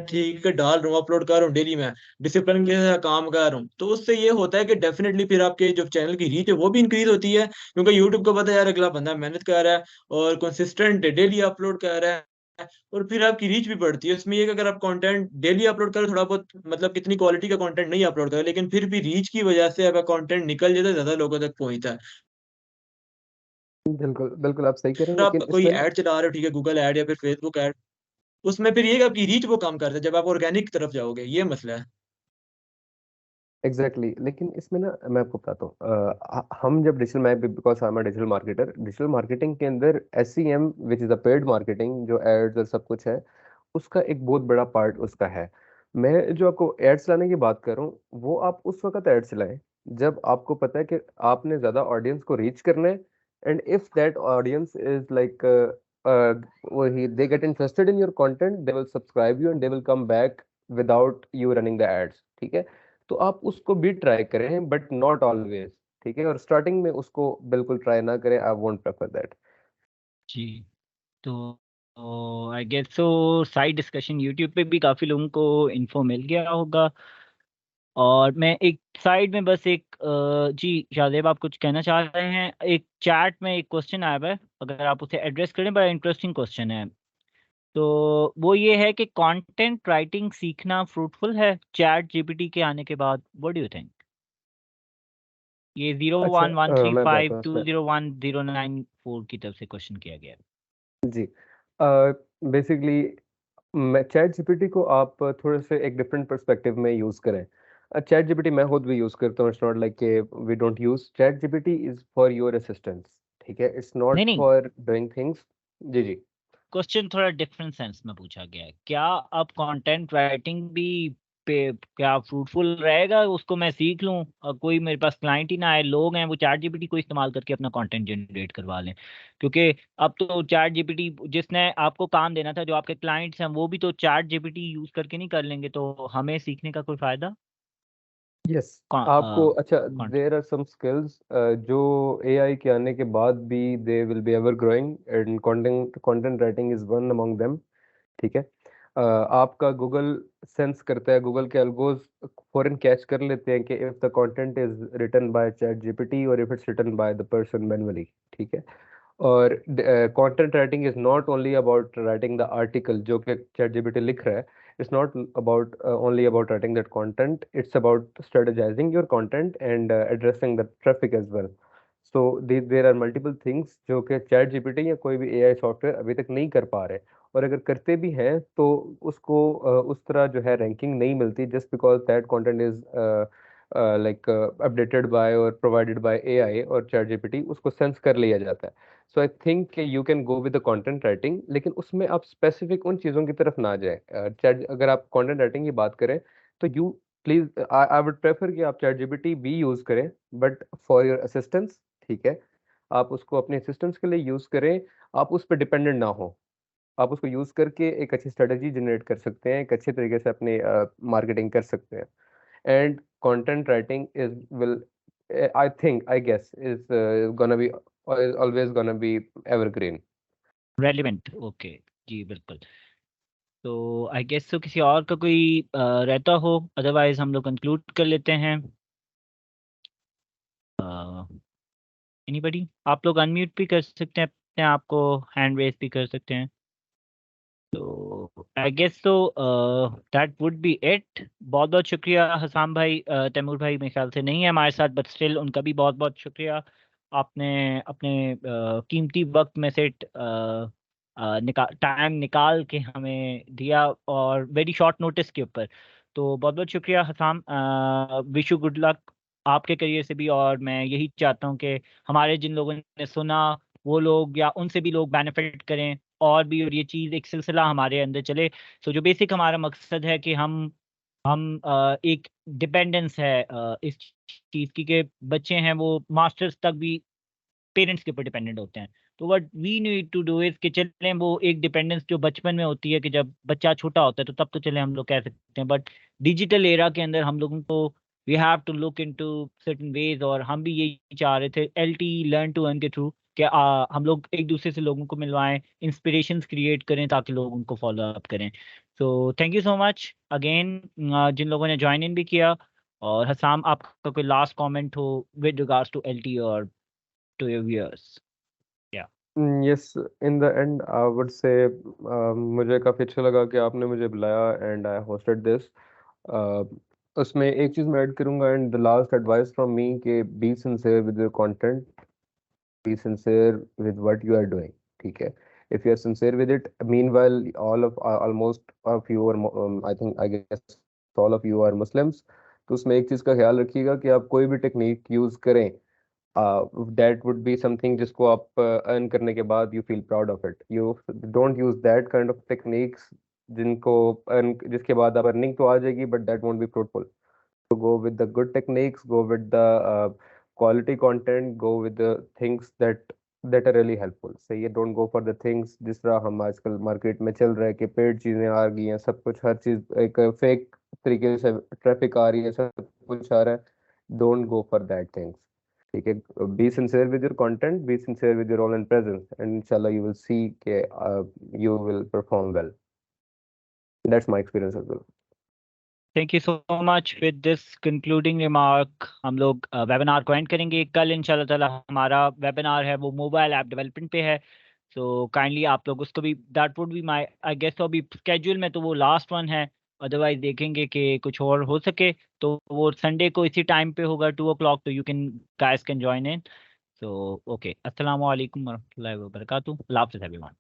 ठीक है डाल रहा हूँ, अपलोड कर रहा हूँ डेली, मैं डिसिप्लिन के साथ काम कर रहा हूँ, तो उससे ये होता है कि डेफिनेटली फिर आपके जो चैनल की रीच है वो भी इंक्रीज होती है, क्योंकि यूट्यूब को पता है यार अगला बंदा मेहनत कर रहा है और कंसिस्टेंट डेली अपलोड कर रहा है, और फिर आपकी रीच भी बढ़ती है। इसमें ये कि अगर आप कंटेंट डेली अपलोड करो, थोड़ा बहुत मतलब कितनी क्वालिटी का कंटेंट नहीं अपलोड करो, लेकिन फिर भी रीच की वजह से अगर कंटेंट निकल जाता है, ज्यादा लोगों तक पहुंचता है। बिल्कुल बिल्कुल, आप सही कह रहे हैं, अगर आप लेकिन कोई इसमें ना, ऐड चला रहे हो, ठीक है, गूगल ऐड या फिर फेसबुक ऐड, उसमें फिर ये कि आपकी रीच वो काम करता है जब आप ऑर्गेनिक तरफ जाओगे, ये मसला है। एग्जैक्टली लेकिन इसमें ना मैं आपको बताता हूँ, हम जब डिजिटल, मैं because I am digital marketer, digital marketing के अंदर SEM which is a paid marketing, जो एड्स और सब कुछ है, उसका एक बहुत बड़ा पार्ट उसका है। मैं जो आपको एड्स लाने की बात कर रहा हूँ, वो आप उस वक्त एड्स लाएं जब आपको पता है कि आपने ज़्यादा ऑडियंस को रीच करना है, and if that audience is like वही they get interested in your content, they will subscribe you and they will come back without you running the ads. ठीक है, तो आप उसको भी ट्राई करें, बट नॉट ऑलवेज। ठीक है, और स्टार्टिंग में उसको बिल्कुल ट्राई ना करें, आई वोंट प्रेफर दैट। जी। तो I guess so side discussion YouTube पे भी काफ़ी लोगों को इन्फो मिल गया होगा। और मैं एक साइड में बस एक जी शाहजेब, आप कुछ कहना चाह रहे हैं? एक चैट में एक क्वेश्चन आया हुआ है, अगर आप उसे एड्रेस करें, बड़ा इंटरेस्टिंग क्वेश्चन है। तो वो ये है कि कंटेंट राइटिंग सीखना फ्रूटफुल है चैट जीपीटी के आने के बाद? What do you think? ये अच्छा, मैं बताता 0113520109 हूँ इसमें। की तरफ से क्वेश्चन किया गया है। जी, बेसिकली मैं चैट जीपीटी को आप थोड़े से एक डिफरेंट पर्सपेक्टिव में यूज करें। चैट जीपीटी मैं खुद भी यूज करता हूँ, इट्स नॉट लाइक के we don't use chat GPT is for your assistance, ठीक है, इट्स नहीं नॉट नहीं, फॉर डूइंग थिंग्स। जी जी। क्वेश्चन थोड़ा डिफरेंट सेंस में पूछा गया है। क्या अब कंटेंट राइटिंग भी पे क्या फ्रूटफुल रहेगा, उसको मैं सीख लूं और कोई मेरे पास क्लाइंट ही ना आए, लोग हैं वो चैट जीपीटी को इस्तेमाल करके अपना कंटेंट जनरेट करवा लें? क्योंकि अब तो चैट जीपीटी जिसने आपको काम देना था, जो आपके क्लाइंट्स हैं, वो भी तो चैट जीपीटी यूज करके नहीं कर लेंगे, तो हमें सीखने का कोई फायदा? यस, आपको अच्छा, content. There are some skills जो एआई के आने के बाद भी they will be ever growing, and content content writing is one among them, ठीक है। आपका गूगल सेंस करता है, गूगल के एल्गोज फॉरन कैच कर लेते हैं कि if the content is written by chat GPT और if it's written by the person manually, ठीक है। और content writing is not only about writing the article जो कि चैट जीपीटी लिख रहा है, it's not about only about writing that content, it's about strategizing your content and addressing the traffic as well. So there are multiple things जो कि चैट जीपीटी या कोई भी एआई सॉफ्टवेयर अभी तक नहीं कर पा रहे, और अगर करते भी हैं तो उसको उस तरह जो है रैंकिंग नहीं मिलती, just because that content is like updated by और प्रोवाइडेड बाय एआई, और चैट जीपीटी उसको सेंस कर लिया जाता है। सो आई थिंक कि you can go with the content writing, लेकिन उसमें आप स्पेसिफिक उन चीज़ों की तरफ ना जाए। चैट अगर आप कंटेंट राइटिंग की बात करें तो you please I would prefer कि आप चैट जीपीटी भी यूज़ करें, बट फॉर योर असिस्टेंस, ठीक है। आप उसको अपने असिस्टेंस के लिए यूज़ करें, आप उस पर डिपेंडेंट ना हो। आप उसको यूज़ करके एक अच्छी स्ट्रेटजी जनरेट कर सकते हैं, एक अच्छे तरीके से अपनी मार्केटिंग कर सकते हैं। And content writing is will, I think, I guess, is gonna be always gonna be evergreen. Relevant, okay. जी बिल्कुल। तो आई गेस तो किसी और का कोई रहता हो, अदरवाइज हम लोग कंक्लूड कर लेते हैं। एनीबडी? आप लोग अनम्यूट भी कर सकते हैं अपने आप को, हैंड रेस भी कर सकते हैं। तो आई गेस तो दैट वुड बी इट। बहुत बहुत शुक्रिया हसाम भाई। तैमूर भाई मेरे ख्याल से नहीं है हमारे साथ, बट स्टिल उनका भी बहुत बहुत शुक्रिया। आपने अपने कीमती वक्त में से टाइम निकाल के हमें दिया, और वेरी शॉर्ट नोटिस के ऊपर। तो बहुत बहुत शुक्रिया Hasam. Wish you good luck आपके करियर से भी, और मैं यही चाहता हूँ कि हमारे जिन लोगों ने सुना वो लोग या उनसे भी लोग बेनिफिट करें और भी, और ये चीज़ एक सिलसिला हमारे अंदर चले। सो जो बेसिक हमारा मकसद है कि हम एक डिपेंडेंस है इस चीज़ की, कि बच्चे हैं वो मास्टर्स तक भी पेरेंट्स के ऊपर डिपेंडेंट होते हैं। तो what we need to do is कि चलें वो एक डिपेंडेंस जो बचपन में होती है कि जब बच्चा छोटा होता है तो तब तो चले हम लोग कह सकते हैं, बट डिजिटल एरा के अंदर हम लोगों को we have to look into certain ways. और हम भी यही चाह रहे थे एलटी लर्न टू अर्न के थ्रू कि हम लोग एक दूसरे से लोगों को मिलवाएं, इंस्पिरेशंस क्रिएट करें ताकि लोग उनको फॉलो अप करें। So thank you so much again जिन लोगों ने ज्वाइन इन भी किया। और हसाम, आपका कोई लास्ट कमेंट हो विद रिगार्ड्स टू एलटी और to your viewers? Yeah. Yes, in the end I would से मुझे काफ़ी अच्छा लगा कि आपने मुझे बुलाया एंड आई होस्टेड दिस। उसमें एक चीज़ मैं ऐड करूंगा, and the last advice from me, कि be sincere with your content, be sincere with what you are doing, ठीक है। if you are sincere with it, meanwhile all of almost of you are I think, I guess all of you are Muslims, तो उसमें एक चीज़ का ख्याल रखिएगा कि आप कोई भी टेक्निक यूज़ करें, दैट वुड बी समथिंग जिसको आप अर्न करने के बाद you feel proud of it. You don't use that kind of techniques जिनको अर्न, जिसके बाद आप अर्निंग तो आ जाएगी but that won't be fruitful. to go with the good techniques, go with the quality content, go with the things that are really helpful। सही है, don't go for the things जिस तरह हम आजकल मार्केट में चल रहा है कि पेड चीज़ें आ गई हैं, सब कुछ, हर चीज़ एक फेक तरीके से ट्रैफिक आ रही है, सब कुछ आ रहा है। don't go for that things, ठीक है। be sincere with your content, be sincere with your online presence, and inshallah you will see कि you will perform well। that's my experience as well। Thank you so much. With this concluding remark हम लोग वेबिनार को एंड करेंगे। कल इंशाल्लाह ताला हमारा वेबिनार है वो मोबाइल ऐप डेवलपमेंट पे है। सो काइंडली आप लोग उसको भी, that would be my I guess, तो अभी स्केड्यूल में तो वो लास्ट वन है, अदरवाइज देखेंगे कि कुछ और हो सके तो वो संडे को इसी टाइम पे होगा 2 o'clock, तो you can guys can join in. So okay, अस्सलाम वालेकुम वरहमतुल्लाहि वबरकातुहू। अल्लाह हाफ़िज़ एवरीवन।